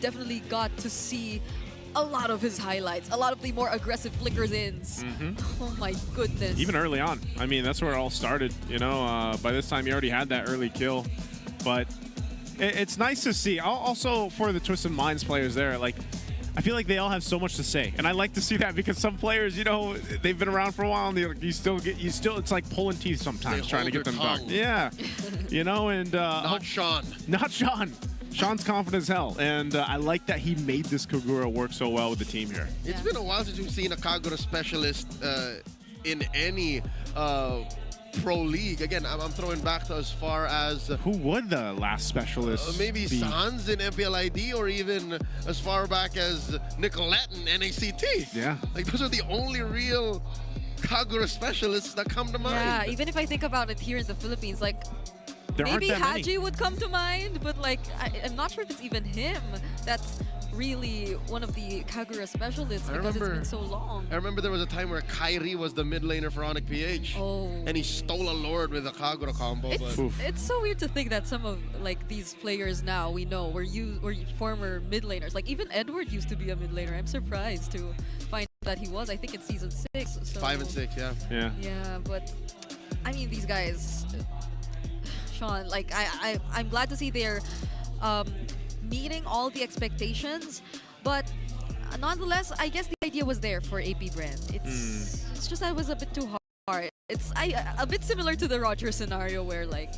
definitely got to see a lot of his highlights, a lot of the more aggressive flickers ins. Oh my goodness. Even early on. I mean, that's where it all started, you know. By this time, he already had that early kill. But it's nice to see. Also, for the Twisted Minds players there, like, I feel like they all have so much to say. And I like to see that because some players, you know, they've been around for a while and you still, it's like pulling teeth sometimes trying to get them back. Yeah. You know, and... not Sean. Not Sean. Sean's confident as hell, and I like that he made this Kagura work so well with the team here. It's been a while since we've seen a Kagura specialist in any pro league. Again, I'm throwing back to as far as... Who would the last specialist maybe be? Sans in MPLID, or even as far back as Nicolette in NACT. Yeah. Like, those are the only real Kagura specialists that come to mind. Yeah, even if I think about it here in the Philippines, like, There maybe aren't that Haji many. would come to mind, but like I'm not sure if it's even him that's really one of the Kagura specialists because it's been so long. I remember there was a time where Kyrie was the mid laner for Onyx PH. Oh. And he stole a Lord with a Kagura combo. It's so weird to think that some of like these players now we know were former mid laners. Like even Edward used to be a mid laner. I'm surprised to find that he was. I think in season 6. So 5 and 6, yeah. Yeah, but I mean these guys. Sean, like I'm glad to see they're meeting all the expectations, but nonetheless, I guess the idea was there for AP brand. It's just that it was a bit too hard. It's a bit similar to the Roger scenario where like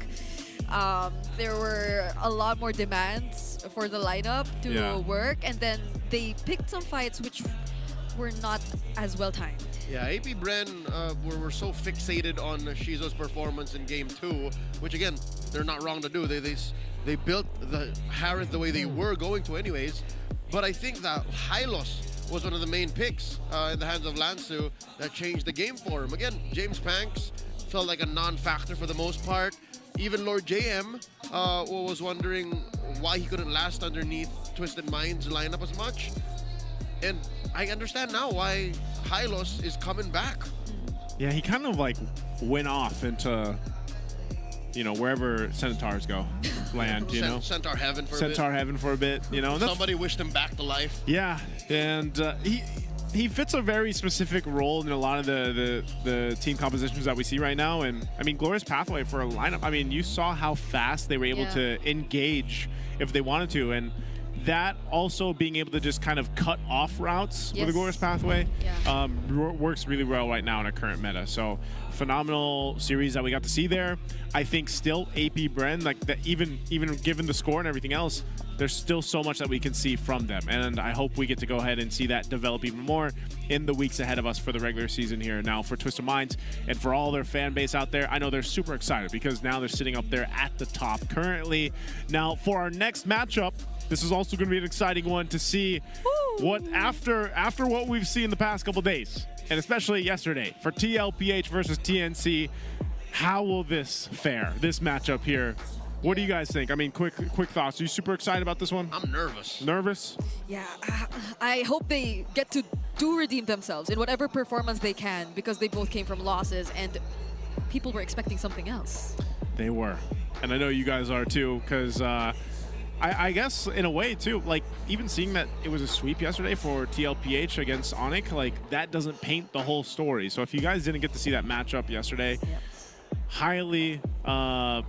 there were a lot more demands for the lineup to work, and then they picked some fights which were not as well timed. Yeah, AP Bren were so fixated on Shizo's performance in Game 2, which again, they're not wrong to do. They built the Harith the way they were going to anyways. But I think that Hylos was one of the main picks in the hands of Lansu that changed the game for him. Again, James Panks felt like a non-factor for the most part. Even Lord JM was wondering why he couldn't last underneath Twisted Minds lineup as much. And I understand now why Hylos is coming back. Yeah, he kind of like went off into, you know, wherever Centaurs go, land, you know? Centaur Heaven for a bit. Centaur Heaven for a bit, you know? And somebody wished him back to life. Yeah, and he fits a very specific role in a lot of the team compositions that we see right now. And I mean, Glorious Pathway for a lineup, I mean, you saw how fast they were able to engage if they wanted to. And that also being able to just kind of cut off routes with the Glorious Pathway works really well right now in a current meta. So phenomenal series that we got to see there. I think still AP Bren, like that, even given the score and everything else, there's still so much that we can see from them. And I hope we get to go ahead and see that develop even more in the weeks ahead of us for the regular season here. Now for Twisted Minds and for all their fan base out there, I know they're super excited because now they're sitting up there at the top currently. Now for our next matchup, this is also going to be an exciting one to see what after what we've seen the past couple days, and especially yesterday for TLPH versus TNC. How will this fare? This matchup here. What do you guys think? I mean, quick thoughts. Are you super excited about this one? I'm nervous. Nervous? Yeah, I hope they get to redeem themselves in whatever performance they can, because they both came from losses and people were expecting something else. They were, and I know you guys are too, because I guess in a way too, like even seeing that it was a sweep yesterday for TLPH against Onyx, like that doesn't paint the whole story. So if you guys didn't get to see that matchup yesterday, I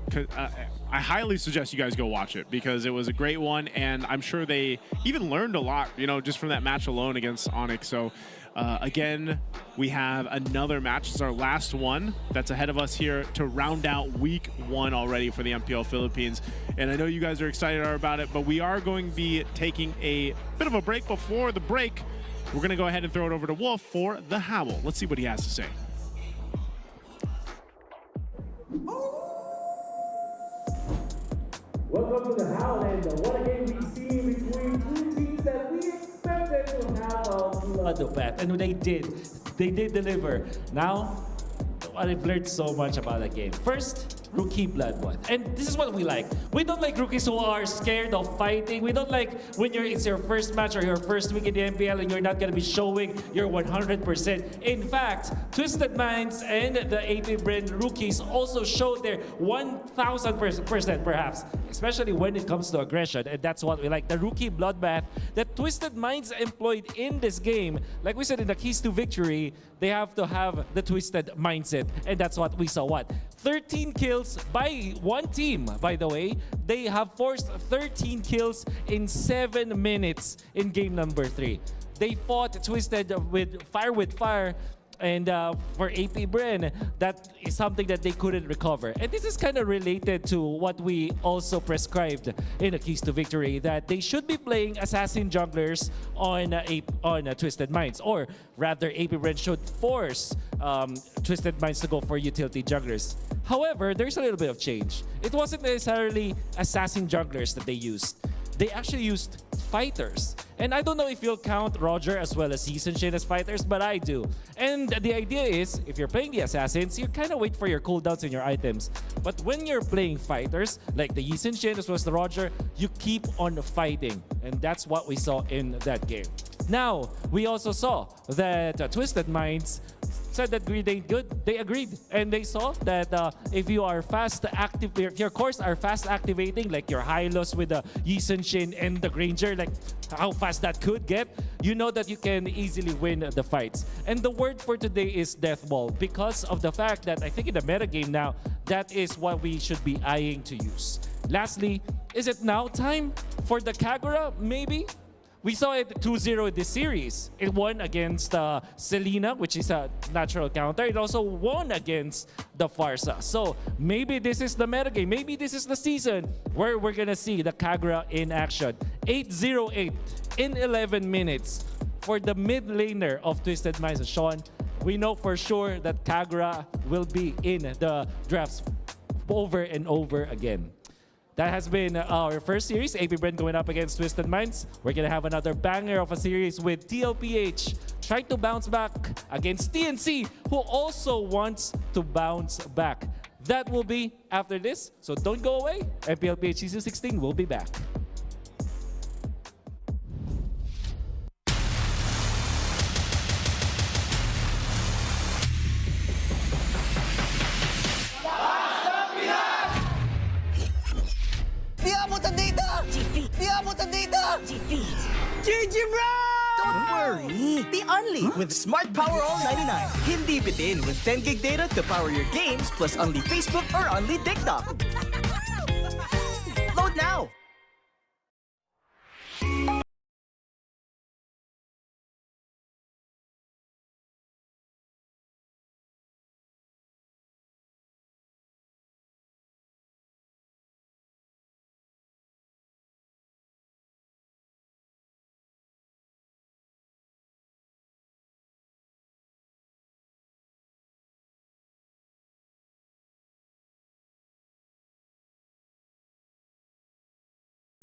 highly suggest you guys go watch it because it was a great one, and I'm sure they even learned a lot, you know, just from that match alone against Onyx. So again, we have another match. It's our last one that's ahead of us here to round out week 1 already for the MPL Philippines. And I know you guys are excited about it, but we are going to be taking a bit of a break. Before the break, we're going to go ahead and throw it over to Wolf for the Howl. Let's see what he has to say. Welcome to the Howl, and what a game we've seen between two teams that we expected to have a bloodbath, and they did deliver. Now, I've learned so much about the game. First, rookie blood. And this is what we like. We don't like rookies who are scared of fighting. We don't like when it's your first match or your first week in the MPL and you're not going to be showing your 100%. In fact, Twisted Minds and the AP brand rookies also showed their 1,000% perhaps, especially when it comes to aggression. And that's what we like. The rookie bloodbath that Twisted Minds employed in this game, like we said in the keys to victory, they have to have the twisted mindset. And that's what we saw. 13 kills by one team, by the way. They have forced 13 kills in 7 minutes in game number 3. They fought Twisted with fire, and for AP Bren, that is something that they couldn't recover. And this is kind of related to what we also prescribed in the Keys to Victory, that they should be playing assassin junglers on Twisted Minds, or rather AP Bren should force Twisted Minds to go for utility junglers. However, there's a little bit of change. It wasn't necessarily assassin junglers that they used. They actually used fighters. And I don't know if you'll count Roger as well as Season Shin as fighters, but I do. And the idea is, if you're playing the assassins, you kind of wait for your cooldowns and your items. But when you're playing fighters, like the Season Shin as well as the Roger, you keep on fighting. And that's what we saw in that game. Now, we also saw that Twisted Minds said that greed ain't good. They agreed, and they saw that if you are fast active, if your cores are fast activating, like your Hylos with the Yisun Shin and the Granger, like how fast that could get, you know that you can easily win the fights. And the word for today is Death Ball, because of the fact that I think in the metagame now, that is what we should be eyeing to use. Lastly, is it now time for the Kagura? Maybe? We saw it 2-0 this series. It won against Selena, which is a natural counter. It also won against the Farsa. So maybe this is the metagame. Maybe this is the season where we're going to see the Kagura in action. 8-0-8 in 11 minutes for the mid laner of Twisted Minds. Sean, we know for sure that Kagura will be in the drafts over and over again. That has been our first series, AP Bren going up against Twisted Minds. We're going to have another banger of a series with TLPH trying to bounce back against TNC, who also wants to bounce back. That will be after this, so don't go away. MPLPH Season 16 will be back. GG bro! Don't worry, be only with Smart Power All 99. Hindi bitin with 10 gig data to power your games plus only Facebook or only TikTok. Load now!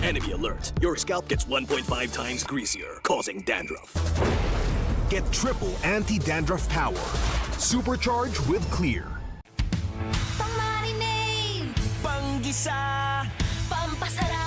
Enemy alert. Your scalp gets 1.5 times greasier, causing dandruff. Get triple anti-dandruff power. Supercharged with Clear. Pang-marinade! Pang-gisa! Pampasarap!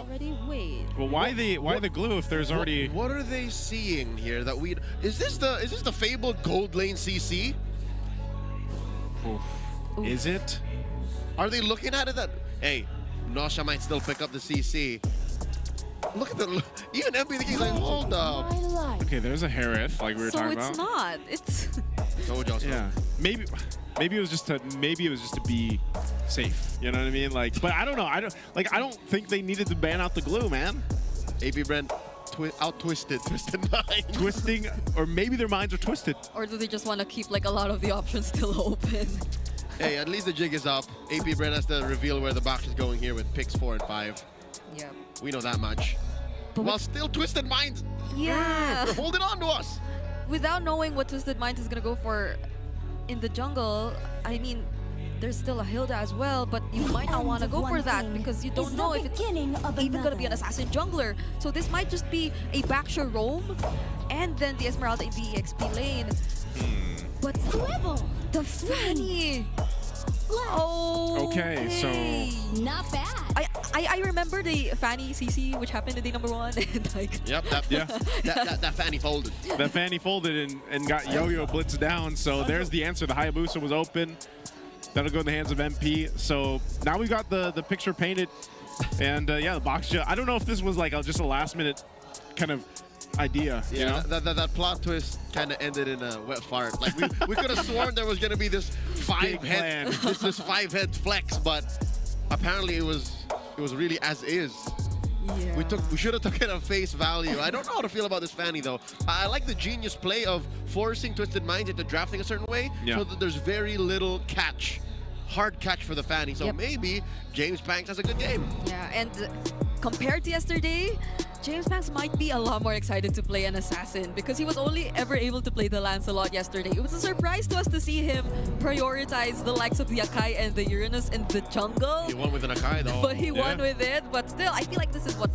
already? Wait. Well, why the glue if there's already... What are they seeing here that we... Is this the fabled gold lane CC? Oof. Is it? Are they looking at it that, hey, Nosha might still pick up the CC? Look at the... Even MP the King's like, hold up. Okay, there's a Harith, like we were So talking it's about. not. It's... No adjustment. Yeah. Maybe it was just to be safe. You know what I mean? Like, but I don't know. I don't think they needed to ban out the glue, man. AP Brent twisted mind. Twisting, or maybe their minds are twisted. Or do they just want to keep like a lot of the options still open? Hey, at least the jig is up. AP Brent has to reveal where the box is going here with picks 4 and 5. Yeah. We know that much. But While still Twisted Minds, Yeah. they're holding on to us. Without knowing what Twisted Minds is gonna go for in the jungle, I mean, there's still a Hilda as well, but you might not want to go for that because you don't know if it's even gonna be an assassin jungler. So this might just be a backshore roam, and then the Esmeralda in the EXP lane. But the Fanny. Oh. Okay, so Not bad. I remember the Fanny CC which happened in day number 1 and like Yep, yeah, that Fanny folded. that Fanny folded and got Yo-Yo blitzed down. So there's the answer. The Hayabusa was open. That'll go in the hands of MP. So now we got the picture painted, and yeah, the box. I don't know if this was like just a last minute kind of idea. Yeah, you know? that plot twist kind of ended in a wet fart. Like we could have sworn there was gonna be this this 5-head flex, but apparently it was really as is. yeah. We should have took it at face value. I don't know how to feel about this Fanny though. I like the genius play of forcing Twisted Minds into drafting a certain way, so that there's very little hard catch for the Fanny. So maybe James Banks has a good game. Yeah, and compared to yesterday, James Banks might be a lot more excited to play an assassin because he was only ever able to play the Lancelot yesterday. It was a surprise to us to see him prioritize the likes of the Akai and the Uranus in the jungle. He won with an Akai though. But he won with it. But still, I feel like this is what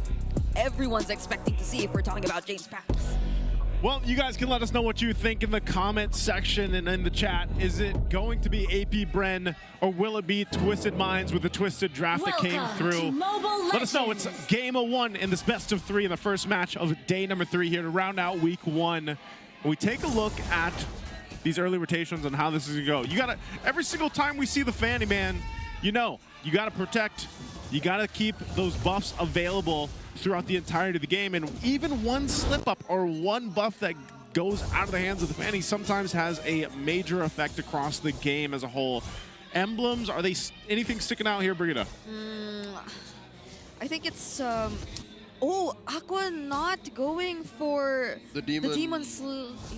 everyone's expecting to see if we're talking about James Banks. Well, you guys can let us know what you think in the comment section and in the chat. Is it going to be AP Bren, or will it be Twisted Minds with the twisted draft that came through? Let us know. It's game of 1 in this best of 3 in the first match of day number 3 here to round out week 1. We take a look at these early rotations and how this is going to go. You got to, every single time we see the Fanny, man, you know, you got to protect. You got to keep those buffs available throughout the entirety of the game, and even one slip up or one buff that goes out of the hands of the Fanny sometimes has a major effect across the game as a whole. Emblems, are they anything sticking out here, Brigitte? I think it's Aqua not going for The demon.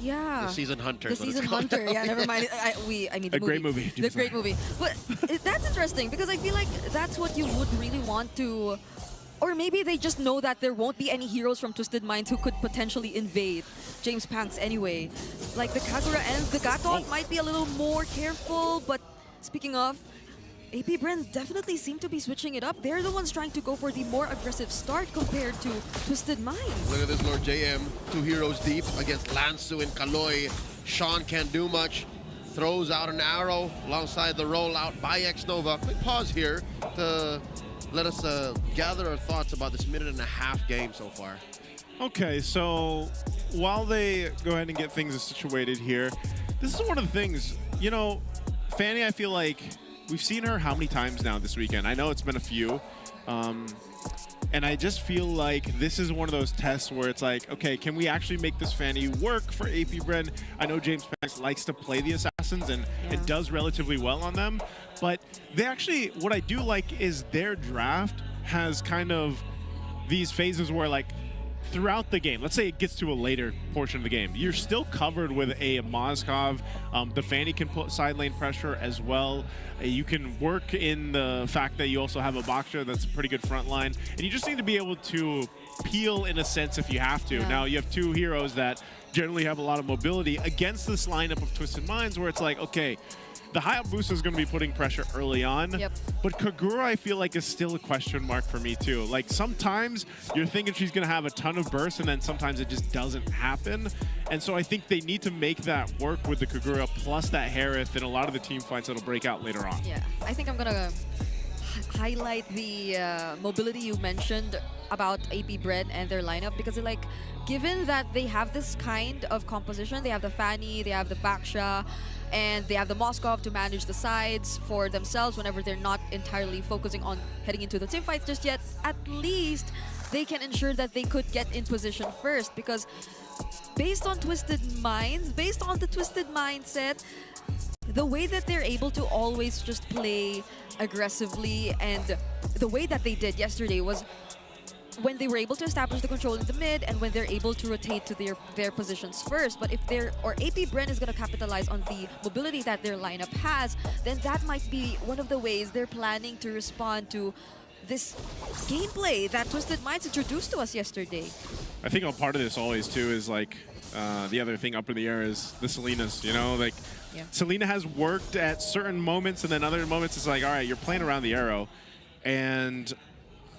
Yeah. The season hunter. The season hunter. Yeah, never mind. I mean, the great movie. The great movie. But that's interesting because I feel like that's what you would really want to. Or maybe they just know that there won't be any heroes from Twisted Minds who could potentially invade James Banks anyway. Like the Kagura and the Gatot might be a little more careful, but speaking of, AP Bren definitely seem to be switching it up. They're the ones trying to go for the more aggressive start compared to Twisted Minds. Look at this Lord JM, 2 heroes deep against Lansu and Kaloy. Sean can't do much. Throws out an arrow alongside the rollout by X-Nova. Quick pause here to let us gather our thoughts about this minute-and-a-half game so far. Okay, so while they go ahead and get things situated here, this is one of the things, you know, Fanny, I feel like we've seen her how many times now this weekend? I know it's been a few. And I just feel like this is one of those tests where it's like, okay, can we actually make this Fanny work for AP Bren? I know James Banks likes to play the Assassins and it does relatively well on them. But they actually, what I do like is their draft has kind of these phases where like throughout the game, let's say it gets to a later portion of the game, you're still covered with a Mozkov. The Fanny can put side lane pressure as well. You can work in the fact that you also have a Baksha that's a pretty good front line. And you just need to be able to peel in a sense if you have to. Now you have 2 heroes that generally have a lot of mobility against this lineup of Twisted Minds where it's like, okay, the Hayabusa is going to be putting pressure early on, but Kagura I feel like is still a question mark for me too. Like sometimes you're thinking she's going to have a ton of bursts and then sometimes it just doesn't happen. And so I think they need to make that work with the Kagura plus that Harith and a lot of the team fights that'll break out later on. Yeah, I think I'm going to highlight the mobility you mentioned about AP Bren and their lineup, because like, given that they have this kind of composition, they have the Fanny, they have the Baksha, and they have the Moskov to manage the sides for themselves whenever they're not entirely focusing on heading into the team fights just yet, at least they can ensure that they could get in position first, because based on Twisted Minds, based on the Twisted mindset, the way that they're able to always just play aggressively, and the way that they did yesterday was when they were able to establish the control in the mid and when they're able to rotate to their positions first. But if AP Bren is going to capitalize on the mobility that their lineup has, then that might be one of the ways they're planning to respond to this gameplay that Twisted Minds introduced to us yesterday. I think a part of this always too is like the other thing up in the air is the Selenas, you know, like Selena has worked at certain moments, and then other moments it's like, all right, you're playing around the arrow, and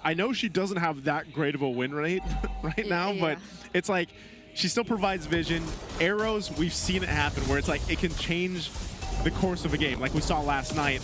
I know she doesn't have that great of a win rate right now, but it's like she still provides vision. Arrows, we've seen it happen where it's like it can change the course of a game, like we saw last night.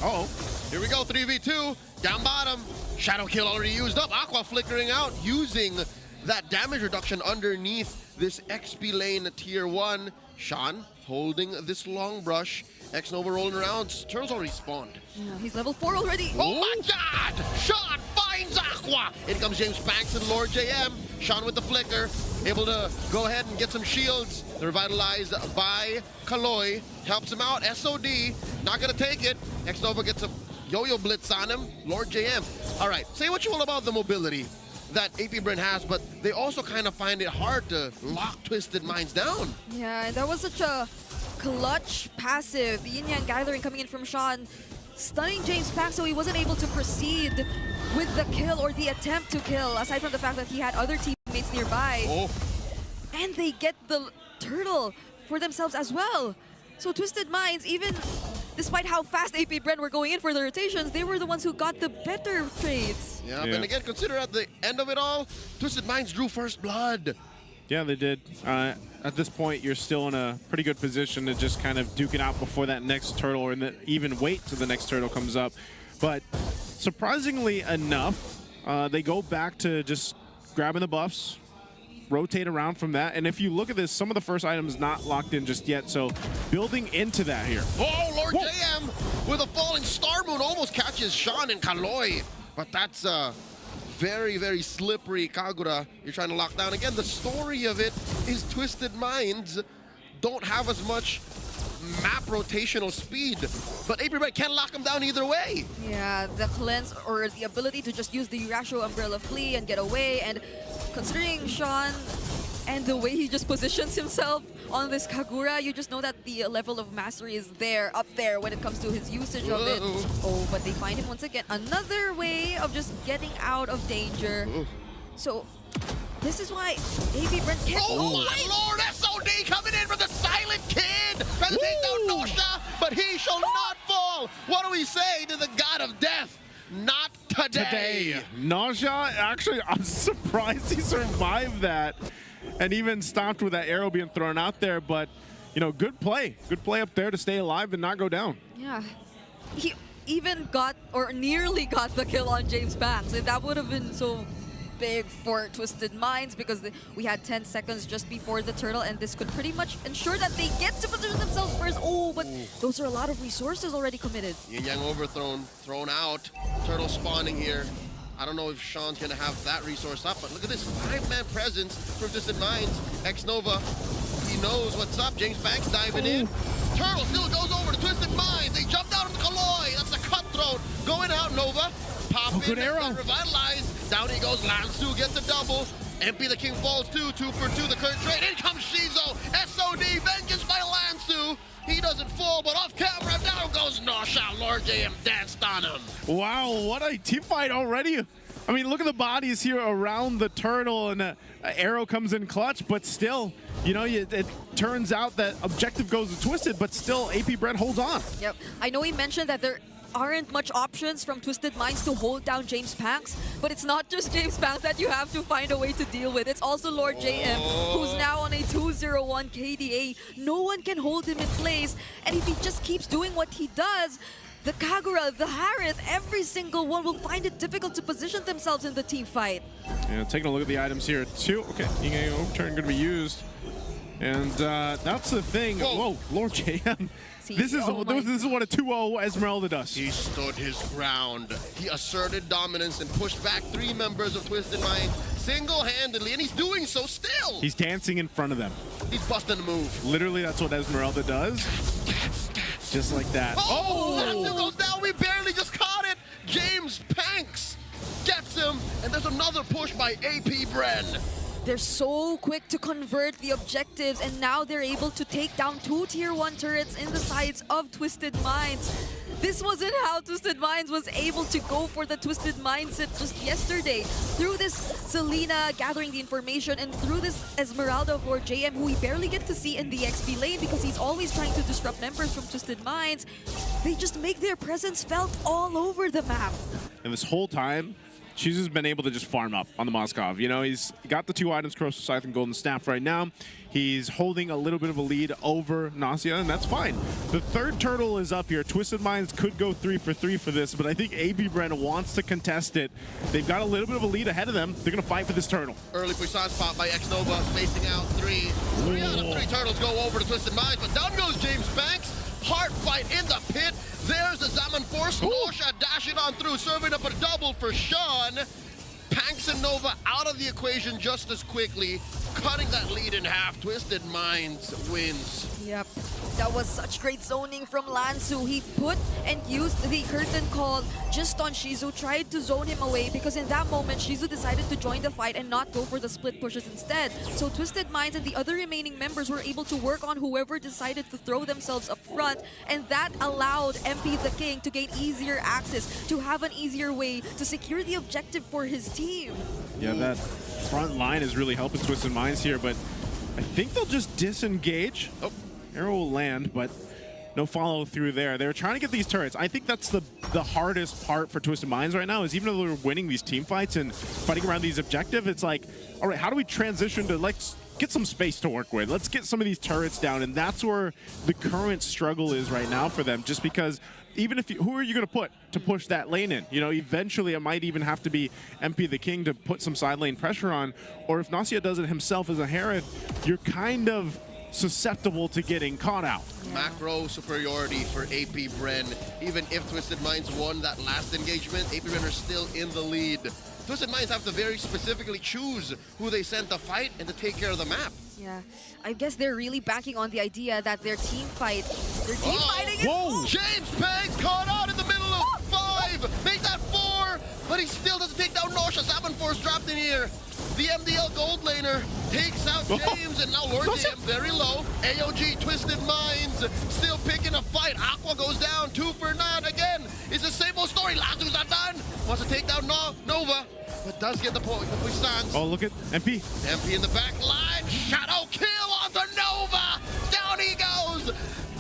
Here we go, 3v2, down bottom. Shadow kill already used up. Aqua flickering out, using that damage reduction underneath this XP lane tier 1. Sean holding this long brush. X-Nova rolling around. Turtle's already spawned. Yeah, he's level 4 already. Oh my god! Sean finds Aqua! In comes James Banks and Lord JM. Sean with the flicker, able to go ahead and get some shields. They're revitalized by Kaloy. Helps him out. SOD, not gonna take it. X-Nova gets a yo-yo blitz on him. Lord JM. All right, say what you will about the mobility that AP Bren has, but they also kind of find it hard to lock Twisted Minds down. Yeah, and that was such a clutch passive. Yin Yang Gathering coming in from Sean, stunning James Pack so he wasn't able to proceed with the kill or the attempt to kill, aside from the fact that he had other teammates nearby. And they get the turtle for themselves as well. So Twisted Minds, even despite how fast AP Bren were going in for the rotations, they were the ones who got the better trades. Yeah, but again, consider at the end of it all, Twisted Minds drew first blood. Yeah, they did. At this point, you're still in a pretty good position to just kind of duke it out before that next turtle, or even wait till the next turtle comes up. But surprisingly enough, they go back to just grabbing the buffs, rotate around from that. And if you look at this, some of the first items not locked in just yet, so building into that here. Oh, Lord JM with a falling Star Moon almost catches Sean and Kaloy. But that's very, very slippery Kagura you're trying to lock down. Again, the story of it is Twisted Minds don't have as much map rotational speed, but AP Bren can lock them down either way. Yeah, the cleanse or the ability to just use the Yurasho Umbrella Flea and get away, and considering Sean and the way he just positions himself on this Kagura, you just know that the level of mastery is up there when it comes to his usage of it. Oh, but they find him once again. Another way of just getting out of danger. So this is why AP Bren can't. Oh my lord, SOD coming in for the silent kid! Trying to take down Nosha, but he shall not fall! What do we say to the god of death? Not today! Nausea, actually, I'm surprised he survived that and even stopped with that arrow being thrown out there, but, you know, good play. Good play up there to stay alive and not go down. Yeah. He even got, or nearly got, the kill on James Banks. And that would have been so big for Twisted Minds, because we had 10 seconds just before the turtle, and this could pretty much ensure that they get to position themselves first. Oh, but those are a lot of resources already committed. Yin Yang overthrown, thrown out. Turtle spawning here. I don't know if Sean's gonna have that resource up, but look at this 5-man presence from Twisted Minds. X-Nova, he knows what's up. James Banks diving in. Turtle still goes over to Twisted Minds. They jumped out of Kaloy. That's a cutthroat. Going out, Nova. Pop in, good arrow. Revitalized. Down he goes. Lansu gets a double. MP the King falls too. 2 for 2. The current trade. In comes Shizo. SOD. Vengeance by Lansu. He doesn't fall, but off camera, down goes Nosha. Lord JM danced on him. Wow, what a team fight already. I mean, look at the bodies here around the turtle, and an arrow comes in clutch, but still, you know, it turns out that objective goes to Twisted, but still AP Bren holds on. Yep. I know he mentioned that there aren't much options from Twisted Minds to hold down James Panks, but it's not just James Panks that you have to find a way to deal with. It's also Lord JM, who's now on a 201 KDA. No one can hold him in place, and if he just keeps doing what he does, the Kagura, the Harith, every single one will find it difficult to position themselves in the team fight. Yeah, taking a look at the items here too. Okay, turn going to be used. And that's the thing. Whoa, Lord JM. This is what a 2-0 Esmeralda does. He stood his ground. He asserted dominance and pushed back 3 members of Twisted Mind single-handedly, and he's doing so still. He's dancing in front of them. He's busting a move. Literally, that's what Esmeralda does. Just like that. Oh! That goes down. We barely just caught it. James Panks gets him, and there's another push by AP Bren. They're so quick to convert the objectives, and now they're able to take down 2 Tier 1 turrets in the sides of Twisted Minds. This wasn't how Twisted Minds was able to go for the Twisted Mindset just yesterday. Through this Selena gathering the information, and through this Esmeralda for JM, who we barely get to see in the XP lane because he's always trying to disrupt members from Twisted Minds, they just make their presence felt all over the map. And this whole time, Shizu's been able to just farm up on the Moskov. You know, he's got the 2 items, Corrosive Scythe and Golden Staff right now. He's holding a little bit of a lead over Nasia, and that's fine. The 3rd turtle is up here. Twisted Minds could go 3 for 3 for this, but I think AB Bren wants to contest it. They've got a little bit of a lead ahead of them. They're going to fight for this turtle. Early puissance spot by X-Nova, spacing out 3. 3 out of 3 turtles go over to Twisted Minds, but down goes James Banks. Heart fight in the pit. There's the Zaman Force. Nosha dashing on through, serving up a double for Sean. Panks and Nova out of the equation just as quickly, cutting that lead in half. Twisted Minds wins. Yep, that was such great zoning from Lansu. He put and used the curtain call just on Shizu, tried to zone him away because in that moment, Shizu decided to join the fight and not go for the split pushes instead. So Twisted Minds and the other remaining members were able to work on whoever decided to throw themselves up front, and that allowed MP the King to gain easier access, to have an easier way to secure the objective for his team. Yeah, that front line is really helping Twisted Minds here, but I think they'll just disengage. Oh, arrow will land, but no follow through there. They're trying to get these turrets. I think that's the hardest part for Twisted Minds right now, is even though they're winning these team fights and fighting around these objectives, it's like, all right, how do we transition to, let's get some space to work with. Let's get some of these turrets down, and that's where the current struggle is right now for them, just because even if who are you going to put to push that lane in? You know, eventually it might even have to be MP the King to put some side lane pressure on, or if Nasia does it himself as a Harith, you're kind of susceptible to getting caught out. Macro superiority for AP Bren. Even if Twisted Minds won that last engagement, AP Bren are still in the lead. Twisted Minds have to very specifically choose who they send to fight and to take care of the map. Yeah, I guess they're really banking on the idea that their team fighting is... Whoa! James Peg caught out in the middle of 5! Make that 4! But he still doesn't take down Nosha. Zaman Force dropped in here. The MDL gold laner takes out James, and now Lord JM very low. AOG Twisted Minds still picking a fight. Aqua goes down 2 for 9 again. It's the same old story. Lazu's not done. Wants to take down Nova, but does get the point. The puissance. Oh, look at MP. MP in the back line. Shadow kill onto Nova. Down he goes.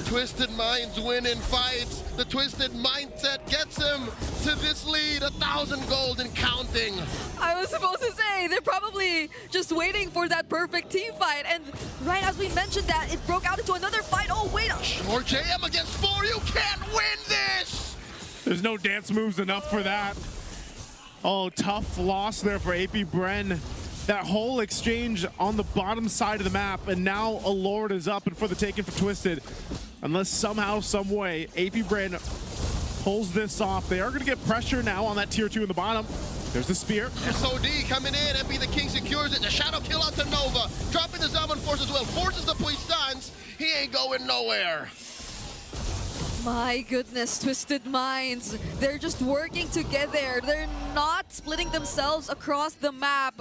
Twisted Minds win in fights. The Twisted Mindset gets him to this lead, 1,000 gold and counting. I was supposed to say, they're probably just waiting for that perfect team fight. And right as we mentioned that, it broke out into another fight. Oh, wait. Or JM against 4, you can't win this! There's no dance moves enough for that. Oh, tough loss there for AP Bren. That whole exchange on the bottom side of the map, and now a Lord is up and for the taking for Twisted. Unless somehow, some way, AP Bren pulls this off. They are going to get pressure now on that tier 2 in the bottom. There's the spear. SOD coming in, MP the King secures it. The shadow kill onto Nova. Dropping the Zaman Force as well. Forces the puissance. He ain't going nowhere. My goodness, Twisted Minds. They're just working together. They're not splitting themselves across the map.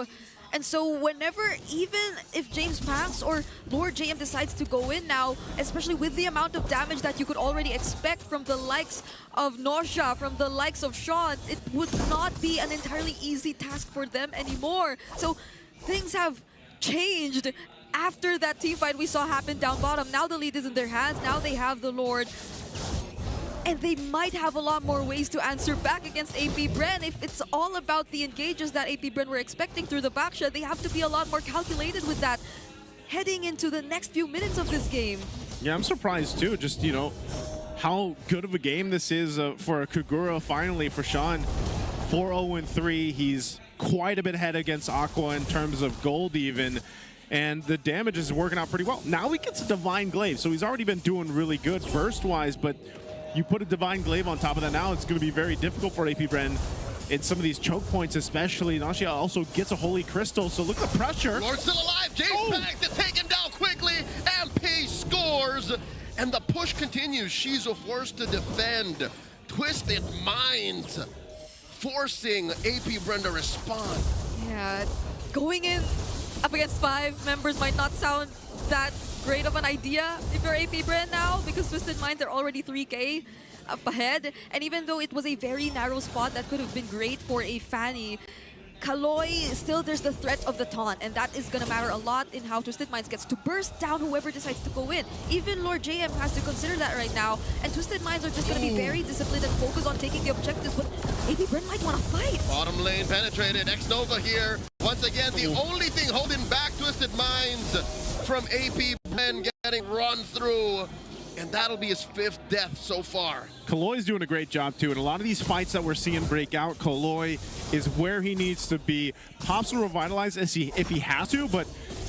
And so whenever, even if James Panks or Lord JM decides to go in now, especially with the amount of damage that you could already expect from the likes of Nosha, from the likes of Sean, it would not be an entirely easy task for them anymore. So things have changed after that team fight we saw happen down bottom. Now the lead is in their hands. Now they have the Lord. And they might have a lot more ways to answer back against AP Bren. If it's all about the engages that AP Bren were expecting through the backshot, they have to be a lot more calculated with that heading into the next few minutes of this game. Yeah, I'm surprised too. Just, you know, how good of a game this is for a Kagura finally for Sean. 4-0-3. He's quite a bit ahead against Aqua in terms of gold even. And the damage is working out pretty well. Now he gets a Divine Glaive, so he's already been doing really good burst-wise, but you put a Divine Glaive on top of that now, it's going to be very difficult for AP Bren in some of these choke points especially. Nausea also gets a Holy Crystal, so look at the pressure. Lord's still alive. James back to take him down quickly. MP scores, and the push continues. Shizo forced to defend. Twisted Minds forcing AP Bren to respond. Yeah, going in up against 5 members might not sound that great of an idea if you're AP Bren now, because Twisted Minds are already 3K up ahead. And even though it was a very narrow spot that could have been great for a Fanny, Kaloy, still there's the threat of the taunt, and that is going to matter a lot in how Twisted Minds gets to burst down whoever decides to go in. Even Lord JM has to consider that right now, and Twisted Minds are just going to be very disciplined and focused on taking the objectives, but AP Bren might want to fight. Bottom lane penetrated. X-Nova here. Once again, the only thing holding back Twisted Minds from AP Bren getting run through. And that'll be his 5th death so far. Kaloy's doing a great job too, and a lot of these fights that we're seeing break out, Kaloy is where he needs to be. Pops will revitalize if he has to, but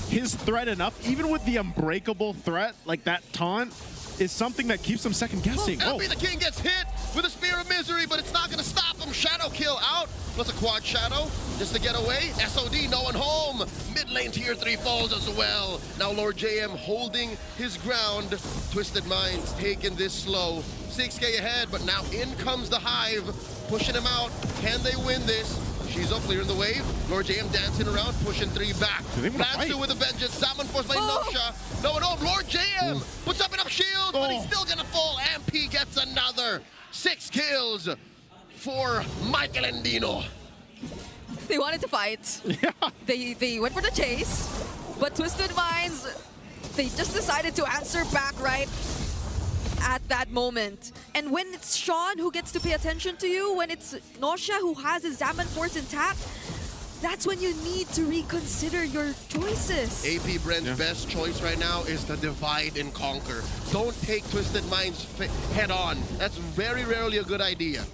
his threat enough, even with the unbreakable threat like that taunt, is something that keeps him second guessing. Happy the King gets hit with a Spear of Misery, but it's not going to stop him. Shadow kill out, plus a quad Shadow just to get away. SOD, no one home. Mid lane tier 3 falls as well. Now Lord JM holding his ground. Twisted Minds taking this slow. 6K ahead, but now in comes the Hive, pushing him out. Can they win this? She's up clearing the wave. Lord JM dancing around, pushing 3 back. Plans to with a vengeance. Salmon forced by Nosha. No, Lord JM puts up enough shields, but he's still gonna fall. MP gets another 6 kills for Michael Andino. They wanted to fight. Yeah. They went for the chase, but Twisted Minds, they just decided to answer back right at that moment. And when it's Sean who gets to pay attention to you, when it's Nosha who has his Zaman Force intact, that's when you need to reconsider your choices. AP Bren's best choice right now is to divide and conquer. Don't take Twisted Minds head on. That's very rarely a good idea.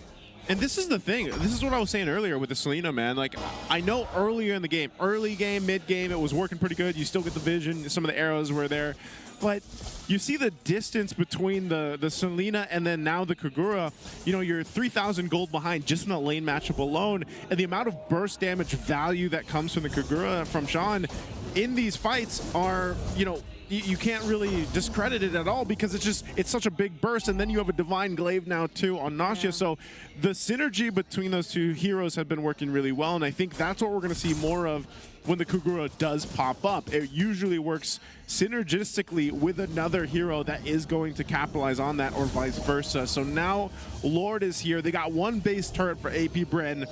And this is the thing. This is what I was saying earlier with the Selena, man. Like, I know earlier in the game, early game, mid game, it was working pretty good. You still get the vision. Some of the arrows were there. But you see the distance between the Selena and then now the Kagura. You know, you're 3,000 gold behind just in the lane matchup alone. And the amount of burst damage value that comes from the Kagura from Sean in these fights are, you know, you can't really discredit it at all because it's such a big burst, and then you have a Divine Glaive now too on Nausea. So the synergy between those two heroes have been working really well, and I think that's what we're going to see more of when the Kagura does pop up. It usually works synergistically with another hero that is going to capitalize on that, or vice versa. So now Lord is here. They got one base turret for AP Bren.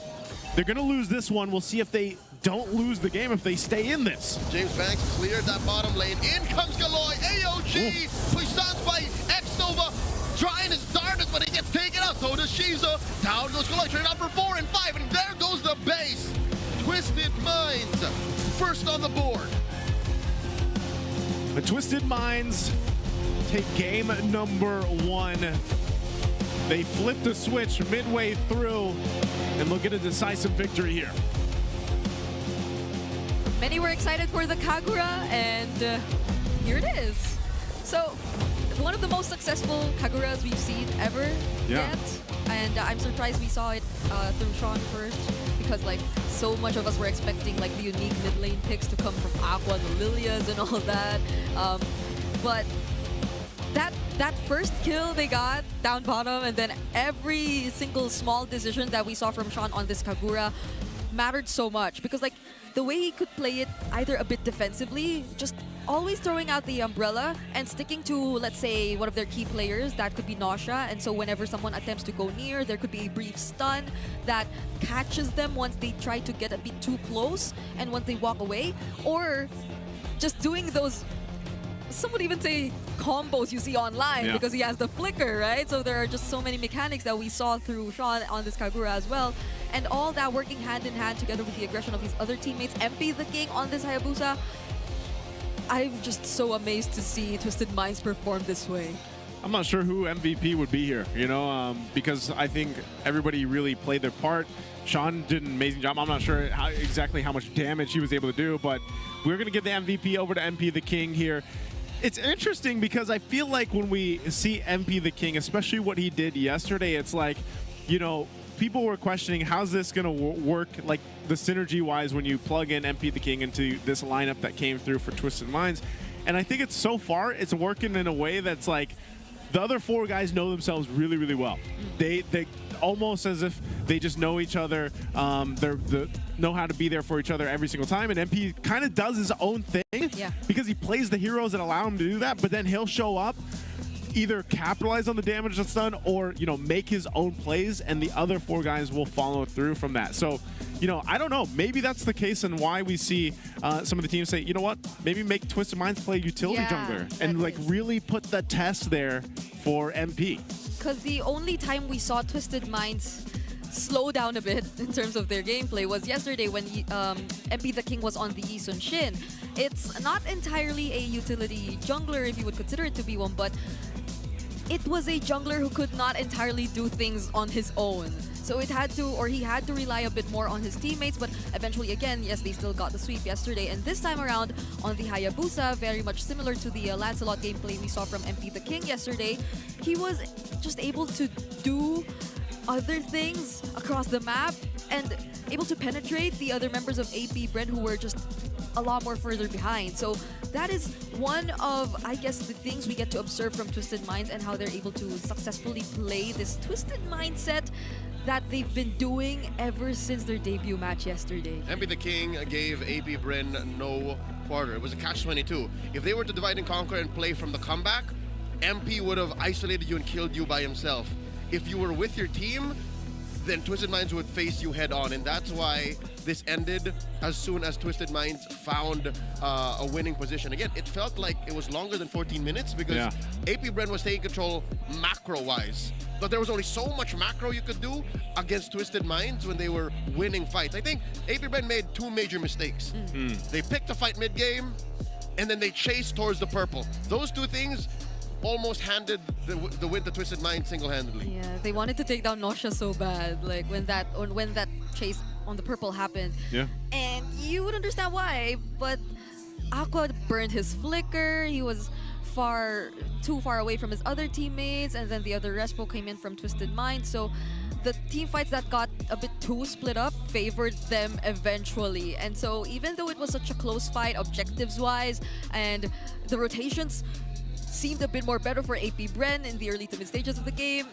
They're going to lose this one. We'll see if they don't lose the game if they stay in this. James Banks cleared that bottom lane. In comes Galoy. AOG. Puissance by X-Nova. Trying his darndest, but he gets taken out. So does Shizo. Down goes Galoy. Trade out for 4 and 5. And there goes the base. Twisted Minds. First on the board. The Twisted Minds take game number 1. They flipped a switch midway through and look at a decisive victory here. Many were excited for the Kagura, and here it is. So, one of the most successful Kaguras we've seen ever yet. And I'm surprised we saw it through Sean first, because like so much of us were expecting like the unique mid lane picks to come from Aqua, the Lilias, and all of that. But that first kill they got down bottom, and then every single small decision that we saw from Sean on this Kagura mattered so much, because like the way he could play it either a bit defensively, just always throwing out the umbrella and sticking to, let's say, one of their key players, that could be Nausea, and so whenever someone attempts to go near, there could be a brief stun that catches them once they try to get a bit too close and once they walk away, or just doing those, some would even say, combos you see online, because he has the flicker, right? So there are just so many mechanics that we saw through Sean on this Kagura as well, and all that working hand in hand together with the aggression of his other teammates. MP the King on this Hayabusa. I'm just so amazed to see Twisted Minds perform this way. I'm not sure who MVP would be here, you know, because I think everybody really played their part. Sean did an amazing job. I'm not sure exactly how much damage he was able to do, but we're going to give the MVP over to MP the King here. It's interesting because I feel like when we see MP the King, especially what he did yesterday, it's like, you know, people were questioning how's this going to work, like the synergy-wise, when you plug in MP the King into this lineup that came through for Twisted Minds. And I think it's so far, it's working in a way that's like the other 4 guys know themselves really, really well. They almost as if they just know each other. They know how to be there for each other every single time. And MP kind of does his own thing because he plays the heroes that allow him to do that. But then he'll show up, either capitalize on the damage that's done or, you know, make his own plays, and the other 4 guys will follow through from that. So, you know, I don't know. Maybe that's the case and why we see some of the teams say, you know what, maybe make Twisted Minds play utility jungler and like really put the test there for MP. Because the only time we saw Twisted Minds slow down a bit in terms of their gameplay was yesterday when MP the King was on the Yi Sun Shin. It's not entirely a utility jungler if you would consider it to be one, but it was a jungler who could not entirely do things on his own. So he had to rely a bit more on his teammates, but eventually again, yes, they still got the sweep yesterday. And this time around on the Hayabusa, very much similar to the Lancelot gameplay we saw from MP the King yesterday, he was just able to do other things across the map and able to penetrate the other members of AP Brent who were just a lot more further behind. So that is one of, I guess, the things we get to observe from Twisted Minds and how they're able to successfully play this Twisted mindset that they've been doing ever since their debut match yesterday. MP the King gave AP Bren no quarter. It was a catch-22. If they were to divide and conquer and play from the comeback, MP would have isolated you and killed you by himself. If you were with your team, then Twisted Minds would face you head on, and that's why this ended as soon as Twisted Minds found a winning position. Again, it felt like it was longer than 14 minutes because AP Bren was taking control macro-wise, but there was only so much macro you could do against Twisted Minds when they were winning fights. I think AP Bren made 2 major mistakes. They picked a fight mid-game, and then they chased towards the purple. Those 2 things almost handed the win to Twisted Minds single-handedly. Yeah, they wanted to take down Nausea so bad, like when that chase on the purple happened. Yeah. And you would understand why, but Aqua burned his flicker. He was too far away from his other teammates, and then the other respo came in from Twisted Minds. So the team fights that got a bit too split up favored them eventually. And so even though it was such a close fight objectives-wise, and the rotations seemed a bit more better for AP Bren in the early to mid stages of the game,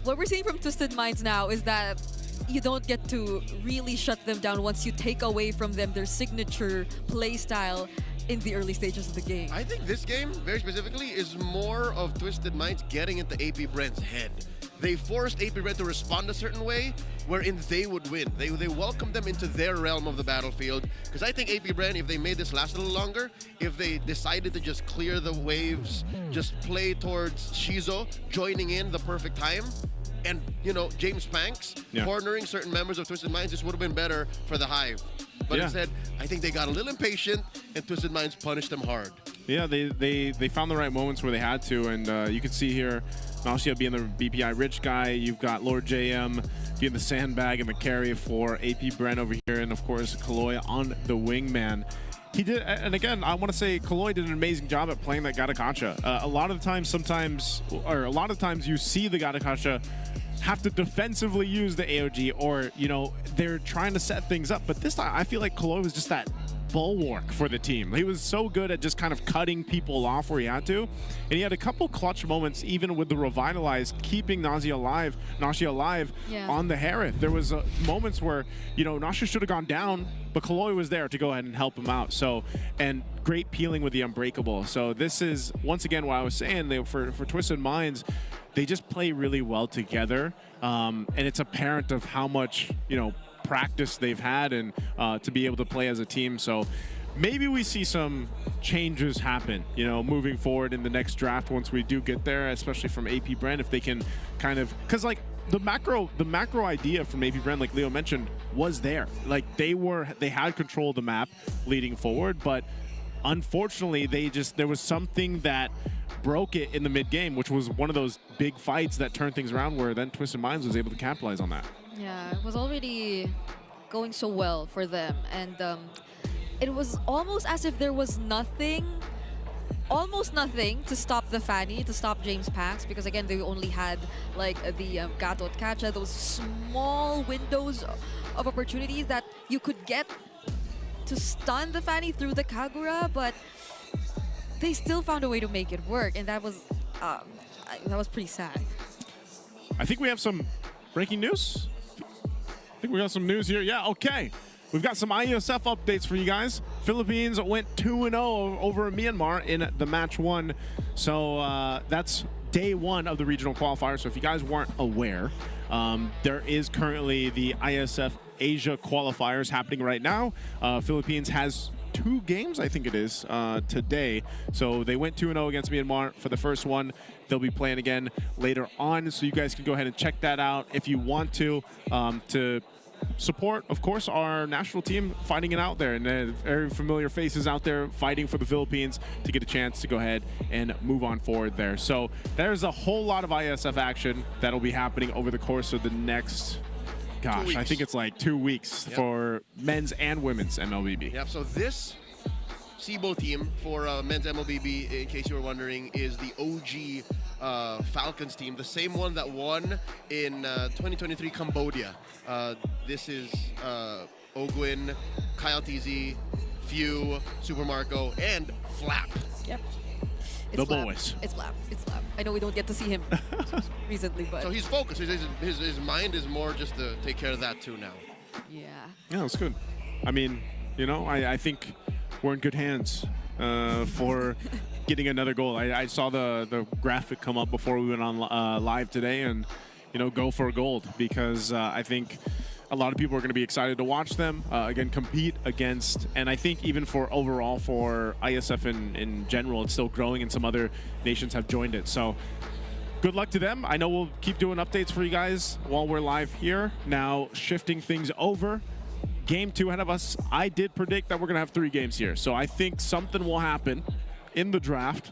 what we're seeing from Twisted Minds now is that you don't get to really shut them down once you take away from them their signature play style in the early stages of the game. I think this game, very specifically, is more of Twisted Minds getting into AP Bren's head. They forced AP Bren to respond a certain way wherein they would win. They welcomed them into their realm of the battlefield. Because I think AP Bren, if they made this last a little longer, if they decided to just clear the waves, just play towards Shizo, joining in the perfect time, and, you know, James Panks cornering certain members of Twisted Minds, this would have been better for the Hive. But instead, I think they got a little impatient, and Twisted Minds punished them hard. Yeah, they found the right moments where they had to, and you can see here, Nausea being the BPI rich guy, you've got Lord JM being the sandbag and the carry for AP Bren over here, and of course, Kaloy on the wingman. He did, and again, I want to say Kaloy did an amazing job at playing that Gatakacha. A lot of times you see the Gatakacha have to defensively use the AOG, or, you know, they're trying to set things up. But this time, I feel like Kaloy was just that bulwark for the team. He was so good at just kind of cutting people off where he had to. And he had a couple clutch moments, even with the Revitalize, keeping Nausea alive on the Harith. There was moments where, you know, Nausea should have gone down, but Kaloy was there to go ahead and help him out. So, and great peeling with the Unbreakable. So this is, once again, what I was saying, for Twisted Minds, they just play really well together. And it's apparent of how much, you know, practice they've had and to be able to play as a team. So maybe we see some changes happen, you know, moving forward in the next draft once we do get there, especially from AP Bren, if they can kind of, because like the macro idea from AP Bren, like Leo mentioned, was there. Like they had control of the map leading forward, but unfortunately there was something that broke it in the mid game, which was one of those big fights that turned things around, where then Twisted Minds was able to capitalize on that. Yeah, it was already going so well for them, and it was almost as if there was almost nothing to stop the Fanny, to stop James Pax, because again, they only had like the Gatot Kacha, those small windows of opportunities that you could get to stun the Fanny through the Kagura, but they still found a way to make it work, and that was pretty sad. I think we have some breaking news. I think we got some news here. Yeah, okay. We've got some IESF updates for you guys. Philippines went 2-0 over Myanmar in the match 1. So that's day 1 of the regional qualifier. So if you guys weren't aware, there is currently the ISF Asia qualifiers happening right now. Philippines has 2 games, I think it is, today. So they went 2-0 against Myanmar for the first one. They'll be playing again later on. So you guys can go ahead and check that out if you want to support, of course, our national team fighting it out there, and very familiar faces out there fighting for the Philippines to get a chance to go ahead and move on forward there. So there's a whole lot of ISF action that'll be happening over the course of the next, gosh, I think it's like 2 weeks for men's and women's MLBB. Yep, so this SIBO team for men's MLBB, in case you were wondering, is the OG Falcons team, the same one that won in 2023 Cambodia. This is Ogwin, Kyle TZ, Few, Super Marco, and Flap. Yep. The boys. It's Flap. It's Flap. I know we don't get to see him recently, but... So he's focused. His mind is more just to take care of that too now. Yeah. Yeah, that's good. I mean, you know, I think we're in good hands for getting another goal. I saw the graphic come up before we went on live today, and, you know, go for gold, because I think a lot of people are going to be excited to watch them again compete against, and I think even for overall for ISF in general, it's still growing, and some other nations have joined it. So good luck to them. I know we'll keep doing updates for you guys while we're live here. Now shifting things over, game 2 ahead of us. I did predict that we're going to have 3 games here, so I think something will happen in the draft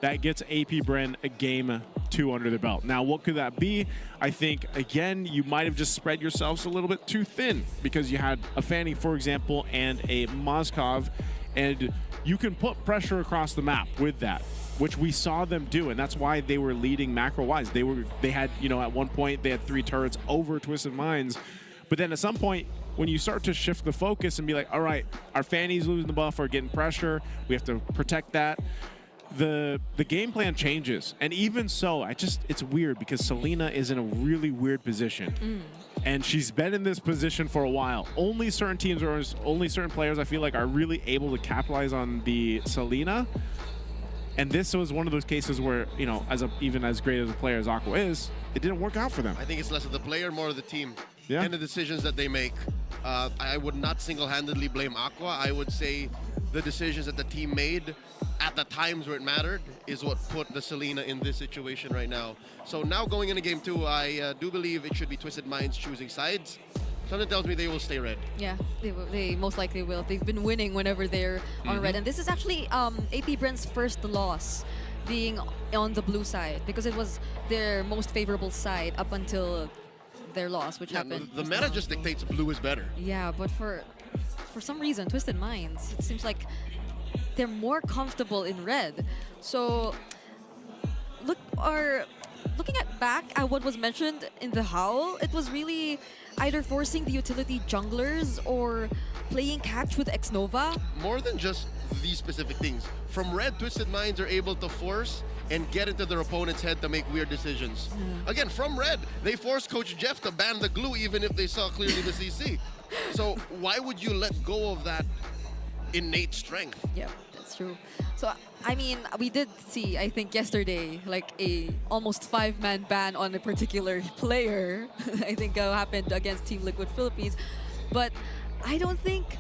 that gets AP Bren a game 2 under the belt. Now, what could that be? I think, again, you might have just spread yourselves a little bit too thin, because you had a Fanny, for example, and a Mozkov, and you can put pressure across the map with that, which we saw them do, and that's why they were leading macro-wise. They had, you know, at one point, they had 3 turrets over Twisted Minds, but then at some point, when you start to shift the focus and be like, all right, our Fanny's losing the buff or getting pressure, we have to protect that, the game plan changes. And even so, it's weird, because Selena is in a really weird position. And she's been in this position for a while. Only certain teams or only certain players, I feel like, are really able to capitalize on the Selena. And this was one of those cases where, you know, even as great as a player as Aqua is, it didn't work out for them. I think it's less of the player, more of the team, Yeah. and the decisions that they make. I would not single-handedly blame Aqua. I would say the decisions that the team made at the times where it mattered is what put the Selena in this situation right now. So now going into game 2, I do believe it should be Twisted Minds choosing sides. Something tells me they will stay red. Yeah, they most likely will. They've been winning whenever they're on red. And this is actually AP Bren's first loss being on the blue side, because it was their most favorable side up until their loss, which happened. The meta just dictates blue is better. Yeah, but for some reason, Twisted Minds, it seems like they're more comfortable in red. So looking back at what was mentioned in the Howl, it was really either forcing the utility junglers or playing catch with X-Nova. More than just these specific things. From red, Twisted Minds are able to force and get into their opponent's head to make weird decisions. Again, from red, they forced Coach Jeff to ban the glue even if they saw clearly the CC. So why would you let go of that innate strength? Yeah, that's true. So, I mean, we did see, I think yesterday, like a almost 5-man ban on a particular player. I think happened against Team Liquid Philippines. But I don't think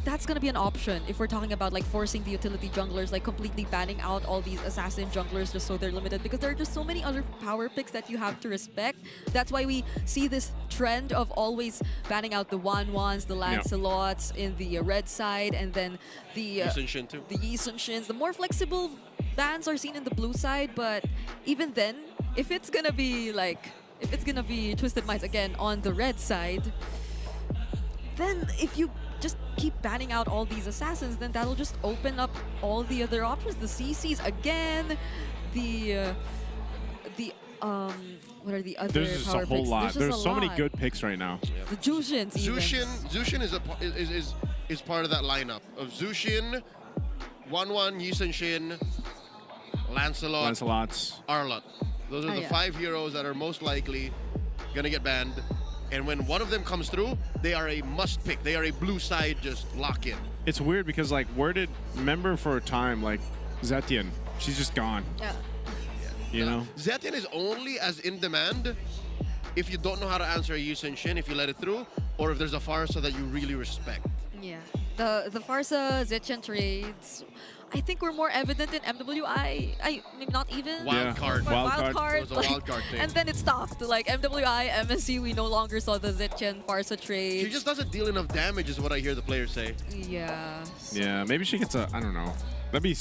that's going to be an option if we're talking about like forcing the utility junglers, like completely banning out all these assassin junglers just so they're limited, because there are just so many other power picks that you have to respect. That's why we see this trend of always banning out the Wanwans, the Lancelots in the red side, and then the Yi Sun Shin too. the Yi Sun Shins, the more flexible bans are seen in the blue side, but even then, if it's gonna be Twisted Minds again on the red side, then if you just keep banning out all these assassins, then that'll just open up all the other options. The CCs again, what are the other There's just power a whole picks? lot. There's so many lot. good picks right now. The Jushins even. Zushin is part of that lineup of Zushin, 1-1, Yi Shin, Lancelot's. Arlott. Those are the 5 heroes that are most likely gonna get banned. And when one of them comes through, they are a must pick. They are a blue side just lock in. It's weird because like remember for a time like Zetian, she's just gone. Yeah. You know? Zetian is only as in demand if you don't know how to answer a Yi Shin if you let it through, or if there's a Farsa that you really respect. Yeah. The Farsa Zetian trades, I think were more evident in MWI. I mean, not even. Wild card. Wild card. It was a wild card thing. And then it stopped. Like MWI, MSC, we no longer saw the Zetian Farsa trade. She just doesn't deal enough damage is what I hear the players say. Yeah. Yeah, maybe she gets I don't know. Maybe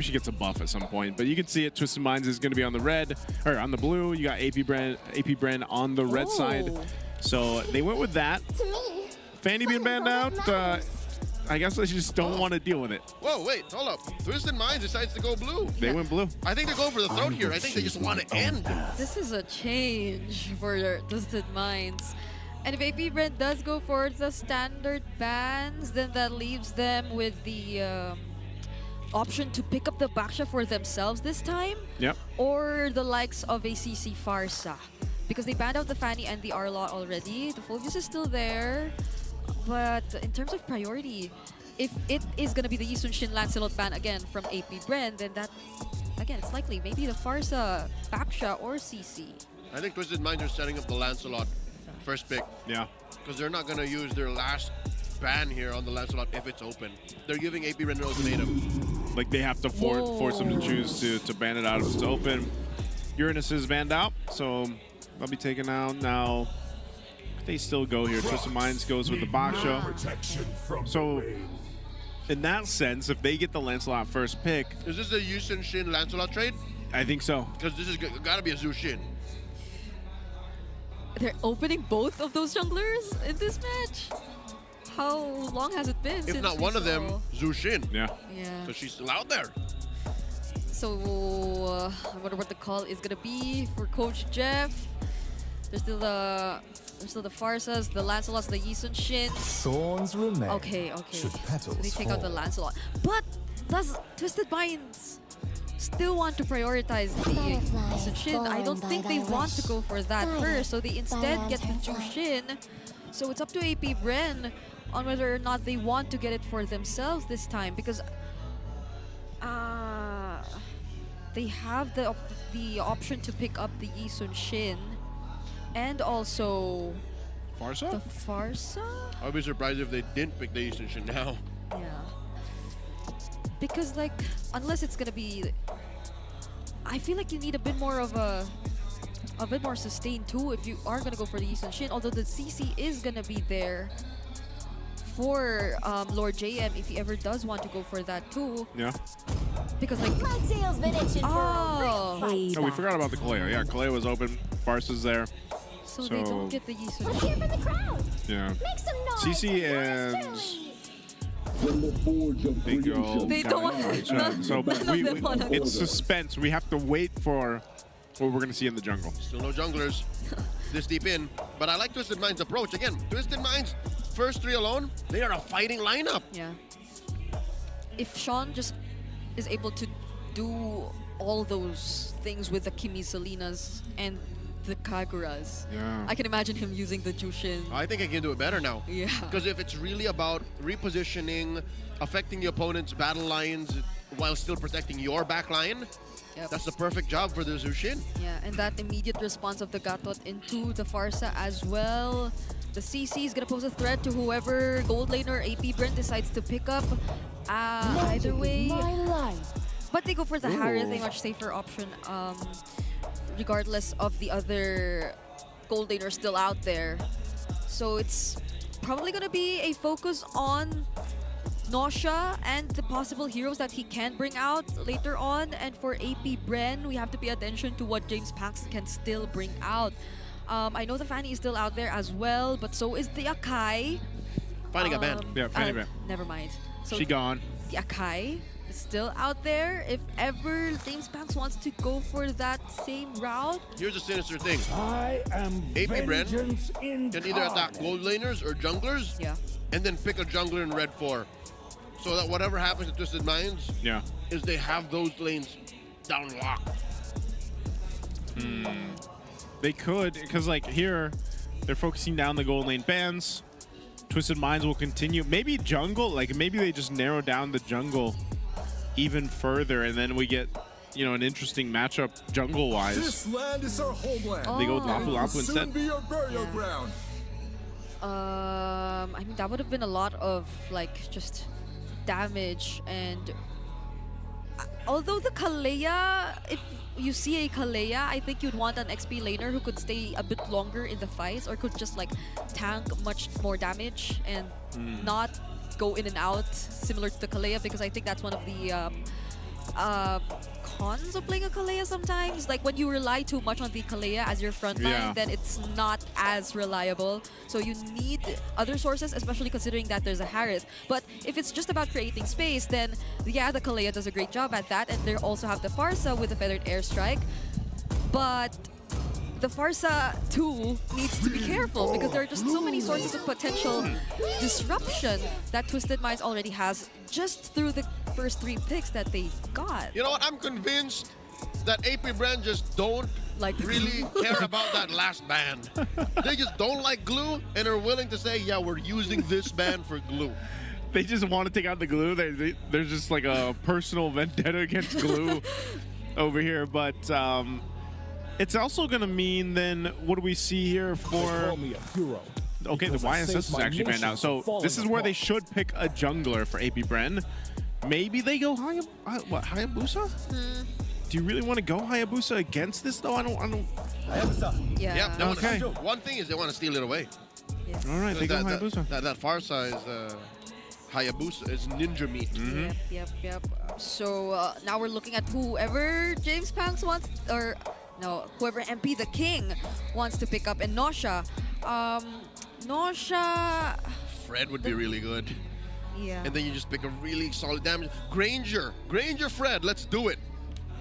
she gets a buff at some point, but you can see it. Twisted Minds is going to be on the red, or on the blue. You got AP Brand on the red side. So they went with that. Fanny being banned out. I guess they just don't want to deal with it. Whoa, wait, hold up. Twisted Minds decides to go blue. They went blue. I think they're going for the throat here. I think they just want to end. This is a change for Twisted Minds. And if AP Brand does go for the standard bans, then that leaves them with the option to pick up the Baksha for themselves this time. Yep. Or the likes of a CC Farsa. Because they banned out the Fanny and the Arlott already. The Phobius is still there. But in terms of priority, if it is going to be the Yi Shin Lancelot ban again from AP Brand, then that, again, it's likely maybe the Farsa, Baksha, or CC. I think Twisted Minds are setting up the Lancelot first pick. Yeah. Because they're not going to use their last ban here on the Lancelot if it's open. They're giving AP Brand an ultimatum. Like they have to force them to choose to ban it out if it's open. Uranus is banned out, so they'll be taken out now. They still go here. Twisted Minds goes with the Baksha. So, in that sense, if they get the Lancelot first pick, Is this a Yi Shin Lancelot trade? I think so. Because this is got to be a Zushin. They're opening both of those junglers in this match? How long has it been If since not we one of them, saw- Zushin. Yeah. Yeah. So she's still out there. So, I wonder what the call is gonna be for Coach Jeff. There's still the Farsas, the Lancelots, the Yi Shins. Thorns remain. Okay. Should So petals they take out the fall. Lancelot. But does Twisted Minds still want to prioritize the Yi Shin? I don't think they want to go for that first. So they instead get the Jushin. So it's up to AP Bren on whether or not they want to get it for themselves this time, because they have the option to pick up the Yi Shin and also the Farsa? Farsa? I'd be surprised if they didn't pick the Yi Shin now. Yeah. Because, like, unless it's gonna be, I feel like you need a bit more of a bit more sustained too if you are gonna go for the Yi Shin. Although the CC is gonna be there for Lord JM if he ever does want to go for that too. Yeah. Because, like, My tail's been itching for a real Oh, we forgot about the Kaleo. Yeah, Kaleo was open. Farsa's there. so they don't get the Yi Shin. Let's hear from the crowd. Yeah. Make some noise. CC for yours and truly. they go. They don't want Right, none- so none of them wanna go. it's suspense. We have to wait for what we're gonna see in the jungle. Still no junglers this deep in. But I like Twisted Minds' approach. Again, Twisted Minds, first three alone, they are a fighting lineup. Yeah. If Sean just is able to do all those things with the Kimi Salinas and the Kaguras, Yeah. I can imagine him using the Jushin. I think I can do it better now. Yeah. Because if it's really about repositioning, affecting the opponent's battle lines while still protecting your back line, Yep. that's the perfect job for the Zushin. Yeah, and that immediate response of the Gatot into the Farsa as well. The CC is gonna pose a threat to whoever gold laner AP Brent decides to pick up. Either way, My life. but they go for the Harith, a much safer option, regardless of the other gold laner still out there. So it's probably gonna be a focus on Nausea and the possible heroes that he can bring out later on. And for AP Bren, we have to pay attention to what James Paxton can still bring out. I know the Fanny is still out there as well, but so is the Akai. Fanny got banned. Yeah, Fanny banned. Never mind. So She gone. the Akai is still out there. If ever James Pax wants to go for that same route. Here's the sinister thing. I am AP Bren vengeance can either attack gold laners or junglers, Yeah. and then pick a jungler in red 4. So that whatever happens to Twisted Minds Yeah. is they have those lanes down locked. They could, because like here, they're focusing down the gold lane bans. Twisted Minds will continue. Maybe jungle, like maybe they just narrow down the jungle even further, and then we get, you know, an interesting matchup jungle-wise. This land is our homeland. They go with Lapu It will Lapu soon instead. be our burial Yeah. ground. I mean, that would have been a lot of like just damage. And although the Kalea, if you see a Kalea, I think you'd want an XP laner who could stay a bit longer in the fights or could just like tank much more damage and not go in and out similar to the Kalea, because I think that's one of the cons of playing a Kalea sometimes. Like when you rely too much on the Kalea as your front line, Yeah. then it's not as reliable. So you need other sources, especially considering that there's a Harris. But if it's just about creating space, then yeah, the Kalea does a great job at that. And they also have the Farsa with the Feathered Airstrike. But the Farsa too needs to be careful because there are just so many sources of potential disruption that Twisted Minds already has just through the first 3 picks that they got. You know what? I'm convinced that AP Brand just don't Like the really glue. care about that last ban. They just don't like glue and are willing to say, yeah, we're using this ban for glue. They just want to take out the glue. There's just like a personal vendetta against glue over here. But it's also going to mean then, what do we see here for... Call me a hero. Okay, the because I YSS saved is my actually banned nation out. So from falling this is where they apart. should pick a jungler for AP Bren. Maybe they go Hayabusa? Do you really want to go Hayabusa against this though? I don't. Yeah. Yeah, they Okay. one thing is they want to steal it away. All right, they go Hayabusa. That Farsa is Hayabusa is ninja meat. Yep. So now we're looking at whoever James Pax wants, or no, whoever MP the King wants to pick up. And Nausea, Fred would be really good. yeah. And then you just pick a really solid damage. Granger Fred, let's do it.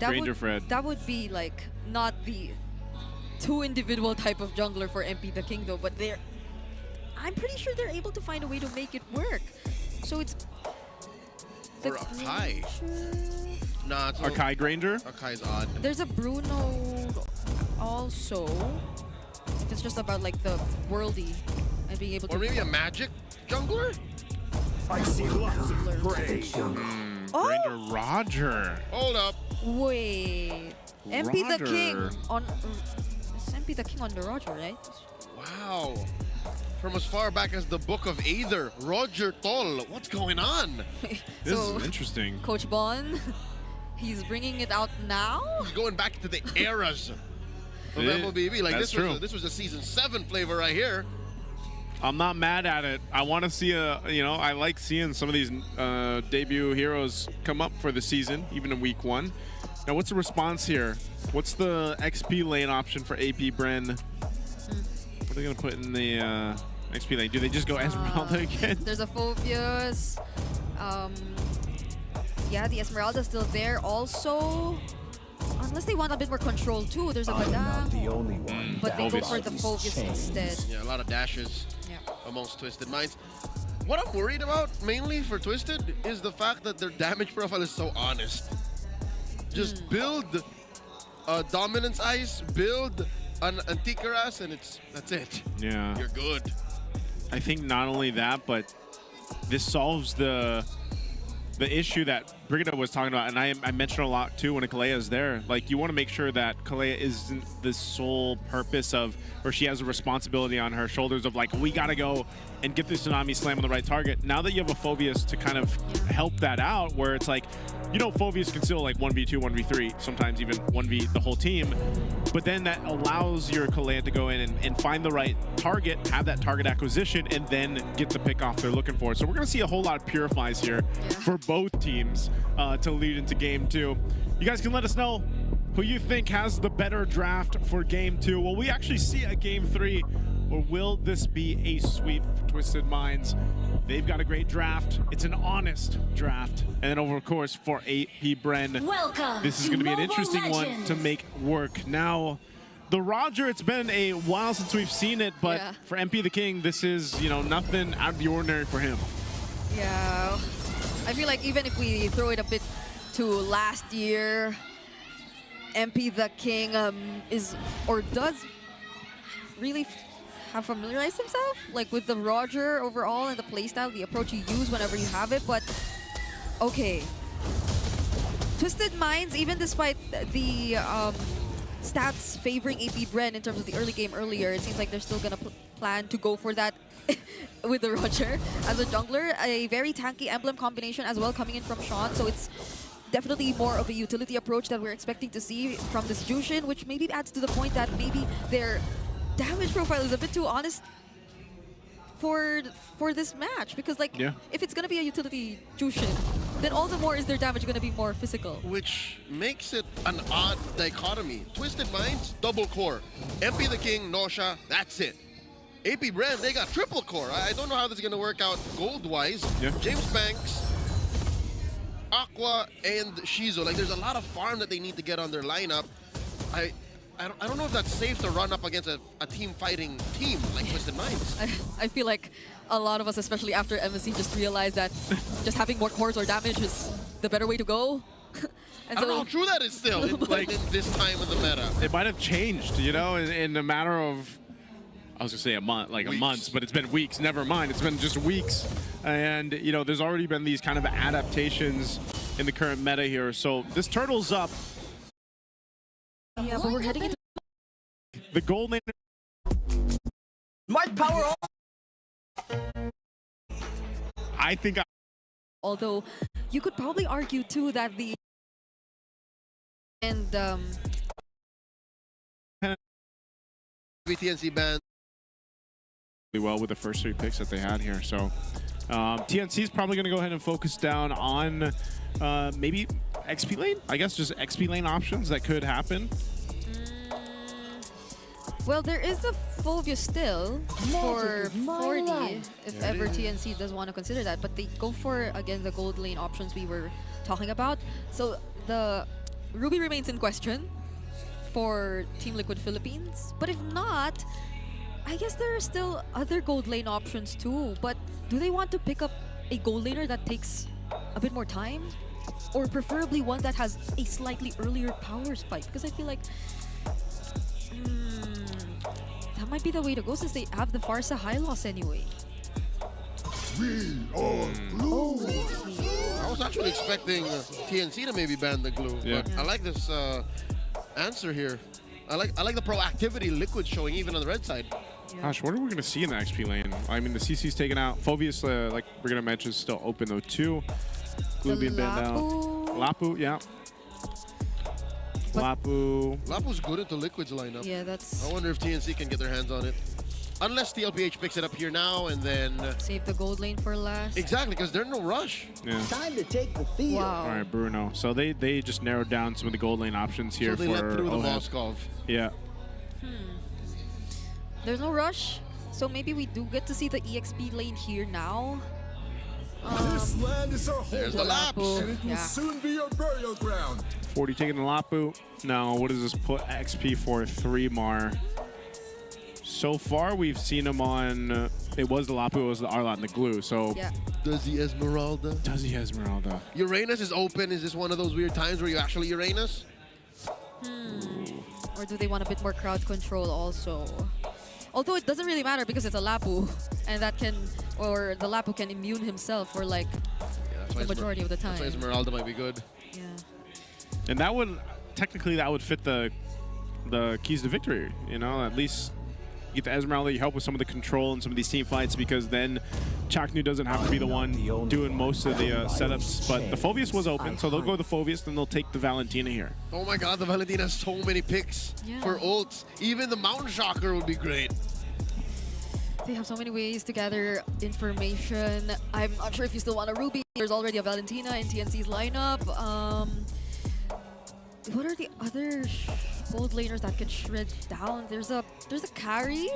Ranger Fred. That would be like not the two individual type of jungler for MP the King though, but I'm pretty sure they're able to find a way to make it work. So it's the Or Akai. Granger. Nah, it's Arkai Granger? Akai's odd. There's a Bruno also. If it's just about like the worldy and being able to. Or maybe a magic jungler? I see lots of prey. Granger Roger. Hold up. Wait. MP the King Roger. on. It's MP the King on the Roger, right? Wow. From as far back as the Book of Aether, Roger Toll. What's going on? This So, is interesting. Coach Bon, he's bringing it out now. He's going back to the eras of Yeah, MLBB. Like that's true. this was a season 7 flavor right here. I'm not mad at it. I want to see I like seeing some of these debut heroes come up for the season, even in week 1. Now, what's the response here? What's the XP lane option for AP Bren? What are they going to put in the XP lane? Do they just go Esmeralda again? There's a Phobius. Yeah, the Esmeralda's still there also. Unless they want a bit more control too. There's a I'm not the Madame. only one. But they go Phobius. for the Phobius instead. Yeah, a lot of dashes Yeah. amongst Twisted Minds. What I'm worried about mainly for Twisted is the fact that their damage profile is so honest. Just build a Dominance Ice, build an Antikaras, and that's it. Yeah. You're good. I think not only that, but this solves the issue that Brigida was talking about, and I mentioned a lot too when Kalea is there. Like, you want to make sure that Kalea isn't the sole purpose of, or she has a responsibility on her shoulders of like, we gotta go and get the Tsunami Slam on the right target. Now that you have a Phobius to kind of help that out, where it's like, Phobius can still like 1v2, 1v3, sometimes even 1v the whole team. but then that allows your kalian to go in and find the right target, have that target acquisition, and then get the pick off they're looking for. So we're going to see a whole lot of purifies here for both teams to lead into game 2. You guys can let us know who you think has the better draft for game 2. Will we actually see a game 3, or will this be a sweep for Twisted Minds? They've got a great draft. It's an honest draft. And then over, of course, for AP Bren, this is going to be an interesting one to make work. Now, the Roger, it's been a while since we've seen it, but for MP the King, this is, you know, nothing out of the ordinary for him. Yeah, I feel like even if we throw it a bit to last year, MP the King is, or does really have familiarized himself like with the Roger overall and the playstyle, the approach you use whenever you have it. But okay, Twisted Minds, even despite the stats favoring AP Bren in terms of the early game earlier, it seems like they're still gonna plan to go for that with the Roger as a jungler. A very tanky emblem combination as well coming in from Sean, so it's definitely more of a utility approach that we're expecting to see from this Jushin, which maybe adds to the point that maybe their damage profile is a bit too honest for this match, because like if it's gonna be a utility Jushin, then all the more is their damage gonna be more physical. Which makes it an odd dichotomy. Twisted Minds, double core. MP the King, Nosha, that's it. AP Brand, they got triple core. I don't know how this is gonna work out gold-wise. James Banks, Aqua, and Shizo. Like, there's a lot of farm that they need to get on their lineup. I don't know if that's safe to run up against a team-fighting team like Twisted Minds. I feel like a lot of us, especially after MSC, just realized that just having more cores or damage is the better way to go. And I don't know how true that is still in this time of the meta. It might have changed, you know, in a matter of, I was gonna say a month, like weeks. A month, but it's been weeks. Never mind, it's been just weeks. And you know, there's already been these kind of adaptations in the current meta here. So this turtle's up. Yeah, but we're heading into the gold lane. Smart power all. I think. Although you could probably argue too that the TNC band well with the first 3 picks that they had here. So TNC is probably going to go ahead and focus down on maybe XP lane. I guess just XP lane options that could happen. Well, there is the Fovia still for 40 if ever TNC does want to consider that, but they go for, again, the gold lane options we were talking about. So the Ruby remains in question for Team Liquid Philippines, but if not, I guess there are still other gold lane options too. But do they want to pick up a gold laner that takes a bit more time, or preferably one that has a slightly earlier power spike? Because I feel like that might be the way to go, since they have the Farsa high loss anyway. We are glue. I was actually expecting TNC to maybe ban the glue, but I like this answer here. I like the proactivity Liquid showing even on the red side. Gosh, what are we going to see in the XP lane? I mean, the CC's taken out. Phobius, like we're going to mention, is still open though too. Glue being banned down. Lapu, yeah. Lapu's good at the Liquid's lineup. Yeah, that's... I wonder if TNC can get their hands on it. Unless TLPH picks it up here now and then... save the gold lane for last. Exactly, because there's no rush. Yeah. Time to take the field. Wow. All right, Bruno. So they just narrowed down some of the gold lane options here. So they let through the Moskov. Yeah. There's no rush, so maybe we do get to see the EXP lane here now. This land is our home. There's the Laps. And it will soon be your burial ground. 40 taking the Lapu. Now, what does this put XP for 3mar? So far, we've seen him on... it was the Lapu, it was the Arlot, and the Glue, so... Yeah. Does he Esmeralda? Does he Esmeralda? Uranus is open. Is this one of those weird times where you actually Uranus? Or do they want a bit more crowd control also? Although it doesn't really matter because it's a Lapu, and that can... or the Lapu can immune himself for like the majority of the time. That's why Esmeralda might be good. Yeah. And that would... technically, that would fit the keys to victory, you know? At least You get the Esmeralda, you help with some of the control and some of these team fights, because then Chaknu doesn't have to be the one doing most of the setups. But the Phoveus was open, so they'll go the Phoveus, then they'll take the Valentina here. Oh my god, the Valentina has so many picks for ults. Even the Mountain Shocker would be great. They have so many ways to gather information. I'm not sure if you still want a Ruby. There's already a Valentina in TNC's lineup. What are the other gold laners that can shred down? There's a carry,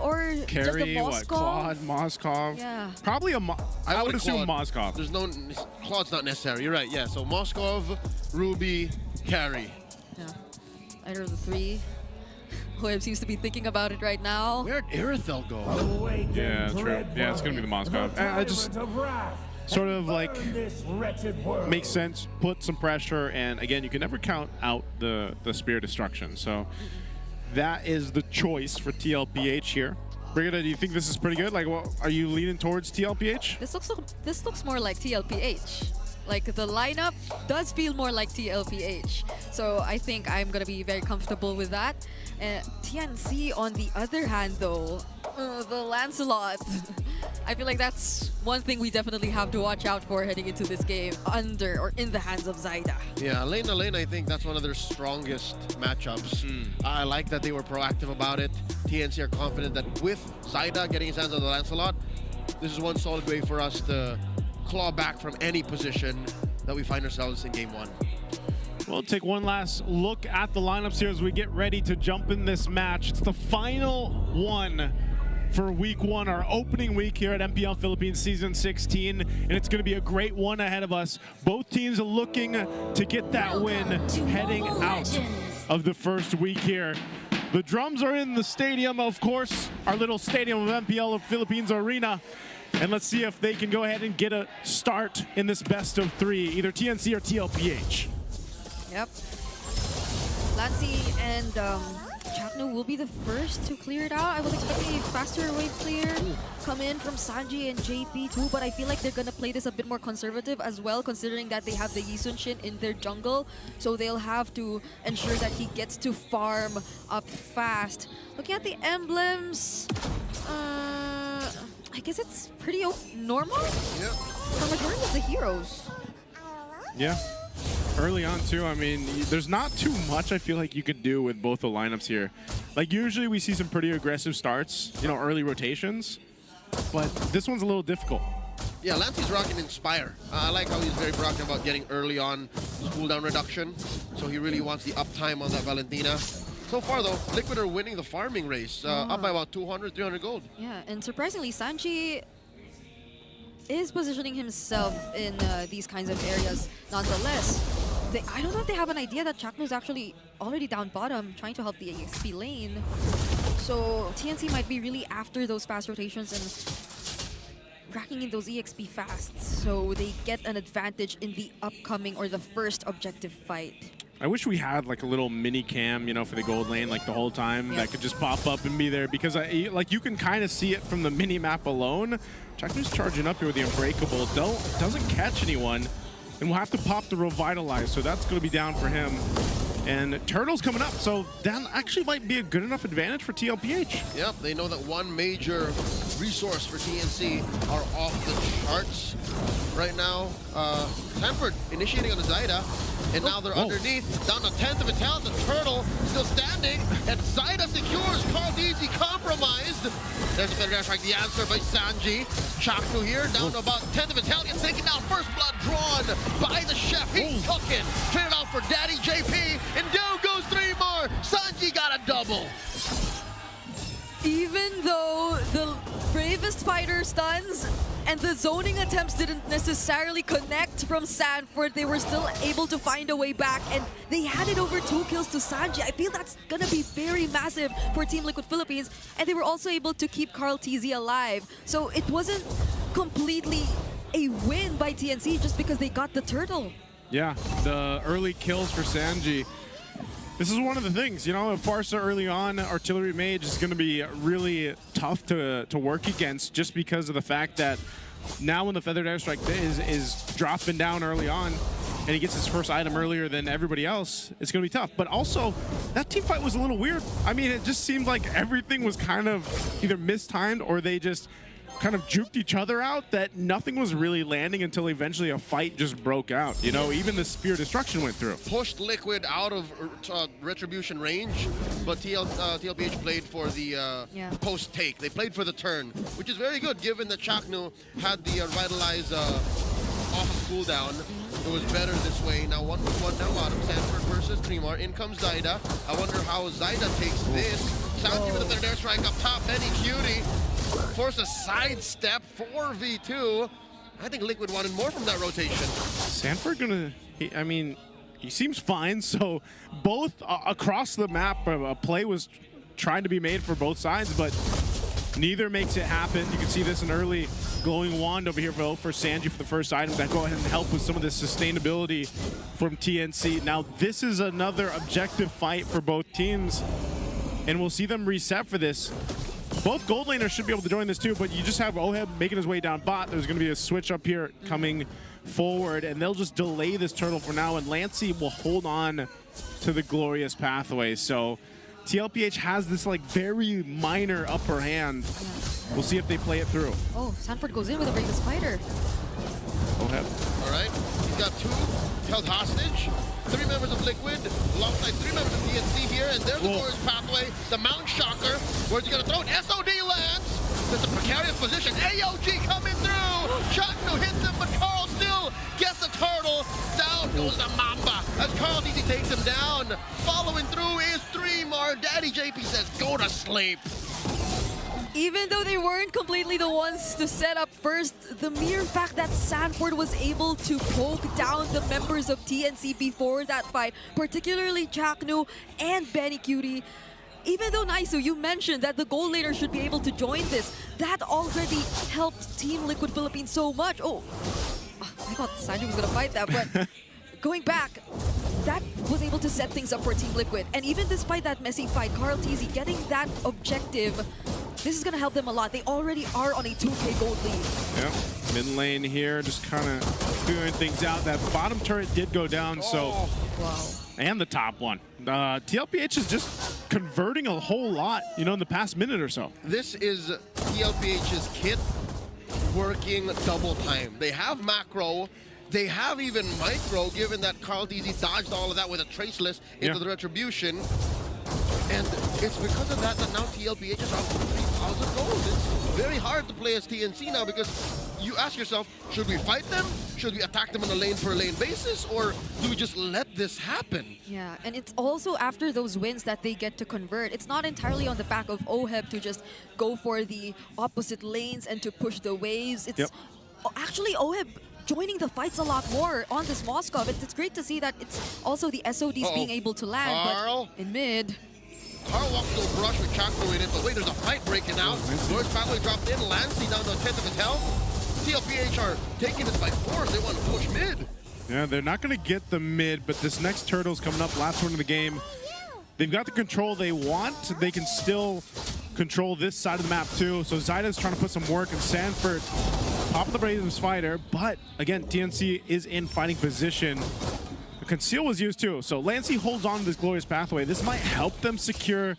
or just a Carry, Moskov? what? Claude, Moskov. Yeah. Probably a I would assume Moskov. There's no Claude's not necessary. You're right. Yeah. So Moskov, Ruby, carry. Yeah. Either of the three. Whoever seems to be thinking about it right now. Where'd Irithel go? Yeah, true. Yeah, it's gonna be the Moskov. I just sort of like makes sense. Put some pressure, and again, you can never count out the Spear Destruction. So that is the choice for TLPH here. Brigitte, do you think this is pretty good? Like, well, are you leaning towards TLPH? This looks more like TLPH. Like, the lineup does feel more like TLPH. So I think I'm going to be very comfortable with that. TNC, on the other hand, though, the Lancelot. I feel like that's one thing we definitely have to watch out for heading into this game, under or in the hands of Zyda. Yeah, lane to lane, I think that's one of their strongest matchups. I like that they were proactive about it. TNC are confident that with Zyda getting his hands on the Lancelot, this is one solid way for us to claw back from any position that we find ourselves in game one. We'll take one last look at the lineups here as we get ready to jump in this match. It's the final one for week one, our opening week here at MPL Philippines Season 16, and it's going to be a great one ahead of us. Both teams are looking to get that win heading out of the first week here. The drums are in the stadium, of course, our little stadium of MPL of Philippines Arena. And let's see if they can go ahead and get a start in this best of three, either TNC or TLPH. Yep. Lancy and Chaknu will be the first to clear it out. I was expecting a faster wave clear come in from Sanji and JP too, but I feel like they're gonna play this a bit more conservative as well, considering that they have the Yisun Shin in their jungle. So they'll have to ensure that he gets to farm up fast. Looking at the emblems, I guess it's pretty normal for majority of the heroes. Yeah. Early on too, I mean, there's not too much I feel like you could do with both the lineups here. Like usually we see some pretty aggressive starts, you know, early rotations, but this one's a little difficult. Yeah, Lancy's rocking Inspire. I like how he's very proactive about getting early on cooldown reduction. So he really wants the uptime on that Valentina. So far though, Liquid are winning the farming race, up by about 200, 300 gold. Yeah, and surprisingly, Sanji is positioning himself in these kinds of areas nonetheless. I don't know if they have an idea that Chaknu's actually already down bottom, trying to help the EXP lane. So TNC might be really after those fast rotations and racking in those EXP fast, so they get an advantage in the upcoming or the first objective fight. I wish we had like a little mini cam, you know, for the gold lane like the whole time that could just pop up and be there, because like you can kind of see it from the mini map alone. Chaknu's charging up here with the Unbreakable, doesn't catch anyone, and we'll have to pop the Revitalize, so that's going to be down for him. And Turtle's coming up, so that actually might be a good enough advantage for TLPH. Yep, they know that one major resource for TNC are off the charts right now. Sanford initiating on the Zyda, and now they're underneath, down to 10th of a talent. The Turtle still standing, and Zyda secures. Carl Deasy compromised. There's a better dash like the answer by Sanji. Chaknu here, down to about 10th of a talent, gets taken down. First blood drawn by the chef. He's cooking. Turn it out for Daddy JP, and down goes 3 more. Sanji got a double. Even though the bravest fighter stuns and the zoning attempts didn't necessarily connect from Sanford, they were still able to find a way back, and they handed over 2 kills to Sanji. I feel that's gonna be very massive for Team Liquid Philippines, and they were also able to keep Carl TZ alive. So it wasn't completely a win by TNC just because they got the turtle. Yeah, the early kills for Sanji. This is one of the things, you know, Farsa early on, Artillery Mage is going to be really tough to work against, just because of the fact that now when the Feathered Airstrike is dropping down early on, and he gets his first item earlier than everybody else, it's going to be tough. But also, that team fight was a little weird. I mean, it just seemed like everything was kind of either mistimed or they just kind of juked each other out, that nothing was really landing until eventually a fight just broke out. You know, even the Spear Destruction went through. Pushed Liquid out of Retribution range, but TLPH played for the post-take. They played for the turn, which is very good given that Chaknu had the Revitalize off of cooldown. It was better this way. Now 1v1 down bottom, Sanford versus Tremor. In comes Zyda. I wonder how Zyda takes this. Sounds with the air strike up top. Benny Cutie force a sidestep 4v2. I think Liquid wanted more from that rotation. Sanford I mean, he seems fine. So both across the map, a play was trying to be made for both sides, but neither makes it happen. You can see this in early glowing wand over here for Sanji for the first item that go ahead and help with some of the sustainability from TNC. Now this is another objective fight for both teams, and we'll see them reset for this. Both gold laners should be able to join this too, but you just have Oheb making his way down bot. There's going to be a switch up here coming forward, and they'll just delay this turtle for now, and Lancey will hold on to the glorious pathway. So TLPH has this like very minor upper hand. We'll see if they play it through. Oh, Sanford goes in with a Bravely Spider. Oheb. All right, he's got 2 held hostage. 3 members of Liquid alongside 3 members of TNC here, and there's the glorious pathway. The Mount Shocker. Where's he gonna throw it? SOD lands. There's a precarious position. AOG coming through. Chaknu hits him, but Carl still gets the turtle. Down goes the Mamba as Carl DZ takes him down. Following through is Tremor. Daddy JP says, go to sleep. Even though they weren't completely the ones to set up first, the mere fact that Sanford was able to poke down the members of TNC before that fight, particularly Chaknu and Benny Cutie, even though Naisu, you mentioned that the gold laner should be able to join this, that already helped Team Liquid Philippines so much. Oh, I thought Sanji was gonna fight that, but going back, that was able to set things up for Team Liquid. And even despite that messy fight, Carl TZ getting that objective, this is going to help them a lot. They already are on a 2K gold lead. Yep, mid lane here, just kind of figuring things out. That bottom turret did go down, so... Wow. And the top one. TLPH is just converting a whole lot, you know, in the past minute or so. This is TLPH's kit working double time. They have macro. They have even micro, given that Carl DZ dodged all of that with a traceless into the retribution. And it's because of that that now TLPH is up to 3,000 gold. It's very hard to play as TNC now because you ask yourself, should we fight them? Should we attack them on a lane-per-lane basis? Or do we just let this happen? Yeah, and it's also after those wins that they get to convert. It's not entirely on the back of Oheb to just go for the opposite lanes and to push the waves. It's actually Oheb joining the fights a lot more on this Moskov. It's great to see that it's also the SODs being able to land, Carl. but in mid. Carl walks to a brush with Chaknu in it, but wait, there's a fight breaking out. Glorious Pathway dropped in, Lancey down to a 10th of his health. TLPH are taking this by force. They want to push mid. Yeah, they're not going to get the mid, but this next turtle's coming up, last one of the game. They've got the control they want. They can still control this side of the map too. So Zyda's trying to put some work, and Sanford top of the Braves fighter, but again, TNC is in fighting position. Conceal was used too, so Lancey holds on to this glorious pathway. This might help them secure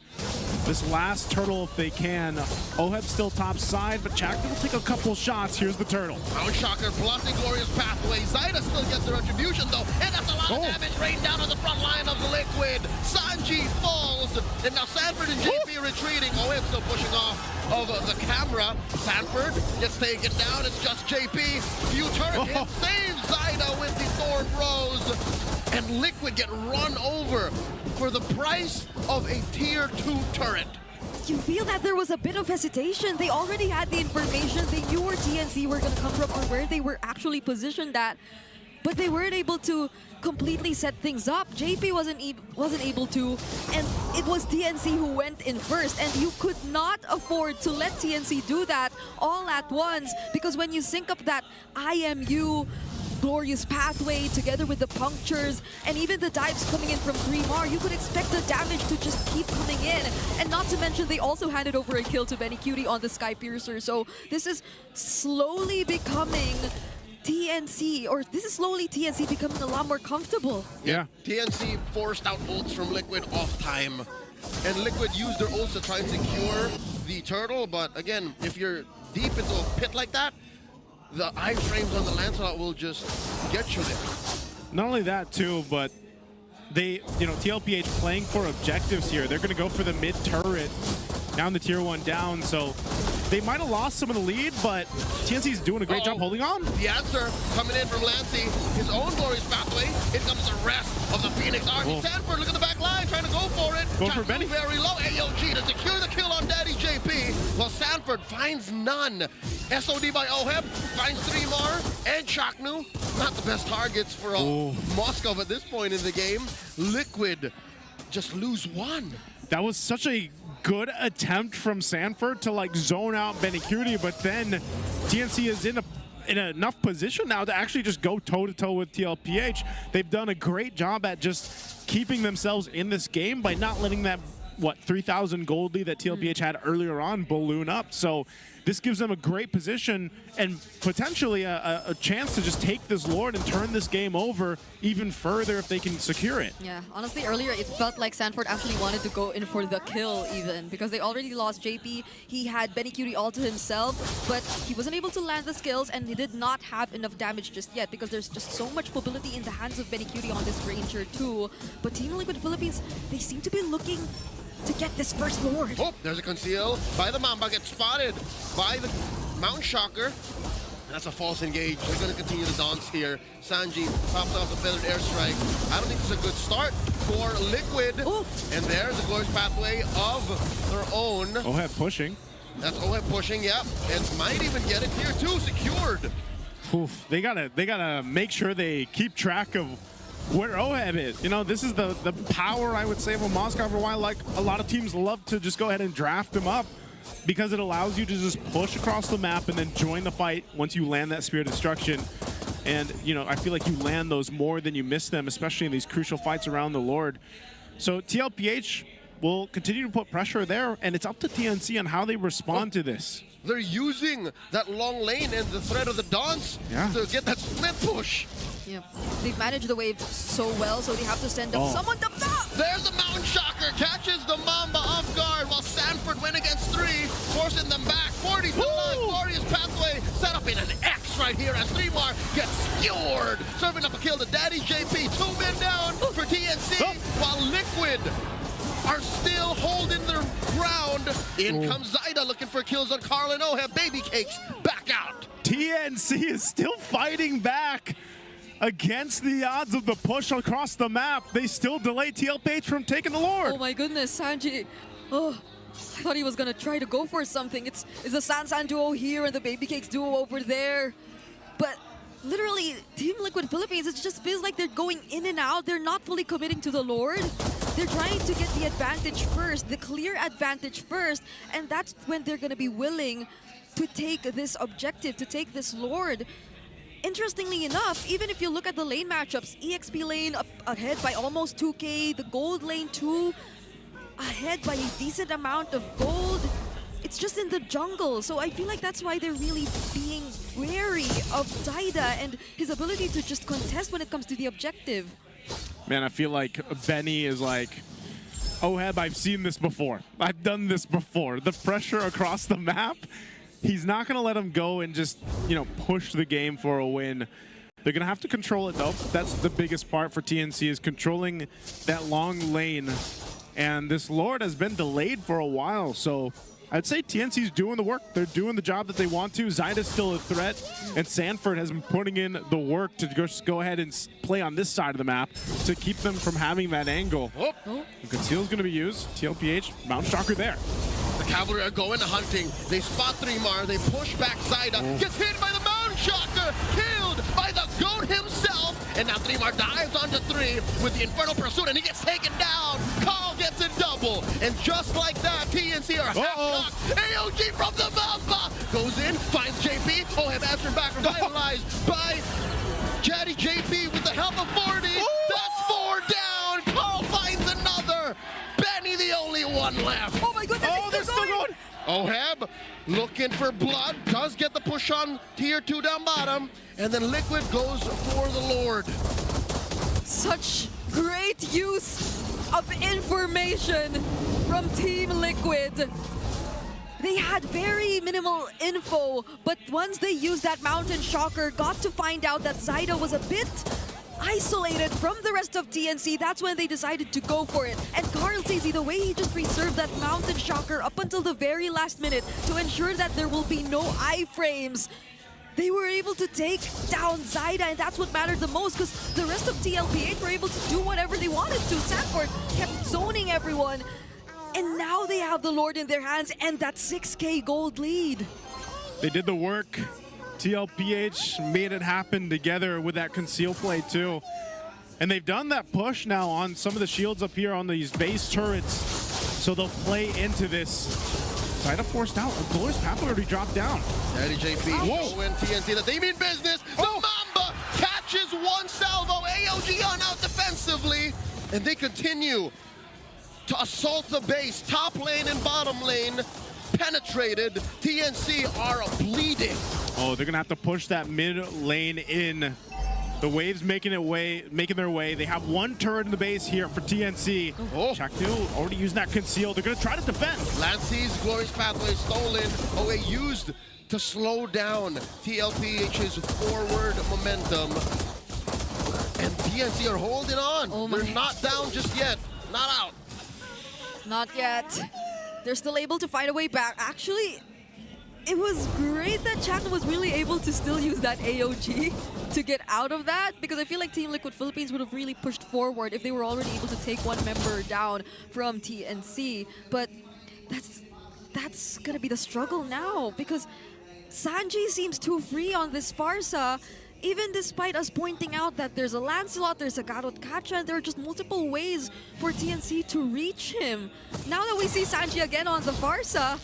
this last turtle if they can. Oheb still top side, but Chaknu will take a couple shots. Here's the turtle. Mount Shocker blocking glorious pathway. Zyda still gets the retribution though, and that's a lot of damage rained down on the front line of the Liquid. Sanji falls, and now Sanford and JP retreating. Oheb still pushing off of the camera. Sanford gets taken down. It's just JP. Few turret hits, saves Zyda with the Thor Bros. And Liquid get run over for the price of a tier 2 turret. You feel that there was a bit of hesitation. They already had the information. They knew where TNC were going to come from or where they were actually positioned at. But they weren't able to completely set things up. JP wasn't able to, and it was TNC who went in first. And you could not afford to let TNC do that all at once, because when you sync up that IMU glorious pathway together with the punctures and even the dives coming in from 3mar, you could expect the damage to just keep coming in. And not to mention, they also handed over a kill to Benny Cutie on the Sky Piercer. So this is slowly becoming TNC, or this is slowly TNC becoming a lot more comfortable. Yeah. TNC forced out ults from Liquid off time. And Liquid used their ults to try and secure the turtle, but again, if you're deep into a pit like that, the iframes on the Lancelot will just get you there. Not only that too, but they, TLPH playing for objectives here. They're going to go for the mid turret down the tier 1 down, so they might have lost some of the lead, but TNC's doing a great job holding on. The answer coming in from Lancey, his own glorious pathway. Here comes the rest of the Phoenix Army. Sanford, look at the back line, trying to go for it. Going for Benny. Very low. AOG to secure the kill on Daddy JP, while Sanford finds none. SOD by Oheb finds 3 more, and Chaknu, not the best targets for Moscow at this point in the game. Liquid just lose 1. That was such a good attempt from Sanford to zone out Benicudi, but then TNC is in enough position now to actually just go toe-to-toe with TLPH. They've done a great job at just keeping themselves in this game by not letting that 3,000 gold lead that TLPH had earlier on balloon up. So this gives them a great position and potentially a chance to just take this Lord and turn this game over even further if they can secure it. Yeah, honestly, earlier it felt like Sanford actually wanted to go in for the kill even, because they already lost JP. He had Benicudi all to himself, but he wasn't able to land the skills, and he did not have enough damage just yet because there's just so much mobility in the hands of Benicudi on this Ranger too. But Team Liquid Philippines, they seem to be looking to get this first Lord. Oh, there's a conceal by the Mamba, gets spotted by the Mountain Shocker. That's a false engage. They're going to continue the dance here. Sanji pops off the feathered airstrike. I don't think it's a good start for Liquid. Ooh. And there's the glorious pathway of their own. Oheb pushing. That's Oheb pushing, yeah. And might even get it tier 2 secured. Oof, they gotta make sure they keep track of where Oheb is. This is the power, I would say, of a Moscow for a while. Like, a lot of teams love to just go ahead and draft him up because it allows you to just push across the map and then join the fight once you land that Spirit of Destruction. And, I feel like you land those more than you miss them, especially in these crucial fights around the Lord. So TLPH will continue to put pressure there, and it's up to TNC on how they respond to this. They're using that long lane and the threat of the dance to get that split push. Yeah, they've managed the wave so well, so they have to send up someone up top. There's the Mountain Shocker, catches the Mamba off guard while Sanford went against 3, forcing them back. 40 to life, glorious pathway, set up in an X right here as 3mar gets skewered. Serving up a kill to Daddy JP, 2 men down for TNC, while Liquid are still holding their ground. In comes Zyda looking for kills on Carl and Oheb. Baby Cakes back out. TNC is still fighting back against the odds of the push across the map. They still delay TLPH from taking the Lord. Oh my goodness, Sanji. Oh, I thought he was gonna try to go for something. It's the San duo here and the Baby Cakes duo over there. But literally, Team Liquid Philippines, it just feels like they're going in and out. They're not fully committing to the Lord. They're trying to get the advantage first, the clear advantage first, and that's when they're gonna be willing to take this objective, to take this Lord. Interestingly enough, even if you look at the lane matchups, EXP lane up ahead by almost 2k, the gold lane too, ahead by a decent amount of gold. It's just in the jungle, so I feel like that's why they're really being wary of Zyda and his ability to just contest when it comes to the objective. Man, I feel like Benny is like, Oheb, I've seen this before. I've done this before. The pressure across the map, he's not going to let him go and just, push the game for a win. They're going to have to control it, though. That's the biggest part for TNC, is controlling that long lane. And this Lord has been delayed for a while, so I'd say TNC's doing the work. They're doing the job that they want to. Zyda's still a threat, and Sanford has been putting in the work to just go ahead and play on this side of the map to keep them from having that angle. Conceal's going to be used. TLPH, Mountain Shocker there. The Cavalry are going to hunting. They spot 3mar. They push back Zyda. Gets hit by the Mountain Shocker. Killed by the GOAT himself. And now 3mar dives onto 3 with the Infernal Pursuit, and he gets taken down. Carl gets a double. And just like that, TNC are half-cocked. AOG from the Mamba goes in, finds JP. Oheb answered back, revitalized by Daddy JP with the help of 40. That's 4 down. Carl finds another. Benny the only one left. Oh my goodness, they're still going. Oheb looking looking for blood. Does get the push on tier 2 down bottom. And then Liquid goes for the Lord. Such great use of information from Team Liquid. They had very minimal info, but once they used that Mountain Shocker, got to find out that Zyda was a bit isolated from the rest of TNC. That's when they decided to go for it. And Carl Tizzy, the way he just reserved that Mountain Shocker up until the very last minute to ensure that there will be no iframes, they were able to take down Zyda, and that's what mattered the most, because the rest of TLPH were able to do whatever they wanted to. Sanford kept zoning everyone, and now they have the Lord in their hands and that 6K gold lead. They did the work. TLPH made it happen together with that conceal play too. And they've done that push now on some of the shields up here on these base turrets. So they'll play into this. Zyda forced out. Glorious Pathway already dropped down. Daddy JP, whoa, in TNC that they mean business. The Mamba catches one salvo. AOG on out defensively. And they continue to assault the base. Top lane and bottom lane penetrated. TNC are bleeding. Oh, they're gonna have to push that mid lane in. The waves making their way. They have one turret in the base here for TNC. Oh. Chaknu already using that conceal. They're gonna try to defend. Lancy's Glorious Pathway stolen. OA used to slow down TLPH's forward momentum. And TNC are holding on. Oh They're not down just yet. Not out. Not yet. They're still able to find a way back. Actually, it was great that Chakna was really able to still use that AOG to get out of that, because I feel like Team Liquid Philippines would have really pushed forward if they were already able to take one member down from TNC. But that's gonna be the struggle now, because Sanji seems too free on this Farsa, even despite us pointing out that there's a Lancelot, there's a Garot Kacha, and there are just multiple ways for TNC to reach him. Now that we see Sanji again on the Farsa,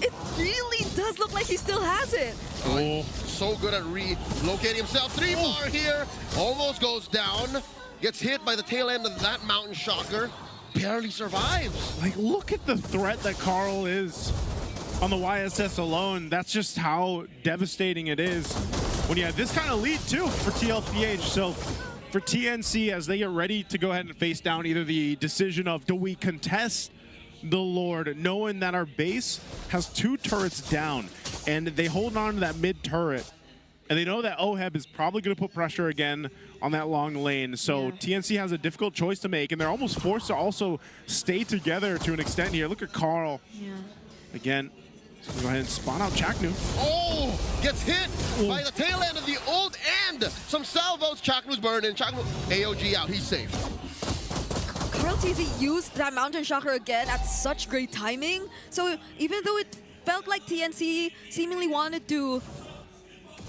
it really does look like he still has it. Oh, so good at relocating himself. 3 bar here, almost goes down. Gets hit by the tail end of that Mountain Shocker. Barely survives. Like, look at the threat that Carl is on the YSS alone. That's just how devastating it is when you have this kind of lead too for TLPH. So for TNC, as they get ready to go ahead and face down either the decision of, do we contest the Lord, knowing that our base has 2 turrets down, and they hold on to that mid turret, and they know that Oheb is probably going to put pressure again on that long lane. So TNC has a difficult choice to make, and they're almost forced to also stay together to an extent here. Look at Carl. Again, so go ahead and spawn out Chaknu. Oh, gets hit by the tail end of the ult and some salvos. Chaknu's burning. Chaknu, AOG out. He's safe. Carl TZ used that Mountain Shocker again at such great timing. So even though it felt like TNC seemingly wanted to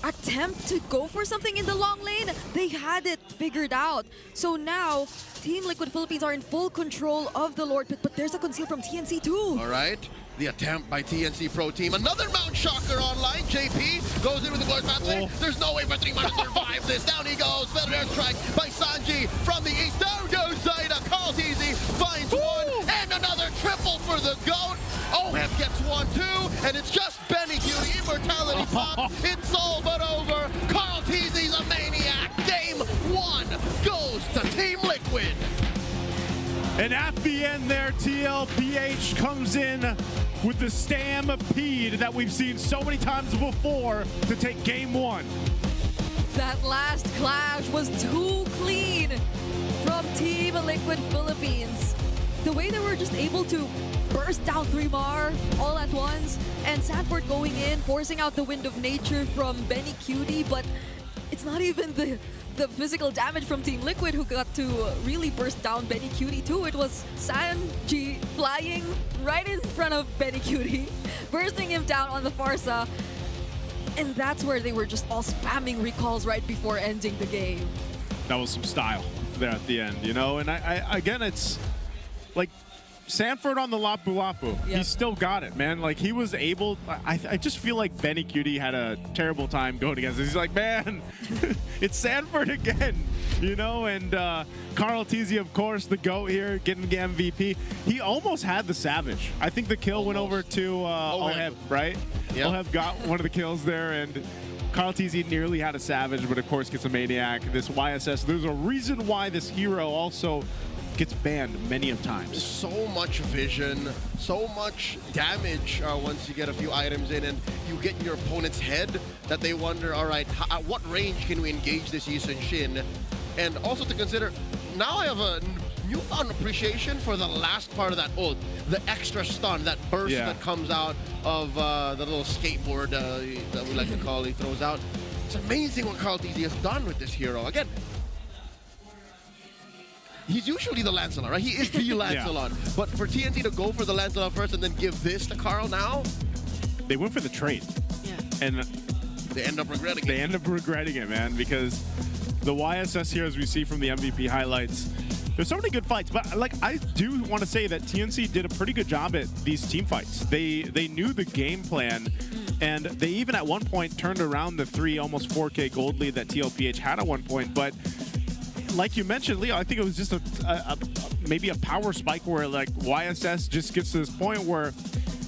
attempt to go for something in the long lane, they had it figured out. So now, Team Liquid Philippines are in full control of the Lord, but there's a conceal from TNC too. All right. The attempt by TNC Pro Team. Another Mount Shocker online. JP goes in with the Glorious Pathway. There's no way for Three-Man to survive this. Down he goes. Feather airstrike by Sanji from the east. Down goes Zyda. Carl Easy finds one. And another triple for the GOAT. Oheb gets one too. And it's just Benny Q. Immortality pop. It's all but over. Carl Teasy's a maniac. Game 1 goes to Team Liquid. And at the end there, TLPH comes in with the stampede that we've seen so many times before to take game 1. That last clash was too clean from Team Liquid Philippines. The way they were just able to burst down 3-bar all at once, and Sanford going in, forcing out the Wind of Nature from Benny Cutie, but it's not even the physical damage from Team Liquid who got to really burst down Benny Cutie too. It was Sanji flying right in front of Benny Cutie, bursting him down on the Farsa. And that's where they were just all spamming recalls right before ending the game. That was some style there at the end, you know? And I again, it's like, Sanford on the Lapu Lapu, he Yep. still got it, man. Like, he was able... I just feel like Benny Cutie had a terrible time going against this. He's like, man, it's Sanford again, you know? And Carl Tizzi, of course, the GOAT here, getting the MVP. He almost had the Savage. I think the kill went over to Oheb, right? Yep. Oheb got one of the kills there, and Carl Tizzi nearly had a Savage, but of course gets a Maniac. This YSS, there's a reason why this hero also gets banned many of times. So much vision, so much damage once you get a few items in and you get in your opponent's head that they wonder, all right, at what range can we engage this Yi Sun Shin? And also to consider, now I have a newfound appreciation for the last part of that ult, the extra stun, that burst that comes out of the little skateboard that we like to call, he throws out. It's amazing what Carl Tizzi has done with this hero. Again, he's usually the Lancelot, right? He is the Lancelot. But for TNT to go for the Lancelot first and then give this to Carl now, They went for the trade. Yeah. And they end up regretting they it. end up regretting it, man, because the YSS here, as we see from the MVP highlights, there's so many good fights. But like, I do want to say that TNC did a pretty good job at these team fights. They knew the game plan, and they even at one point turned around the almost 4K gold lead that TLPH had at one point. But like you mentioned, Leo, I think it was just maybe a power spike where like YSS just gets to this point where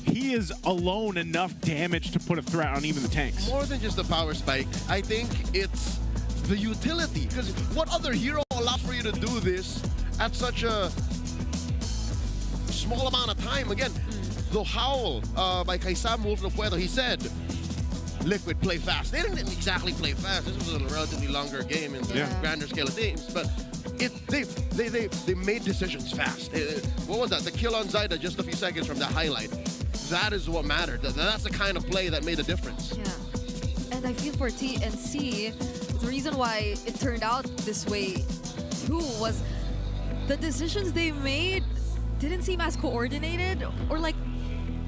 he is alone enough damage to put a threat on even the tanks. More than just the power spike, I think it's the utility. Because what other hero allows for you to do this at such a small amount of time? Again, the Howl by Kaisam Wolf no Puedo, he said, Liquid play fast. They didn't exactly play fast. This was a relatively longer game in the grander scale of things, but they made decisions fast. What was that? The kill on Zyda just a few seconds from that highlight. That is what mattered. That's the kind of play that made a difference. Yeah. And I feel for TNC, the reason why it turned out this way too was the decisions they made didn't seem as coordinated, or like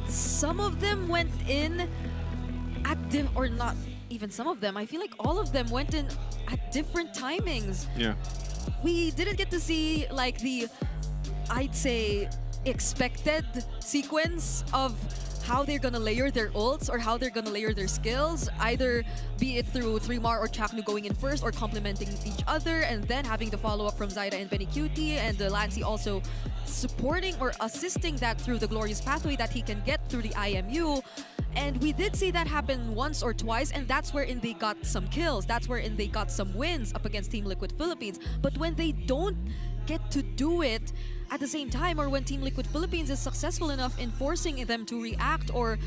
some of them went in at or not even some of them. I feel like all of them went in at different timings. Yeah. We didn't get to see like the, I'd say, expected sequence of how they're gonna layer their ults or how they're gonna layer their skills, either be it through 3mar or Chaknu going in first or complementing each other, and then having the follow-up from Zyda and Benny Cutie, and Lancey also supporting or assisting that through the glorious pathway that he can get through the IMU. And we did see that happen once or twice, and that's wherein they got some kills. That's wherein they got some wins up against Team Liquid Philippines. But when they don't get to do it at the same time, or when Team Liquid Philippines is successful enough in forcing them to react or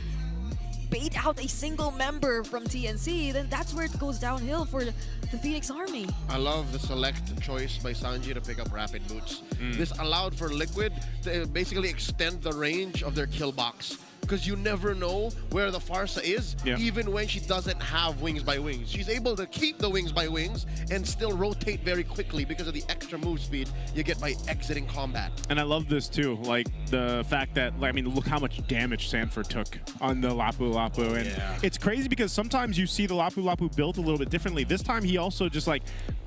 bait out a single member from TNC, then that's where it goes downhill for the Phoenix Army. I love the select choice by Sanji to pick up Rapid Boots. This allowed for Liquid to basically extend the range of their kill box, because you never know where the Farsa is, even when she doesn't have Wings by Wings. She's able to keep the Wings by Wings and still rotate very quickly because of the extra move speed you get by exiting combat. And I love this too, like the fact that, I mean, look how much damage Sanford took on the Lapu Lapu. And it's crazy because sometimes you see the Lapu Lapu built a little bit differently. This time he also just like,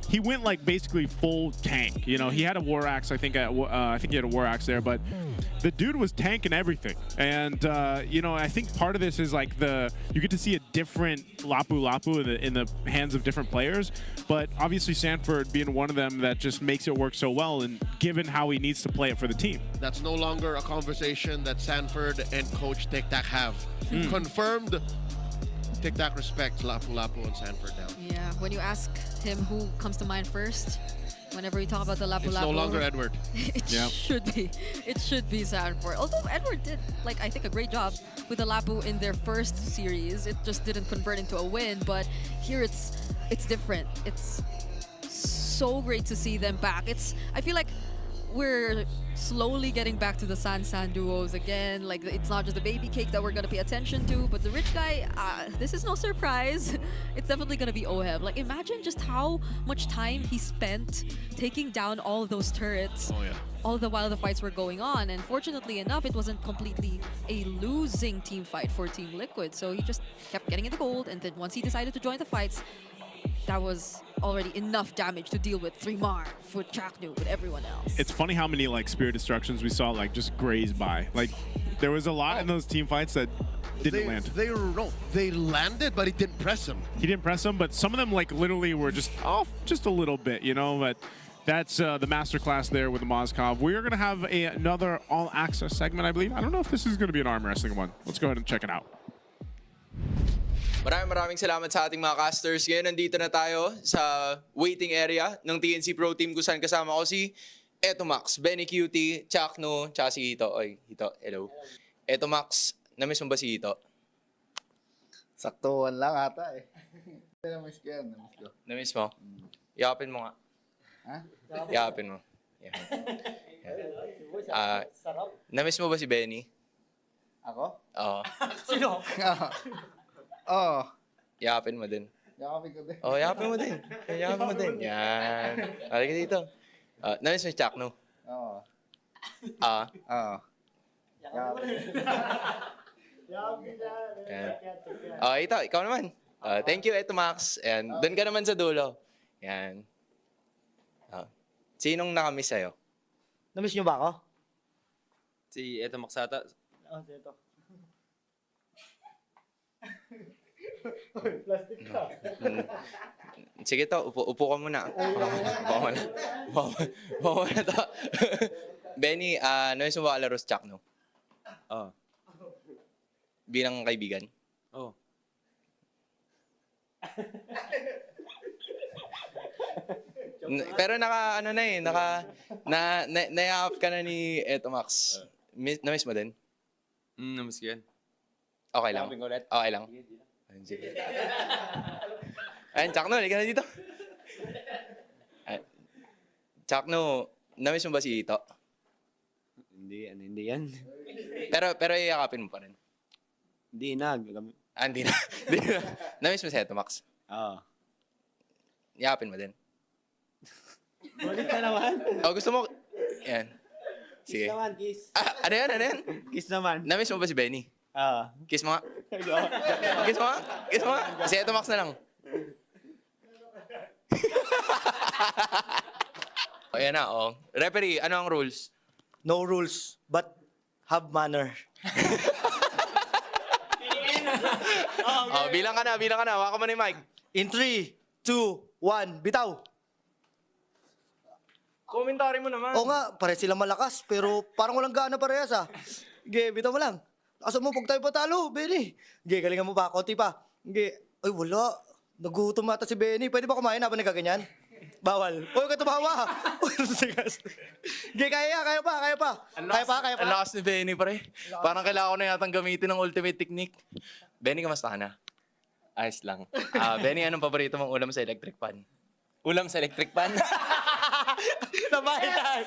he went like basically full tank. You know, he had a War Axe, I think he had a War Axe there, but the dude was tanking everything. And you know, I think part of this is like you get to see a different Lapu Lapu in the hands of different players, but obviously Sanford being one of them that just makes it work so well, and given how he needs to play it for the team. That's no longer a conversation that Sanford and Coach Tic Tac have. Confirmed, Tic Tac respects Lapu Lapu and Sanford now. Yeah, when you ask him who comes to mind first, whenever we talk about the Lapu Lapu, it's no longer Edward. It should be Sanford. Although Edward did, like, I think a great job with the Lapu in their first series. It just didn't convert into a win, but here it's different. It's so great to see them back. I feel like we're slowly getting back to the San duos again. Like, it's not just the baby cake that we're gonna pay attention to, but the rich guy, this is no surprise. It's definitely gonna be Oheb. Like, imagine just how much time he spent taking down all those turrets. All the while the fights were going on, and fortunately enough, it wasn't completely a losing team fight for Team Liquid. So he just kept getting in the gold, and then once he decided to join the fights, that was already enough damage to deal with 3-Mar, with Chaknu, with everyone else. It's funny how many like Spirit Destructions we saw like just graze by. Like there was a lot in those team fights that didn't land. They landed, but it didn't press him. He didn't press them, but some of them like literally were just off just a little bit, you know. But that's the masterclass there with the Mozkov. We are going to have another all-access segment, I believe. I don't know if this is going to be an arm wrestling one. Let's go ahead and check it out. Maraming salamat sa ating mga casters. Ngayon, nandito na tayo sa waiting area ng TNC Pro Team kung saan kasama ko si Eto Max, Benny Cutie, Chakno, tsaka si Hito. Oy, Hito, hello. Eto Max, namiss mo ba si Hito? Saktuhan lang ata eh. Namiss ko yan, namiss ko. Namiss mo? Yakapin mo nga. Ha? Yakapin mo. Yan. Namiss mo ba si Benny? Ako? Oo. Sino? Oo. Yakapin mo din. Yakapin ko din. Oh, yakapin mo din. Yakapin mo din. Yan. Halika dito. Namiss mo si Chakno? Oo. Oo. Ikaw naman. Thank you, Eto Max. And doon ka naman sa dulo. Yan. Sinong nakamiss sa'yo? Namiss niyo ba ako? Si Eto Max ata. Oo, si Eto. Plastic ka. Sige to, upo ka muna. Upo ka muna to. Benny, namiss mo ba kalaro si Chakno? Oo. Bilang kaibigan? Oo. Pero nayakap ka na ni Eto Max. Namiss mo din? Namiss ko yan. Okay lang? Okay lang. Sige. Ayun, Chakno, halika na dito. Chakno, namiss mo ba si Hito? Hindi yan. Pero iyakapin mo pa rin. Hindi na. Hindi na. Namiss mo si Eto Max? Oo. Iyakapin mo din. Ulit na naman. Gusto mo? Yan. Sige. Kiss naman, kiss. Ano yan? Kiss naman. Namiss mo ba si Benny? Oo. Kiss mo nga. Kiss mo nga. Kiss mo nga. Si Eto Max na lang. Ayan na, Referee, ano ang rules? No rules, but have manner. Bilang ka na. Waka mo na yung mic. In 3, 2, 1, bitaw! Komentary mo naman. Oo nga, pare sila malakas, pero parang walang gana parehas ah. Ge, bitaw mo lang. Asa mo, pag tayo patalo, Benny. Ge, galingan mo ba? Konti pa. Ge, ay wala. Nagutom ata si Benny. Pwede ba kumain habang nagaganyan? Bawal. Uy, ka tumawa. Ge, kaya pa. Ang lakas ni Benny, pare. Parang kailangan ko na yatang gamitin ng ultimate technique. Benny, kamusta ka na? Ayos lang. Benny, anong paborito mong ulam sa electric pan? Ulam sa electric pan? Nabahitan.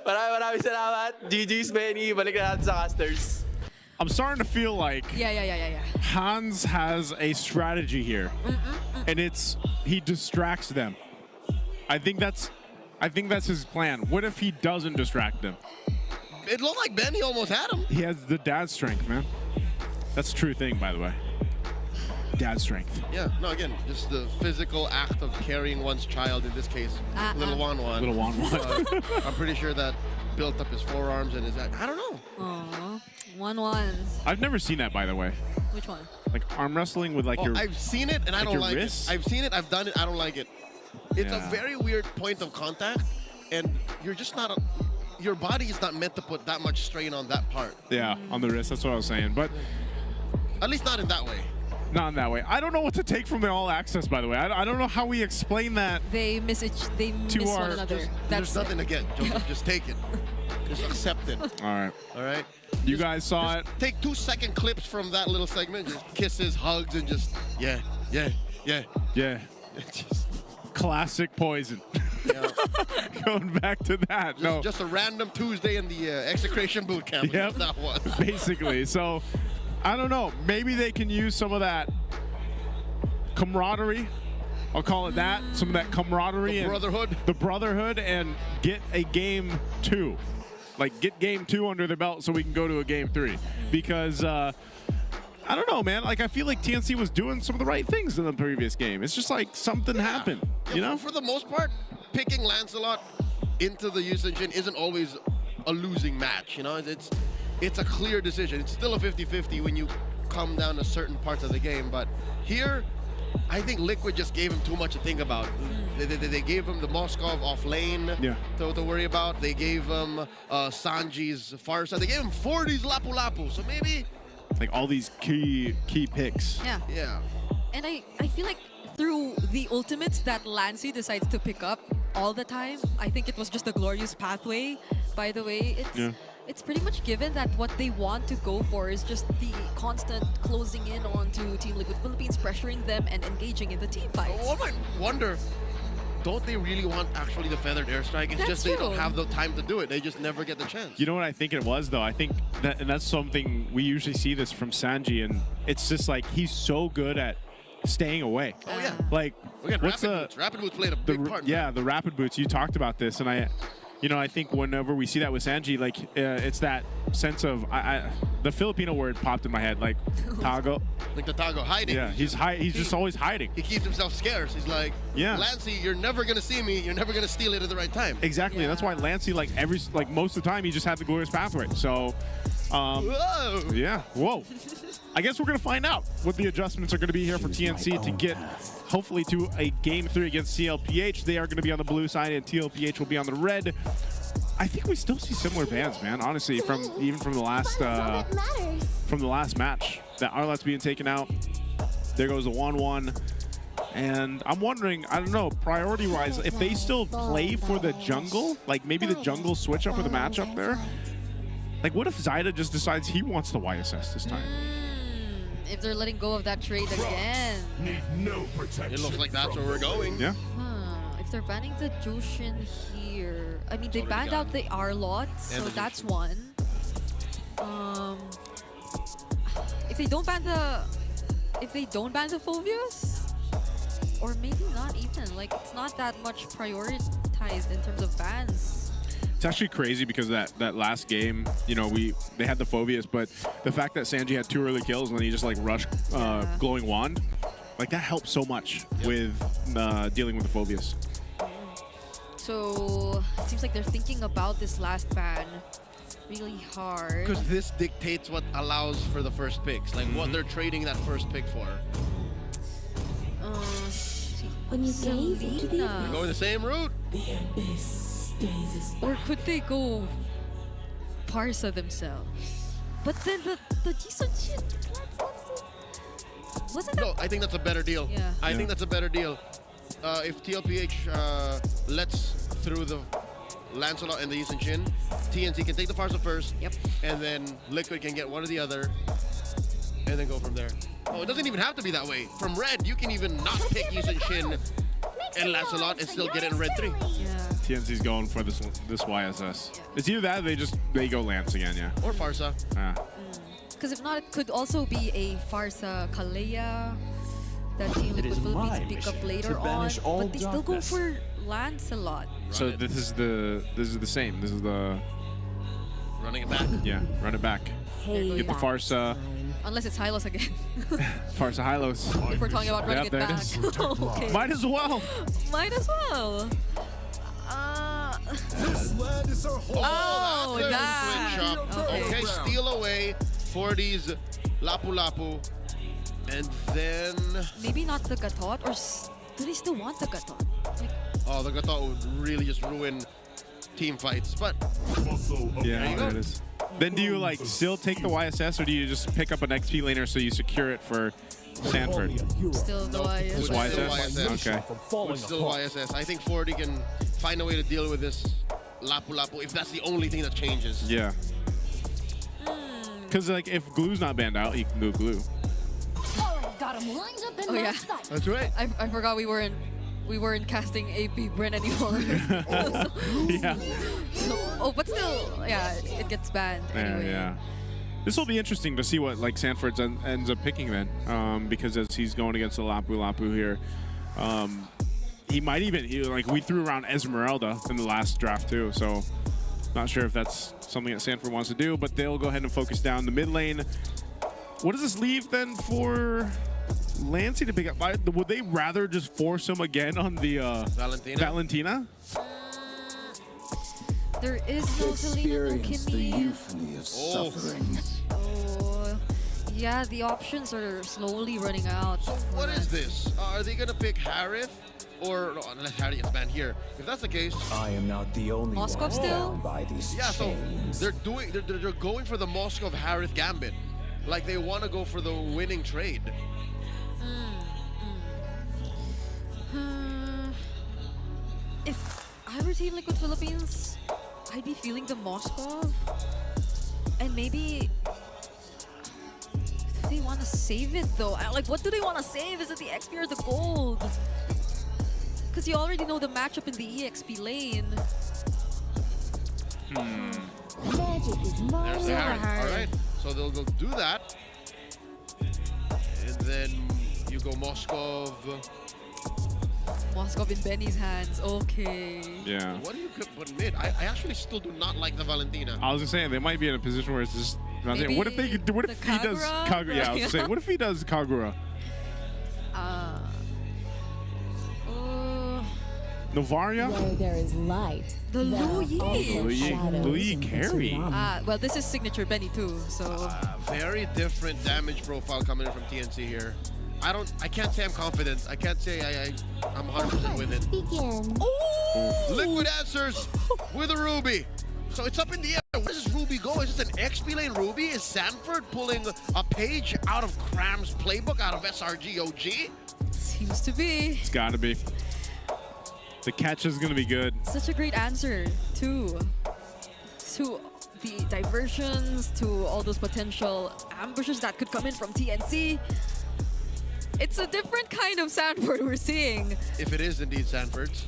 Maraming salamat. GG's, Benny. Balik na natin sa casters. I'm starting to feel like Yeah. Hans has a strategy here, and he distracts them. I think that's his plan. What if he doesn't distract them? It looked like Benny almost had him. He has the dad strength, man. That's a true thing, by the way. Dad strength. Yeah, no, again, just the physical act of carrying one's child, in this case, little Wan. I'm pretty sure that built up his forearms and his... I don't know. Aww. 1-1. I've never seen that, by the way. Which one? Like arm wrestling with your... I've seen it and I don't like wrists? it. I've seen it, I've done it, I don't like it. It's a very weird point of contact, and you're just not... your body is not meant to put that much strain on that part. Yeah, on the wrist, that's what I was saying. But at least not in that way. Not in that way. I don't know what to take from the all access, by the way. I don't know how we explain that. They miss one another. There's nothing to get, Joseph. Just take it. Just accept it. All right. You guys saw it. Take 2-second clips from that little segment. Just kisses, hugs, and just, yeah. Just classic Poison. Yeah. Going back to that. Just a random Tuesday in the execration boot camp. Yep. That was. Basically. So, I don't know. Maybe they can use some of that camaraderie. I'll call it that. Some of that camaraderie. The brotherhood and get a game 2. Like, get game 2 under their belt so we can go to a game 3. Because, I I don't know, man. Like, I feel like TNC was doing some of the right things in the previous game. It's just like something happened, you know? For the most part, picking Lancelot into the usage isn't always a losing match, you know? It's a clear decision. It's still a 50-50 when you come down to certain parts of the game, but here, I think Liquid just gave him too much to think about. They gave him the Moskov off lane to worry about. They gave him Sanji's Farsa. They gave him 40's Lapu Lapu. So maybe like all these key picks. Yeah. And I feel like through the ultimates that Lancy decides to pick up all the time, I think it was just a glorious pathway. By the way, it's pretty much given that what they want to go for is just the constant closing in onto Team Liquid Philippines, pressuring them and engaging in the team fights. One might wonder, don't they really want actually the feathered airstrike? It's That's just they don't true. have the time to do it. They just never get the chance. You know what I think it was, though? I think that, and that's something we usually see this from Sanji, and it's just like he's so good at staying away. Oh, yeah. Like, Again, what's Rapid Boots played a big part. Yeah, the Rapid Boots. You talked about this, and I think whenever we see that with Sanji, like it's that sense of the Filipino word popped in my head, like tago. Like the tago, hiding. Yeah, he's just always hiding. He keeps himself scarce. He's like, Lancy, you're never gonna see me. You're never gonna steal it at the right time. Exactly. That's why Lancy, like most of the time, he just had the glorious pathway. So, whoa. Yeah. Whoa. I guess we're gonna find out what the adjustments are gonna be here for TNC to get hopefully to a Game 3 against CLPH. They are gonna be on the blue side, and TLPH will be on the red. I think we still see similar bans, man. Honestly, from the last match, that Arlot's being taken out. There goes the 1-1. And I'm wondering, I don't know, priority-wise, if they still play for the jungle, like maybe the jungle switch up for the matchup there. Like, what if Zyda just decides he wants the YSS this time? If they're letting go of that trade again. No protection. It looks like that's where we're going. Yeah. If they're banning the Jushin here, I mean, they banned out the Arlot, so that's one. If they don't ban the Phobius, or maybe not even, like it's not that much prioritized in terms of bans. It's actually crazy because that last game, you know, they had the Phobius, but the fact that Sanji had 2 early kills and then he just like rushed Glowing Wand, like that helped so much with dealing with the Phobius. So it seems like they're thinking about this last ban really hard. Because this dictates what allows for the first picks, like what they're trading that first pick for. When you gaze into the They're going the same route. Or could they go Parsa themselves? But then the decent shit. Wasn't No, I think that's a better deal. Yeah. I think that's a better deal. If TLPH lets through the Lancelot and the Yisun Shin, TNC can take the Farsa first, and then Liquid can get one or the other, and then go from there. Oh, it doesn't even have to be that way. From red, you can even not pick Yisun Shin and Lancelot and still get it in red 3. TNC's going for this YSS. It's either that or they go Lance again, yeah. Or Farsa. Because if not, it could also be a Farsa Kalea that Team Liquid Philippines pick up later on. But they still go for Lancelot. So this is the same. This is the running it back. Yeah, run it back. Get the Farsa. Unless it's Hylos again. Farsa Hylos. If we're talking about running it there back. Okay. Might as well. Might as well. This land is our home. Oh, that's that. switch up. Okay, steal away 40's Lapu Lapu. And then... Maybe not the Gatot, or do they still want the Gatot? Like, oh, the Gatot would really just ruin team fights, but... Yeah, there it is. Then do you like still take the YSS, or do you just pick up an XP laner so you secure it for Sanford? Still the YSS. Just YSS? Okay. Would still YSS. I think 40 can find a way to deal with this Lapu Lapu if that's the only thing that changes. Yeah. Because like if Glue's not banned out, he can go Glue. Got him lined up in Oh yeah, that's right. I forgot we weren't casting AP Bren anymore. Yeah. So, but still, yeah, it gets banned anyway. Yeah. This will be interesting to see what like Sanford ends up picking then, because as he's going against the Lapu Lapu here, he might even like we threw around Esmeralda in the last draft too, so not sure if that's something that Sanford wants to do, but they'll go ahead and focus down the mid lane. What does this leave then for Lancey to pick up? Would they rather just force him again on the Valentina? There is no Selena, no Kimmy. Oh, yeah, the options are slowly running out. So what is this? Are they gonna pick Harith? Or, no, unless Harith gets banned here. If that's the case, I am not the only Moskov still? by these yeah, so chains. they're going for the Moskov Harith gambit. Like they want to go for the winning trade. If I were Team Liquid Philippines, I'd be feeling the Moskov. And maybe they want to save it though. Like, what do they want to save? Is it the XP or the gold? Because you already know the matchup in the EXP lane. Magic is There's the Harith. All right, so they'll do that. And then you go Moskov. Moskov in Benny's hands. Okay. Yeah. What do you put mid? I actually still do not like the Valentina. I was just saying they might be in a position where it's just. Maybe what if they? What if he does Kagura? Yeah, I was just saying. What if he does Kagura? Novaria? Where there is light. The Lu Yi. Lu Yi carry. Well, this is signature Benny too, so. Very different damage profile coming in from TNC here. I can't say I'm confident. I can't say I'm 100% with it. Begin. Liquid answers with a Ruby. So it's up in the air. Where does Ruby go? Is this an XP lane Ruby? Is Sanford pulling a page out of Cram's playbook, out of SRG OG? Seems to be. It's gotta be. The catch is gonna be good. Such a great answer too. To the diversions, to all those potential ambushes that could come in from TNC. It's a different kind of Sanford we're seeing. If it is indeed Sanford's,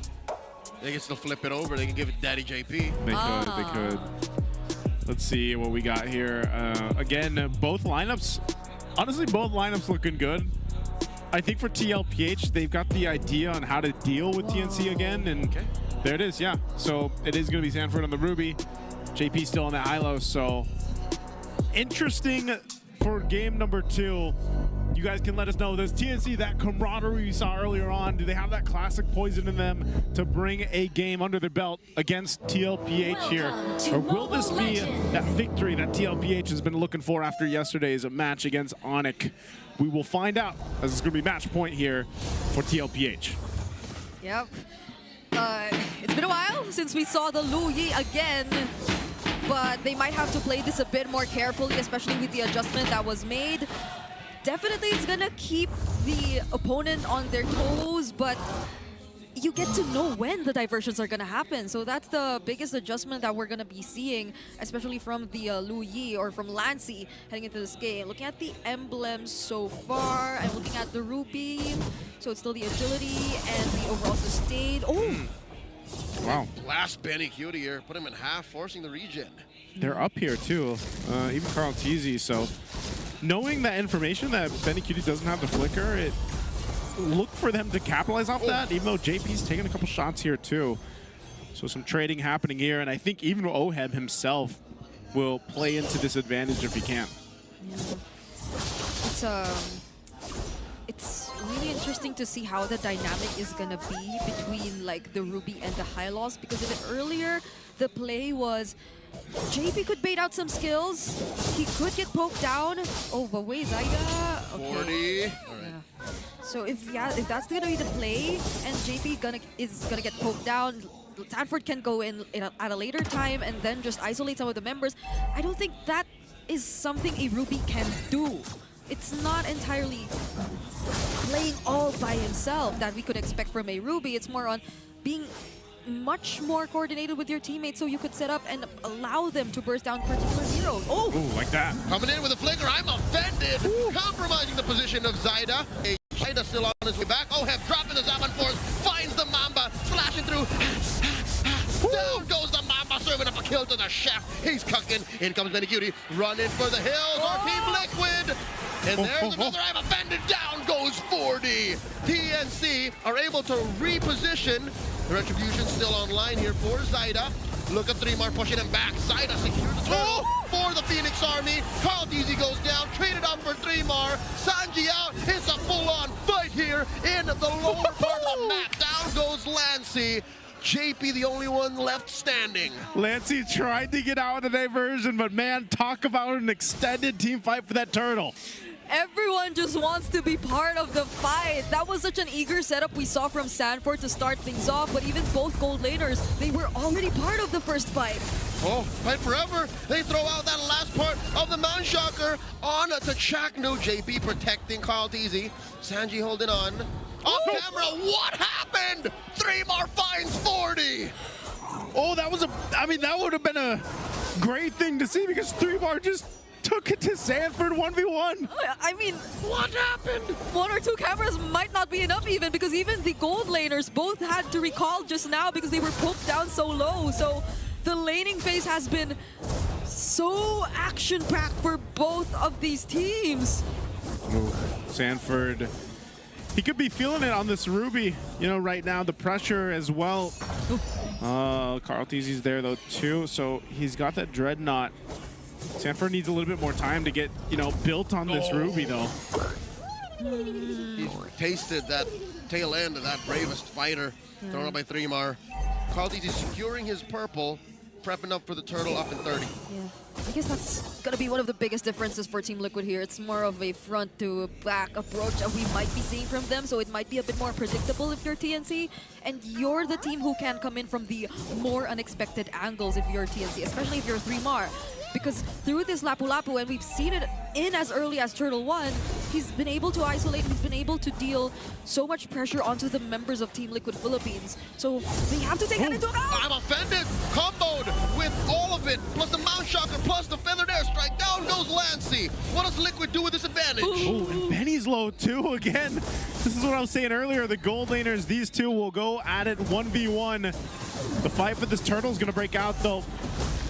they can still flip it over. They can give it Daddy JP. They could. Let's see what we got here. Again, both lineups. Honestly, both lineups looking good. I think for TLPH, they've got the idea on how to deal with TNC again, and there it is, yeah. So it is going to be Sanford on the Ruby, JP still on the Ilo, so interesting for game number 2. You guys can let us know, does TNC, that camaraderie we saw earlier on, do they have that classic poison in them to bring a game under their belt against TLPH here? Or will this be that victory that TLPH has been looking for after yesterday's match against Onyx? We will find out, as it's going to be match point here for TLPH. Yep. It's been a while since we saw the Lu Yi again, but they might have to play this a bit more carefully, especially with the adjustment that was made. Definitely it's gonna keep the opponent on their toes, but you get to know when the diversions are gonna happen. So that's the biggest adjustment that we're gonna be seeing, especially from the Lu Yi or from Lancey heading into this game. Looking at the emblems so far, I'm looking at the Ruby. So it's still the agility and the overall sustain. Oh! Wow. Blast Benny Cutie here, put him in half, forcing the regen. They're up here too, even Carl Teasy, so knowing that information that Benny Cutie doesn't have the flicker, look for them to capitalize off that, even though JP's taking a couple shots here too. So some trading happening here, and I think even Oheb himself will play into this advantage if he can. Yeah. It's really interesting to see how the dynamic is gonna be between like the Ruby and the Hylos, because a bit earlier the play was JP could bait out some skills, he could get poked down. Oh, but wait, Zyda. Okay. 40. All right. Yeah. So if that's gonna be the play, and JP is gonna get poked down, Sanford can go in at a later time and then just isolate some of the members. I don't think that is something a Ruby can do. It's not entirely playing all by himself that we could expect from a Ruby. It's more on being much more coordinated with your teammates so you could set up and allow them to burst down particular heroes. Oh! Ooh, like that. Coming in with a flicker, I'm offended. Ooh. Compromising the position of Zyda. Zyda still on his way back. Oheb dropping the Zaman Force, finds the Mamba, slashing through. Down goes the Mamba, serving up a kill to the chef. He's cooking. In comes Benny Cutie, running for the hills. Our Team Liquid. And there's another I'm offended. Down goes 40. TNC are able to reposition. The Retribution still online here for Zyda. Look at 3 more pushing him back. Zyda secures the turtle for the Phoenix Army. Carl DZ goes down, traded up for 3. Sanji out. It's a full-on fight here in the lower part of the map. Down goes Lancey. JP the only one left standing. Lancey tried to get out of the diversion, but man, talk about an extended team fight for that turtle. Everyone just wants to be part of the fight. That was such an eager setup we saw from Sanford to start things off, but even both gold laners, they were already part of the first fight. Oh, fight forever. They throw out that last part of the Mount Shocker on to Chaknu. JP protecting Carl Teasy. Sanji holding on. Off camera, what happened? 3mar finds 40. Oh, that was that would have been a great thing to see because 3mar just took it to Sanford 1v1. I mean, what happened? One or two cameras might not be enough even because even the gold laners both had to recall just now because they were poked down so low. So the laning phase has been so action-packed for both of these teams. Ooh, Sanford, he could be feeling it on this Ruby, you know, right now, the pressure as well. Carl Teasy's there though too, so he's got that Dreadnought. Sanford needs a little bit more time to get, you know, built on this Ruby though. He's tasted that tail end of that bravest fighter thrown up by 3mar. Carl Teasy securing his purple, prepping up for the turtle up in 30. Yeah, I guess that's gonna be one of the biggest differences for Team Liquid here. It's more of a front to back approach that we might be seeing from them, so it might be a bit more predictable if you're TNC, and you're the team who can come in from the more unexpected angles if you're TNC, especially if you're 3mar. Because through this Lapu-Lapu, and we've seen it in as early as Turtle 1, he's been able to isolate, he's been able to deal so much pressure onto the members of Team Liquid Philippines. So they have to take that into account. I'm offended. Comboed with all of it, plus the Mount Shocker, plus the Feathered Airstrike. Down goes Lancey. What does Liquid do with this advantage? Oh, and Benny's low too again. This is what I was saying earlier. The gold laners, these two will go at it 1v1. The fight for this turtle is going to break out though.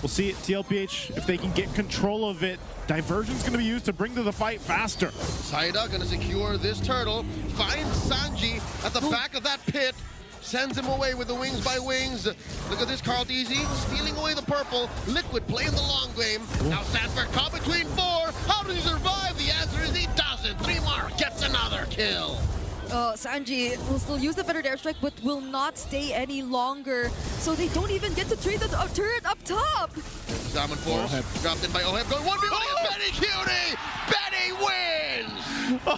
We'll see it, TLPH, if they can get control of it. Diversion's going to be used to bring to the fight faster. Saida going to secure this turtle. Finds Sanji at the back of that pit. Sends him away with the wings by wings. Look at this, Carl Teasy stealing away the purple. Liquid playing the long game. Now Sanford caught between four. How does he survive? The answer is he doesn't. 3mar gets another kill. Sanji will still use the Feathered Airstrike, but will not stay any longer. So they don't even get to trade the turret up top. Diamond Force dropped in by Oheb. Going 1v1 against Benny Cutie. Benny wins.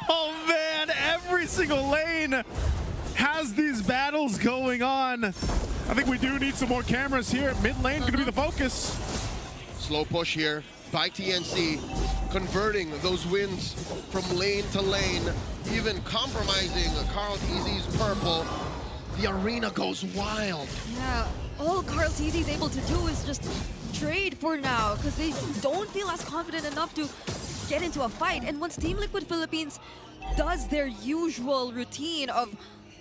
Oh man, every single lane has these battles going on. I think we do need some more cameras here. Mid lane going to be the focus. Slow push here by TNC, converting those wins from lane to lane, even compromising Carl Teasy's purple. The arena goes wild. Yeah, all Carl Teasy's able to do is just trade for now because they don't feel as confident enough to get into a fight. And once Team Liquid Philippines does their usual routine of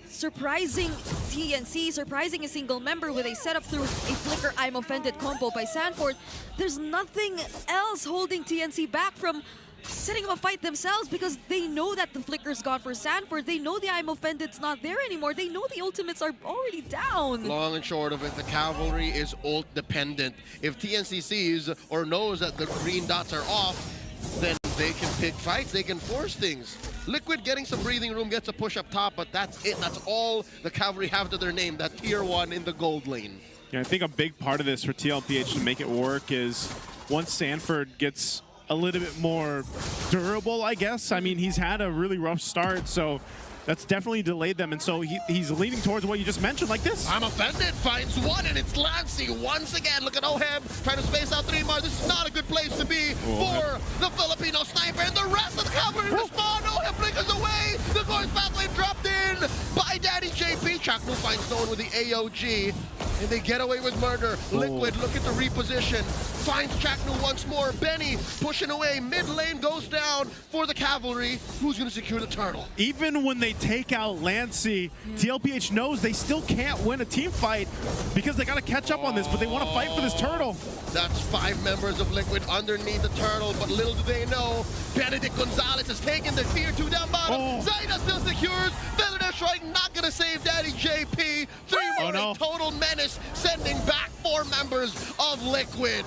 surprising TNC, surprising a single member with a setup through a flicker I'm offended combo by Sanford, there's nothing else holding TNC back from setting up a fight themselves because they know that the flicker's gone for Sanford. They know the I'm offended's not there anymore. They know the ultimates are already down. Long and short of it, the cavalry is ult dependent. If TNC sees or knows that the green dots are off, then they can pick fights, they can force things. Liquid getting some breathing room, gets a push up top, but that's it. That's all the cavalry have to their name, that tier 1 in the gold lane. Yeah, I think a big part of this for TLPH to make it work is once Sanford gets a little bit more durable, I guess. I mean, he's had a really rough start, so that's definitely delayed them, and so he's leaning towards what you just mentioned, like this. I'm offended, finds one, and it's Lancey once again. Look at Oheb trying to space out 3mar. This is not a good place to be for the Filipino sniper, and the rest of the cavalry respond. Oheb flickers away. The voice pathway dropped in by Daddy JP. Chaknu finds no one with the AOG, and they get away with murder. Liquid looking to reposition. Finds Chaknu once more. Benny pushing away. Mid lane goes down for the cavalry. Who's going to secure the turtle? Even when they take out Lancey, TLPH knows they still can't win a team fight because they got to catch up on this, but they want to fight for this turtle. That's 5 members of Liquid underneath the turtle, but little do they know, Benedict Gonzalez has taken the tier 2 down bottom. Zaida still secures. Feathered Airstrike not going to save Daddy JP. 3 more total menace, sending back 4 members of Liquid.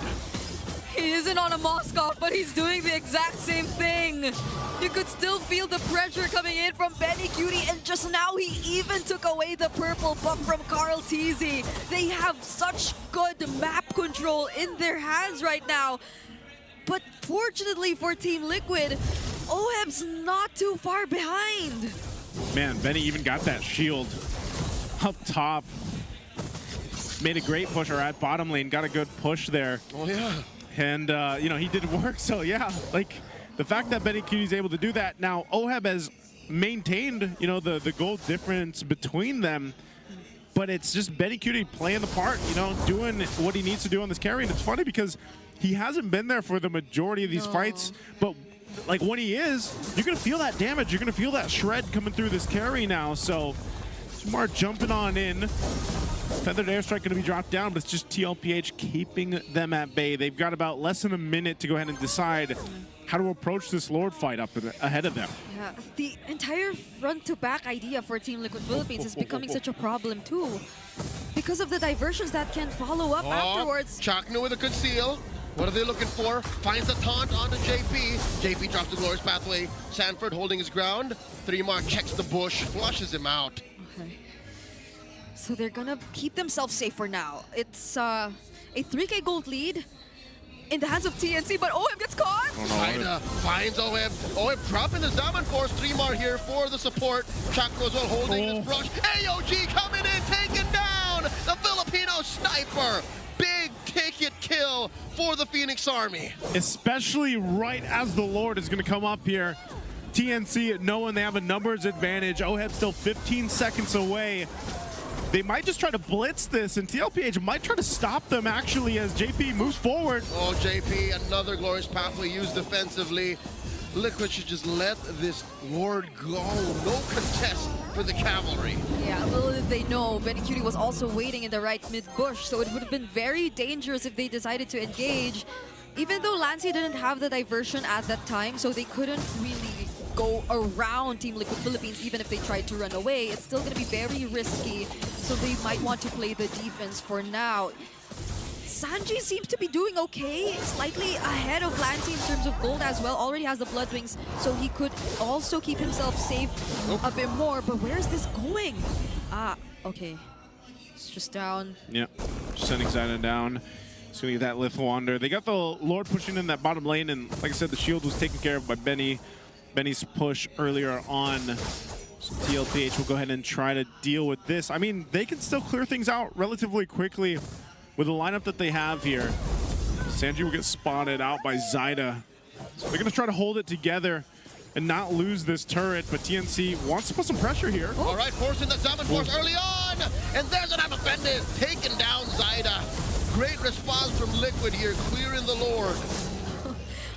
He isn't on a Moskov, but he's doing the exact same thing. You could still feel the pressure coming in from Benny Cutie, and just now he even took away the purple buff from Carl Teasy. They have such good map control in their hands right now. But fortunately for Team Liquid, Oheb's not too far behind. Man, Benny even got that shield up top. Made a great push, or at bottom lane, got a good push there. Oh, yeah. And, you know, he did work. So, yeah, like, the fact that Benny Cutie's able to do that. Now, Oheb has maintained, you know, the goal difference between them. But it's just Benny Cutie playing the part, you know, doing what he needs to do on this carry. And it's funny because he hasn't been there for the majority of these fights. But, like, when he is, you're going to feel that damage. You're going to feel that shred coming through this carry now. So, Smart jumping on in. Feathered Airstrike going to be dropped down, but it's just TLPH keeping them at bay. They've got about less than a minute to go ahead and decide how to approach this Lord fight up ahead of them. Yeah, the entire front-to-back idea for Team Liquid Philippines is becoming such a problem too, because of the diversions that can follow up afterwards. Chaknu with a conceal. What are they looking for? Finds the taunt onto JP. JP drops the Glorious Pathway. Sanford holding his ground. Three-mark checks the bush, flushes him out. Okay. So they're gonna keep themselves safe for now. It's a 3K gold lead in the hands of TNC, but Oheb gets caught. Zaida finds Oheb. Oheb dropping the Diamond Force. Three-mar here for the support. Chakra as well holding his brush. AOG coming in, taking down the Filipino sniper. Big ticket kill for the Phoenix Army. Especially right as the Lord is going to come up here. TNC knowing they have a numbers advantage. Oheb still 15 seconds away. They might just try to blitz this, and TLPH might try to stop them actually as JP moves forward. Oh, JP, another Glorious Pathway used defensively. Liquid should just let this Lord go. No contest for the cavalry. Yeah, little did they know, Benny Cutie was also waiting in the right mid-bush, so it would have been very dangerous if they decided to engage. Even though Lancey didn't have the diversion at that time, so they couldn't really go around Team Liquid Philippines even if they tried to run away. It's still going to be very risky, so they might want to play the defense for now. Sanji seems to be doing okay, slightly ahead of Lancey in terms of gold as well. Already has the Blood Wings, so he could also keep himself safe a bit more. But where is this going? Ah, okay. It's just down. Yep, just sending Zaida down. Just gonna get that Lith Wander. They got the Lord pushing in that bottom lane, and like I said, the shield was taken care of by Benny's push earlier on. So TLPH will go ahead and try to deal with this. I mean, they can still clear things out relatively quickly with the lineup that they have here. Sanji will get spotted out by Zaida. So they're gonna try to hold it together and not lose this turret, but TNC wants to put some pressure here. All right, forcing the Diamond Force early on, and there's an Abafendis taking down Zaida. Great response from Liquid here, clearing the Lord.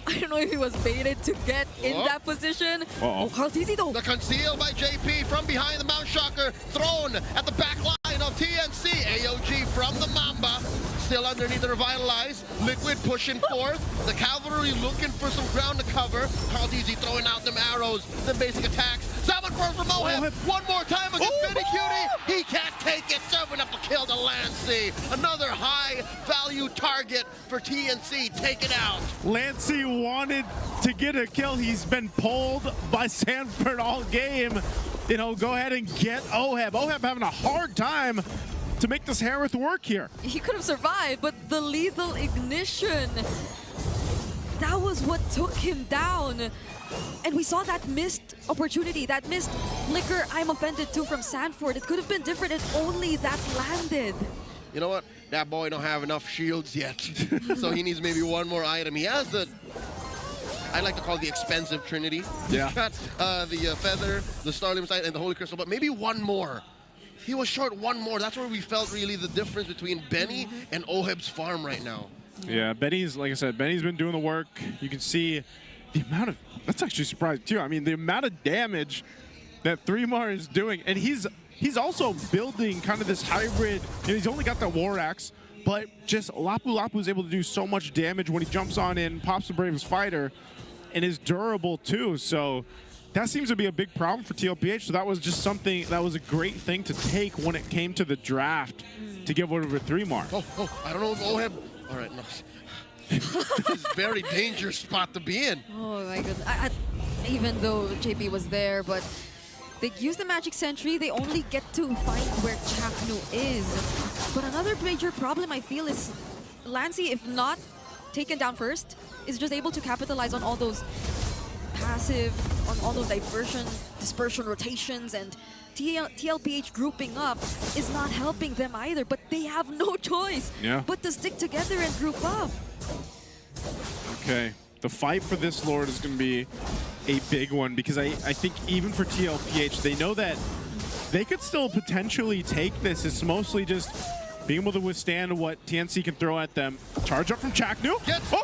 I don't know if he was baited to get in that position. Oh, Carl Teasy though. The conceal by JP from behind the Mount Shocker, thrown at the back line of TNC. AOG from the Mamba, still underneath the Revitalize. Liquid pushing forth. The Cavalry looking for some ground to cover. Carl Teasy throwing out them arrows, the basic attacks. Salmon Force from Oheb. One more time against Benny Cutie. He can't take it. Serving up a kill to Lancey. Another high value target for TNC. Take it out. Lancey wanted to get a kill. He's been pulled by Sanford all game. You know, go ahead and get Oheb. Oheb having a hard time to make this Harith work here. He could have survived, but the lethal ignition, that was what took him down. And we saw that missed opportunity, that missed flicker, I'm offended too, from Sanford. It could have been different if only that landed. You know what? That boy don't have enough shields yet. So he needs maybe one more item. He has the, I like to call it the expensive trinity. Yeah. He's got the feather, the Starlim Sight, and the Holy Crystal, but maybe one more. He was short one more. That's where we felt really the difference between Benny and Oheb's farm right now. Yeah, Benny's, like I said, Benny's been doing the work. You can see the amount of, that's actually surprising too. I mean, the amount of damage that Three-mar is doing, and he's also building kind of this hybrid. You know, he's only got that War Axe, but just Lapu is able to do so much damage when he jumps on in, pops the Bravest Fighter, and is durable too. So that seems to be a big problem for TLPH. So that was just something, that was a great thing to take when it came to the draft to give over Three-mar. Oh, I don't know if Oheb, all right, no. This is a very dangerous spot to be in. Oh my goodness. Even though JP was there, but they use the magic sentry, they only get to find where Chaknu is. But another major problem I feel is Lancey, if not taken down first, is just able to capitalize on all those passive, on all those dispersion rotations, and TLPH grouping up is not helping them either, but they have no choice but to stick together and group up. Okay, the fight for this Lord is going to be a big one, because I think even for TLPH, they know that they could still potentially take this. It's mostly just being able to withstand what TNC can throw at them. Charge up from Chaknu. Gets 2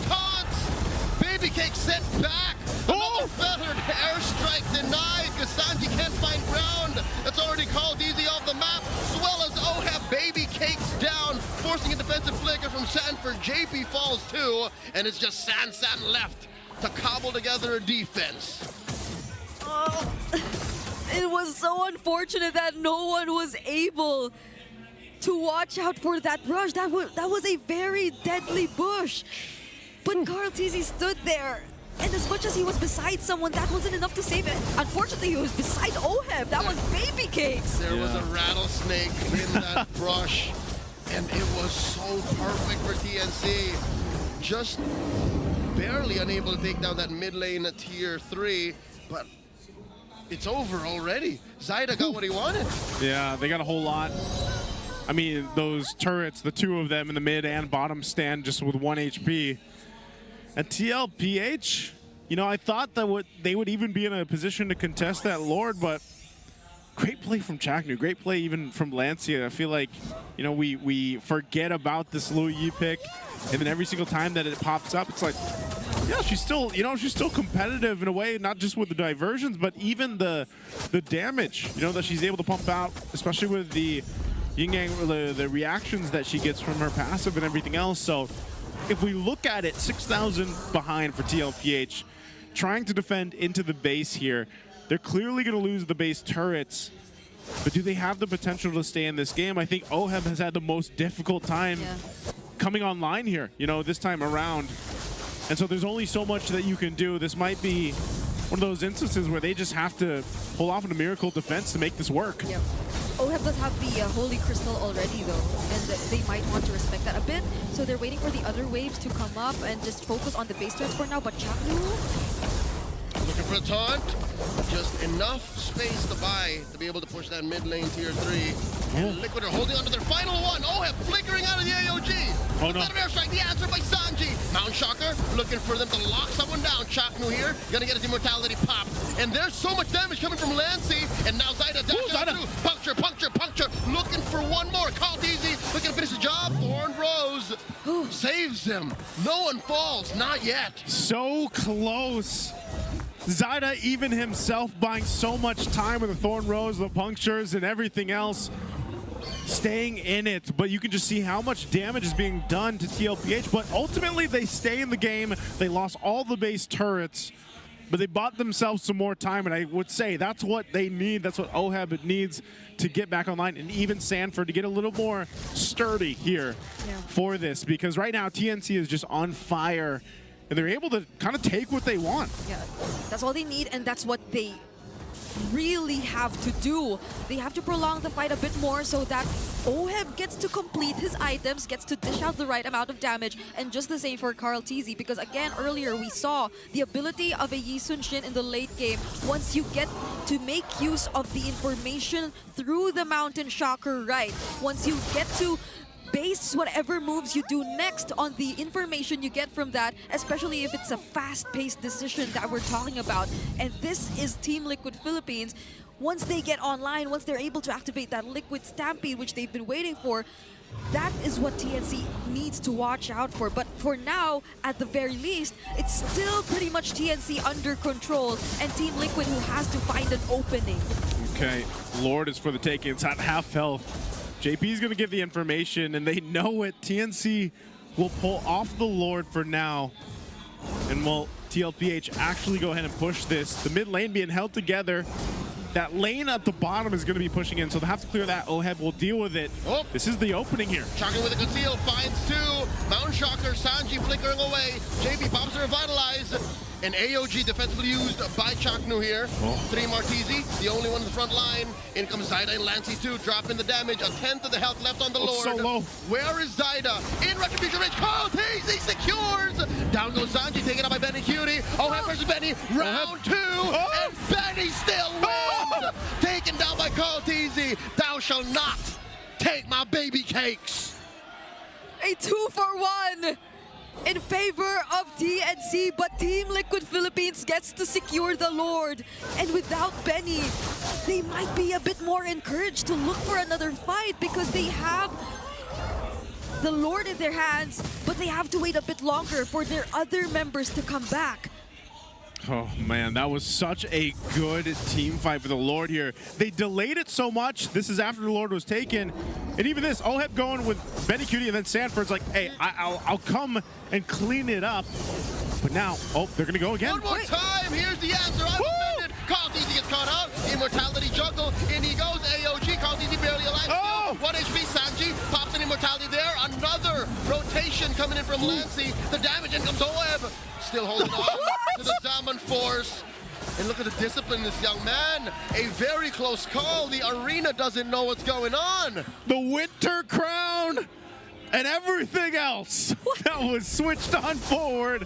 taunts. Baby Cake sent back. Another feathered airstrike denied. Kasanji can't find ground. It's already called easy off the map, as well as Oheb. Baby Cake's down, forcing a defensive flicker from Sanford. JP falls too, and it's just San left to cobble together a defense. It was so unfortunate that no one was able to watch out for that rush. That was a very deadly bush. But Carl Tizzy stood there, and as much as he was beside someone, that wasn't enough to save it. Unfortunately, he was beside Oheb. That was Baby Cakes. There was a rattlesnake in that brush, and it was so perfect for TNC. Just barely unable to take down that mid lane at tier 3, but it's over already. Zyda got what he wanted. Yeah, they got a whole lot. I mean, those turrets, the 2 of them in the mid and bottom stand just with 1 HP. At TLPH, you know, I thought that they would even be in a position to contest that Lord, but great play from Chaknu, great play even from Lancia. I feel like, you know, we forget about this Lu Yi pick, and then every single time that it pops up, it's like, yeah, she's still, you know, she's still competitive in a way, not just with the diversions, but even the damage, you know, that she's able to pump out, especially with the the reactions that she gets from her passive and everything else. So if we look at it, 6,000 behind for TLPH, trying to defend into the base here. They're clearly going to lose the base turrets, but do they have the potential to stay in this game? I think Oheb has had the most difficult time coming online here, you know, this time around. And so there's only so much that you can do. This might be one of those instances where they just have to pull off a miracle defense to make this work. Yep. Oheb does have the Holy Crystal already, though, and they might want to respect that a bit. So they're waiting for the other waves to come up and just focus on the base turrets for now. But Chaknu, looking for a taunt. Just enough space to buy to be able to push that mid lane tier 3. Liquid are holding on to their final one. Oheb flickering out of the AOG. Oh no. Airstrike, the answer by Sanji. Mount Shocker looking for them to lock someone down. Chaknu here, gonna get his immortality popped. And there's so much damage coming from Lancey. And now Zyda down through. Puncture, puncture, puncture. Looking for one more. Called easy. Looking to finish the job. Thorn Rose saves him. No one falls. Not yet. So close. Zyda even himself buying so much time with the Thorn Rose, the punctures, and everything else, staying in it. But you can just see how much damage is being done to TLPH. But ultimately, they stay in the game. They lost all the base turrets, but they bought themselves some more time. And I would say that's what they need. That's what Oheb needs to get back online, and even Sanford to get a little more sturdy here for this. Because right now, TNC is just on fire, and they're able to kind of take what they want. Yeah, that's all they need, and that's what they really have to do. They have to prolong the fight a bit more so that Oheb gets to complete his items, gets to dish out the right amount of damage, and just the same for Carl Tizzy, because again, earlier we saw the ability of a Yi Sun Shin in the late game. Once you get to make use of the information through the Mountain Shocker right, once you get to base whatever moves you do next on the information you get from that, especially if it's a fast-paced decision that we're talking about. And this is Team Liquid Philippines. Once they get online, once they're able to activate that Liquid Stampede, which they've been waiting for, that is what TNC needs to watch out for. But for now, at the very least, it's still pretty much TNC under control, and Team Liquid who has to find an opening. Okay, Lord is for the taking. It's at half health. JP's going to give the information, and they know it. TNC will pull off the Lord for now, and will TLPH actually go ahead and push this. The mid lane being held together that lane at the bottom is going to be pushing in, so they'll have to clear that. Oheb will deal with it. Oh. This is the opening here. Shocker with a conceal, finds two. Mountain Shocker, Sanji flickering away. JP pops to revitalize. An AOG defensively used by Chaknu here. 3 Martizi, the only one in the front line. In comes Zyda and Lancey too, dropping the damage. A 10th of the health left on the Lord. So low. Where is Zyda? In retribution range. Martizi secures. Down goes Sanji, taken up by Benny Cutie. Oheb versus Benny. Round 2. And Benny still wins. Taken down by Martizi. Thou shall not take my baby cakes. A 2-for-1 in favor of TNC, but Team Liquid Philippines gets to secure the Lord. And without Benny, they might be a bit more encouraged to look for another fight because they have the Lord in their hands, but they have to wait a bit longer for their other members to come back. Oh man, that was such a good team fight for the Lord here. They delayed it so much. This is after the Lord was taken. And even this, Oheb going with Benny Cutie and then Sanford's like, hey, I'll come and clean it up. But now, oh, they're gonna go again. One more time, here's the answer. I'm offended. Martizi gets caught out. Immortality jungle, in he goes. AOG, Martizi barely alive. Oh! 1 HP, Sanji pops an immortality there. Another rotation coming in from Lancey. The damage in comes Oheb. Still holding on to the Zaman force. And look at the discipline in this young man. A very close call. The arena doesn't know what's going on. The winter crown and everything else that was switched on forward.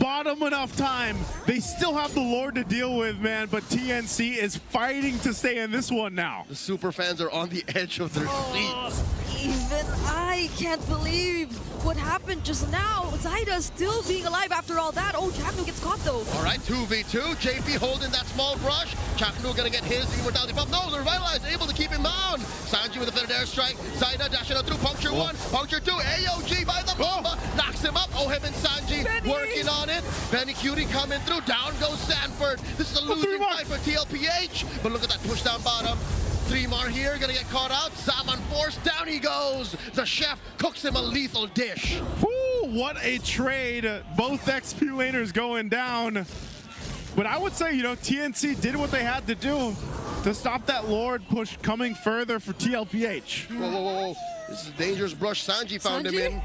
Bottom enough time. They still have the Lord to deal with, man, but TNC is fighting to stay in this one now. The super fans are on the edge of their seats. Even I can't believe what happened just now. Zyda still being alive after all that. Oh, Chaknu gets caught though. All right, 2v2. JP holding that small brush. Chaknu gonna get his immortality pump. No, the revitalize able to keep him down. Sanji with a feather air strike. Zyda dashing out through. Puncture 1, puncture 2. AOG by the bomba. Knocks him up. Oheb and Sanji working on it. Benny Cutie coming through. Down goes Sanford. This is a losing fight for TLPH. But look at that push down bottom. 3 more here, gonna get caught out. Zaman force, down he goes. The chef cooks him a lethal dish. Woo, what a trade. Both XP laners going down. But I would say, you know, TNC did what they had to do to stop that Lord push coming further for TLPH. Whoa, whoa, whoa. This is a dangerous brush Sanji found him in.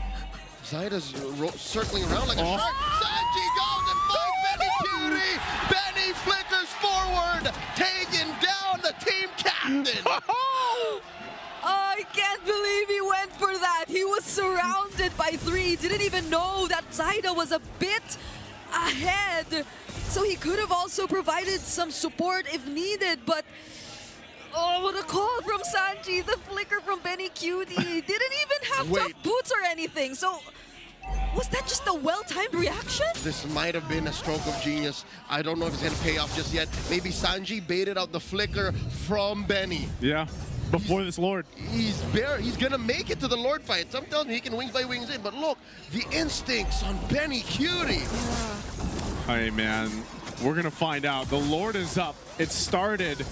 Zyda's circling around like a shark. Sanji goes and finds Benny Cutie. Benny flickers forward, taking down the team captain. I can't believe he went for that. He was surrounded by 3. Didn't even know that Zyda was a bit ahead. So he could have also provided some support if needed, but oh, what a call from Sanji. The flicker from Benny Cutie. Didn't even have tough boots or anything. So was that just a well-timed reaction? This might have been a stroke of genius. I don't know if it's going to pay off just yet. Maybe Sanji baited out the flicker from Benny. Yeah, before this Lord. He's going to make it to the Lord fight. Sometimes he can wings by wings in. But look, the instincts on Benny Cutie. Hey, man, we're going to find out. The Lord is up. It started.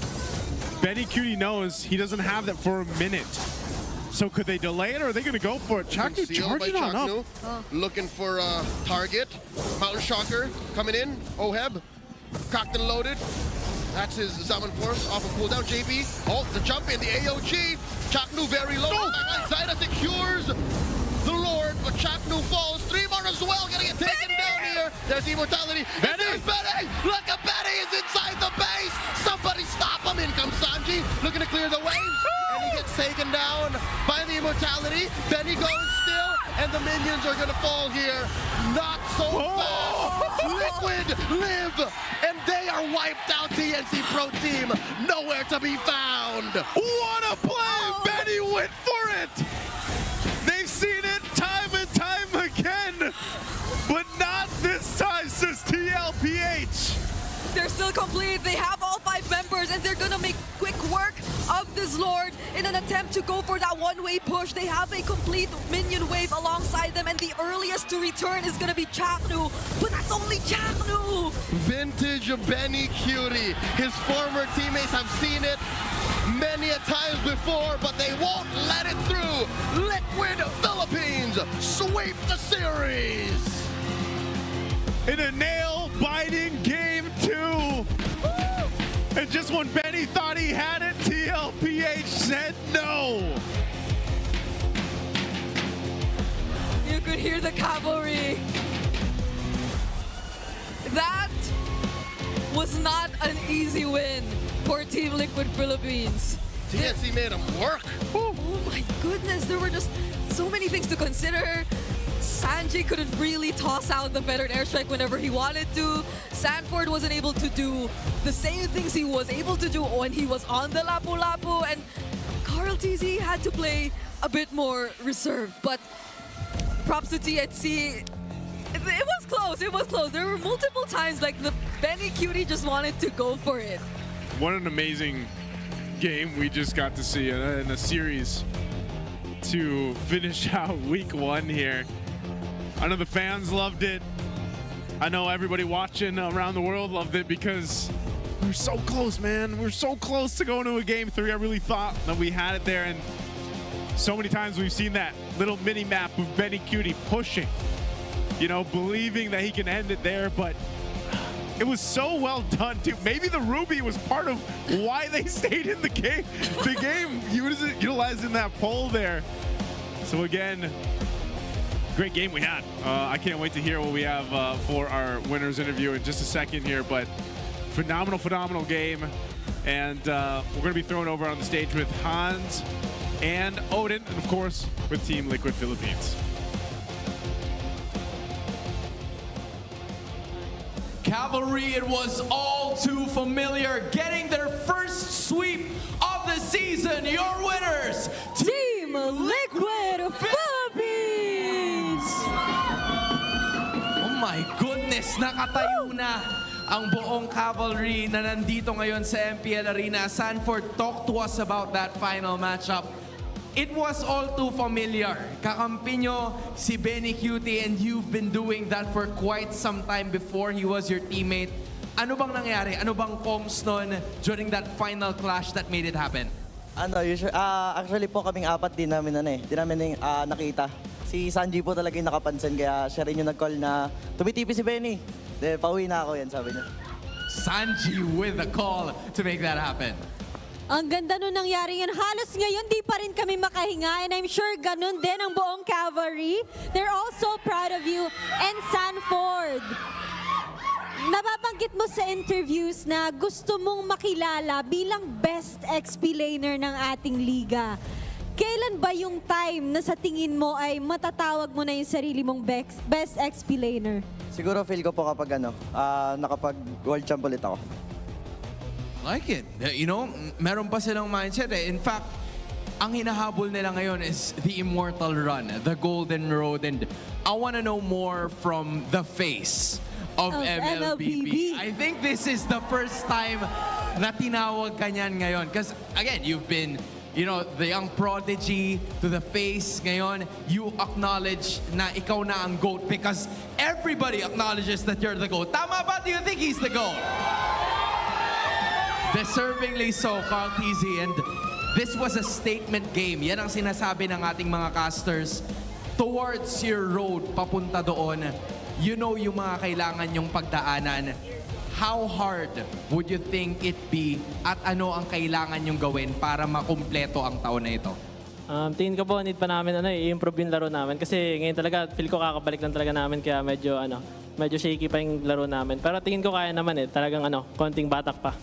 Benny Cutie knows he doesn't have that for a minute. So could they delay it, or are they going to go for it? Chaknu charging on up. Looking for a target. Mountain Shocker coming in. Oheb, cocked and loaded. That's his Zaman force off of cooldown. JP, oh, the jump in, the AOG. Chaknu very low. Zyda secures the Lord, but Chaknu falls. 3 more as well, gonna get taken down here. There's immortality. And there's Benny. Look at Benny is inside the base. Somebody stop him. In comes Sanji, looking to clear the way. And he gets taken down by the immortality. Benny goes still, and the minions are gonna fall here. Not so fast. Liquid live, and they are wiped out. TNC Pro Team, nowhere to be found. What a play! Benny went for it! They've seen it time and time again, but not this time, says TLPH. They're still complete. They have all 5 members, and they're gonna make quick work of this Lord in an attempt to go for that one-way push. They have a complete minion wave alongside them, and the earliest to return is gonna be Chaknu, but that's only Chaknu. Vintage Benny Cutie. His former teammates have seen it many a times before, but they won't let it through. Liquid Philippines sweep the series. In a nail-biting game 2. And And just when Benny thought he had it, TLPH said no. You could hear the cavalry. That was not an easy win for Team Liquid Philippines. TNC made him work. Oh my goodness, there were just so many things to consider. Sanji couldn't really toss out the feathered airstrike whenever he wanted to. Sanford wasn't able to do the same things he was able to do when he was on the Lapu-Lapu. And Carl TZ had to play a bit more reserved. But props to TNC. It was close, it was close. There were multiple times like the Benny Cutie just wanted to go for it. What an amazing game we just got to see in a series to finish out week 1 here. I know the fans loved it. I know everybody watching around the world loved it because we were so close, man. We were so close to going to a game 3. I really thought that we had it there, and so many times we've seen that little mini map of Benny Cutie pushing, you know, believing that he can end it there, but it was so well done too. Maybe the Ruby was part of why they stayed in the game. The game utilizing that pole there. So again, great game we had. I can't wait to hear what we have for our winners interview in just a second here, but phenomenal game. And we're gonna be thrown over on the stage with Hans and Odin, and of course, with Team Liquid Philippines. Cavalry, it was all too familiar, getting their first sweep of the season. Your winners, Team Liquid Philippines! Oh my goodness, nakatayo na ang buong Cavalry na nandito ngayon sa MPL Arena. Sanford, talk to us about that final matchup. It was all too familiar. Kakampi nyo si Benny Cutie, and you've been doing that for quite some time before he was your teammate. Ano bang nangyari? Ano bang comms nun during that final clash that made it happen? Actually po kaming 4 di namin nakita. Si Sanji po talaga yung nakapansin, kaya siya rin yung nag-call na tumitipi si Benny. Pauwi na ako yan, sabi niya. Sanji with the call to make that happen. Ang ganda nun nangyari yun. Halos ngayon di pa rin kami makahinga, and I'm sure ganun din ang buong Cavalry. They're all so proud of you. And Sanford, nababanggit mo sa interviews na gusto mong makilala bilang best XP laner ng ating liga. Kailan ba yung time na sa tingin mo ay matatawag mo na yung sarili mong best XP laner? Siguro feel ko po kapag nakapag world champ ulit ako. Like it. You know, meron pa silang mindset eh. In fact, ang hinahabol nila ngayon is the immortal run, the golden road, and I want to know more from the face of MLBB. I think this is the first time na tinawag ka niyan ngayon. Because again, you've been, you know, the young prodigy to the face. Ngayon, you acknowledge na ikaw na ang GOAT because everybody acknowledges that you're the GOAT. Tama ba? Do you think he's the GOAT? Deservingly so, Carl TZ. And this was a statement game. Yan ang sinasabi ng ating mga casters. Towards your road, papunta doon, you know yung mga kailangan yung pagdaanan. How hard would you think it be at ano ang kailangan yung gawin para makumpleto ang taon na ito? Tingin ko po, need pa namin i-improve yung laro namin. Kasi ngayon talaga, feel ko kakabalik lang talaga namin. Kaya medyo shaky pa yung laro namin. Pero tingin ko kaya naman talagang konting batak pa.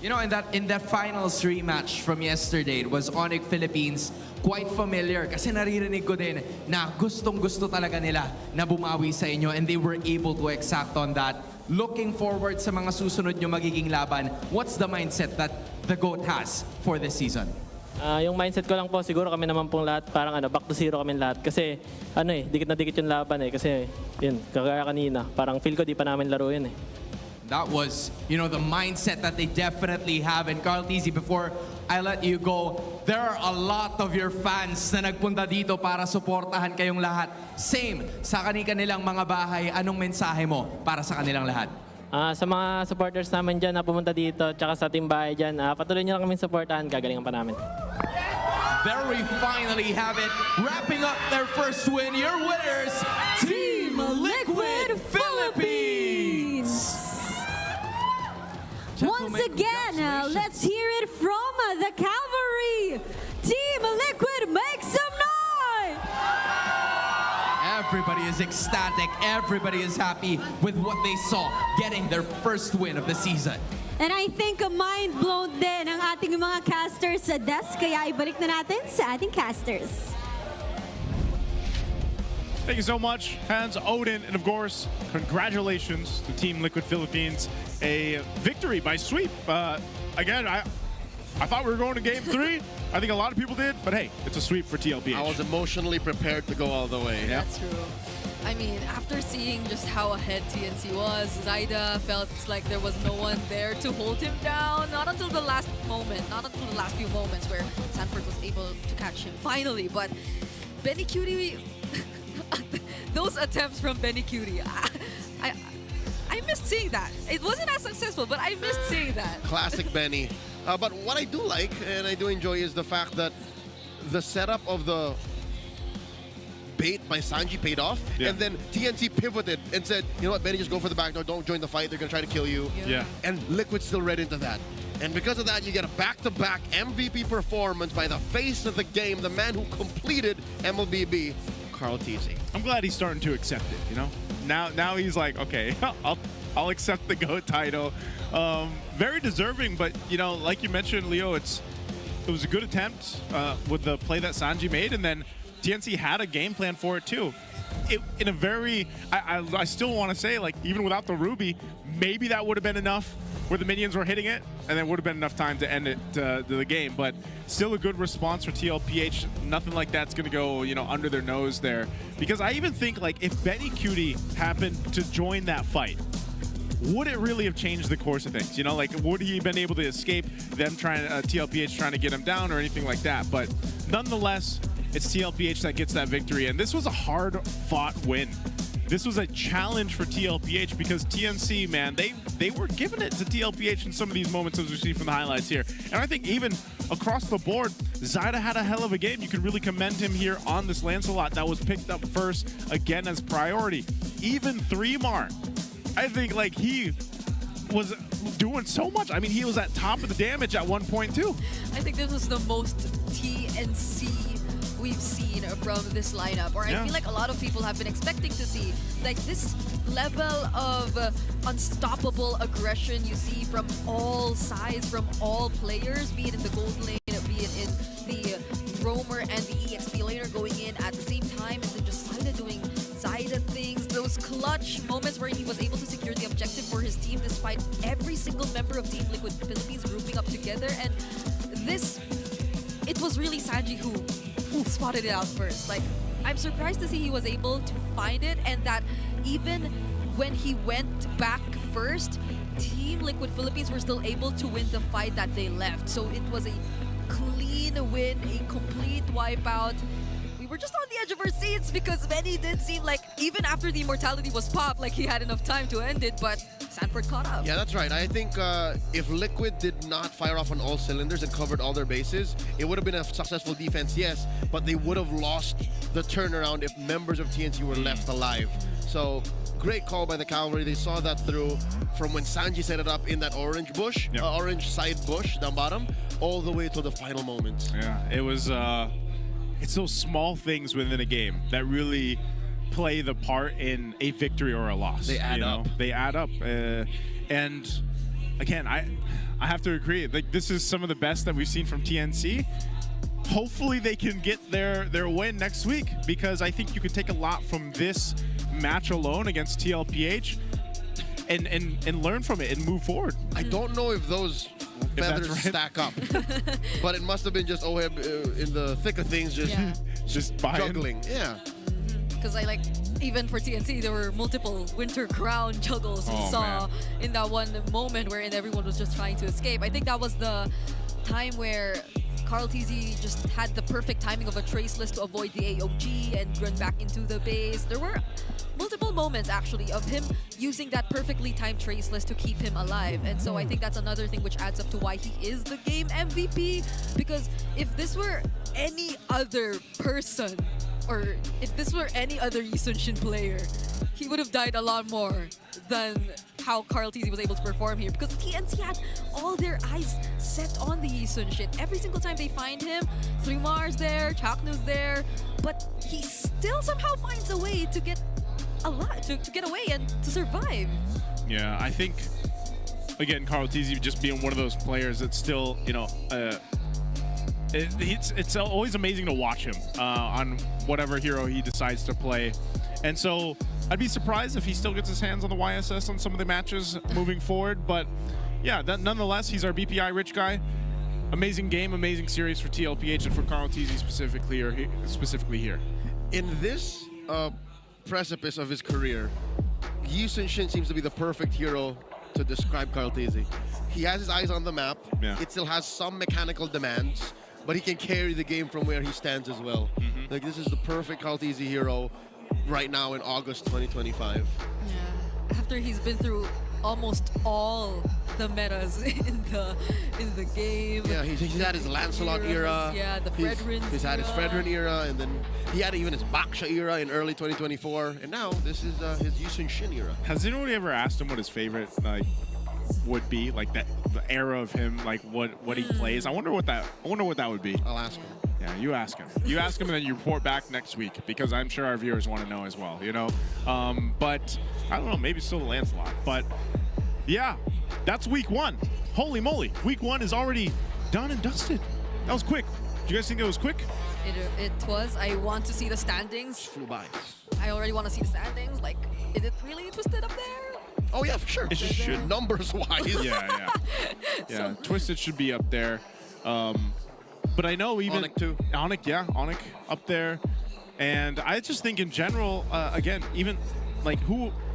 You know, in that finals rematch from yesterday, it was Onyx Philippines, quite familiar kasi naririnig ko din na gustong-gusto talaga nila na bumawi sa inyo, and they were able to exact on that. Looking forward sa mga susunod nyo magiging laban, what's the mindset that the GOAT has for this season? Yung mindset ko lang po, siguro kami naman pong lahat, parang back to zero kami lahat. Kasi dikit na dikit yung laban Kasi yun, kagaya kanina, parang feel ko di pa namin laro yun That was, you know, the mindset that they definitely have. And Carl TZ, before I let you go, there are a lot of your fans na nagpunta dito para suportahan kayong lahat. Same sa kanilang mga bahay. Anong mensahe mo para sa kanilang lahat? Sa mga supporters namin dyan na pumunta dito, tsaka sa team bahay dyan, patuloy nyo lang kami supportahan, gagalingan pa namin. There we finally have it. Wrapping up their first win, your winners, Team Liquid Philippines! Once again, let's hear it from the Cavalry. Team Liquid, make some noise! Everybody is ecstatic. Everybody is happy with what they saw, getting their first win of the season. And I think mind blown din ang ating mga casters sa desk, kaya ibalik na natin sa ating casters. Thank you so much, Hans, Odin, and of course, congratulations to Team Liquid Philippines. A victory by sweep. Again, I thought we were going to game 3. I think a lot of people did, but hey, it's a sweep for TLPH. I was emotionally prepared to go all the way. That's true. I mean, after seeing just how ahead TNC was, Zyda felt like there was no one there to hold him down. Not until the last moment, not until the last few moments where Sanford was able to catch him finally. But Benny Cutie, those attempts from Benny Cutie, I missed seeing that. It wasn't as successful, but I missed seeing that. Classic Benny. But what I do like and I do enjoy is the fact that the setup of the bait by Sanji paid off, and then TNC pivoted and said, you know what, Benny, just go for the back door, don't join the fight, they're gonna try to kill you. And Liquid still read into that. And because of that, you get a back-to-back MVP performance by the face of the game, the man who completed MLBB, Carl TZ. I'm glad he's starting to accept it, you know? Now he's like, okay, I'll accept the GOAT title. Very deserving, but you know, like you mentioned, Leo, it was a good attempt with the play that Sanji made, and then TNC had a game plan for it too. In a very, I still want to say, like, even without the Ruby, maybe that would have been enough where the minions were hitting it, and then would have been enough time to end it to the game. But still a good response for TLPH. Nothing like that's going to go, you know, under their nose there. Because I even think, like, if Benny Cutie happened to join that fight, would it really have changed the course of things? You know, like, would he have been able to escape them trying, TLPH trying to get him down or anything like that? But nonetheless, it's TLPH that gets that victory. And this was a hard-fought win. This was a challenge for TLPH because TNC, man, they were giving it to TLPH in some of these moments, as we see from the highlights here. And I think even across the board, Zyda had a hell of a game. You can really commend him here on this Lancelot that was picked up first, again, as priority. Even 3-Mar, I think, like, he was doing so much. I mean, he was at top of the damage at one point, too. I think this was the most TNC we've seen from this lineup, or I feel like a lot of people have been expecting to see, like, this level of unstoppable aggression you see from all sides, from all players, be it in the gold lane, be it in the roamer and the EXP laner going in at the same time, and then just Zyda doing Zyda things, those clutch moments where he was able to secure the objective for his team despite every single member of Team Liquid Philippines grouping up together. And this, it was really Sanji who spotted it out first. Like, I'm surprised to see he was able to find it, and that even when he went back first, Team Liquid Philippines were still able to win the fight that they left. So it was a clean win, a complete wipeout. We were just on the edge of our seats because Benny did seem like, even after the immortality was popped, like he had enough time to end it, but Sanford caught up. Yeah, that's right. I think if Liquid did not fire off on all cylinders and covered all their bases, it would have been a successful defense, yes, but they would have lost the turnaround if members of TNC were left alive. So, great call by the Cavalry. They saw that through from when Sanji set it up in that orange bush, orange side bush down bottom, all the way to the final moments. Yeah, it was, it's those small things within a game that really play the part in a victory or a loss. They add up. They add up. And again, I have to agree. Like, this is some of the best that we've seen from TNC. Hopefully they can get their win next week, because I think you could take a lot from this match alone against TLPH and learn from it and move forward. I don't know if those feathers stack up, but it must have been just Oheb in the thick of things, just juggling. Yeah. Because I like, even for TNC, there were multiple Winter Crown juggles we saw in that one moment wherein everyone was just trying to escape. I think that was the time where Carl TZ just had the perfect timing of a Traceless to avoid the AOG and run back into the base. There were multiple moments, actually, of him using that perfectly timed Traceless to keep him alive. And so I think that's another thing which adds up to why he is the game MVP. Because if this were any other person, or if this were any other Yi Sun-shin player, he would have died a lot more than how Carl TZ was able to perform here, because TNC had all their eyes set on the Yisun shit. Every single time they find him, 3mar's there, Chaknu's there, but he still somehow finds a way to get to get away and to survive. Yeah, I think, again, Carl TZ just being one of those players that's still, you know, it's always amazing to watch him on whatever hero he decides to play. And so I'd be surprised if he still gets his hands on the YSS on some of the matches moving forward. But yeah, nonetheless, he's our BPI rich guy. Amazing game, amazing series for TLPH and for Carl TZ specifically here. In this precipice of his career, Yisun Shin seems to be the perfect hero to describe Carl TZ. He has his eyes on the map. Yeah. It still has some mechanical demands, but he can carry the game from where he stands as well. Like, this is the perfect Carl TZ hero right now in August 2025. Yeah, after he's been through almost all the metas in the game. Yeah, he's had his Lancelot era. Yeah, the Fredrin. He's had his Fredrin era, and then he had even his Baksha era in early 2024, and now this is his Yisun Shin era. Has anybody ever asked him what his favorite would be, like the era of him, like what he plays? I wonder what that would be. I'll ask him. Yeah, you ask him. You ask him, and then you report back next week, because I'm sure our viewers want to know as well. You know, but I don't know. Maybe still the Lancelot. But yeah, that's week 1. Holy moly, week 1 is already done and dusted. That was quick. Do you guys think it was quick? It was. I want to see the standings. Flew by. I already want to see the standings. Like, is it really twisted up there? Oh yeah, for sure. It should. Numbers wise. Yeah. So, Twisted should be up there. But I know even Onyx too. Onyx up there. And I just think in general, again, even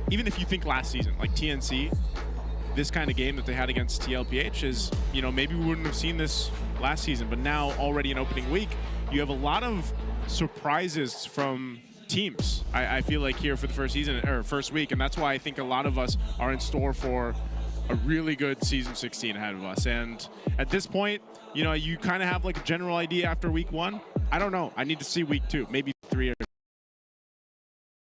if you think last season, like TNC, this kind of game that they had against TLPH is, you know, maybe we wouldn't have seen this last season, but now already in opening week, you have a lot of surprises from teams. I feel like here for the first week, and that's why I think a lot of us are in store for a really good season 16 ahead of us. And at this point, you know, you kind of have like a general idea after week 1. I don't know. I need to see week 2, maybe 3 or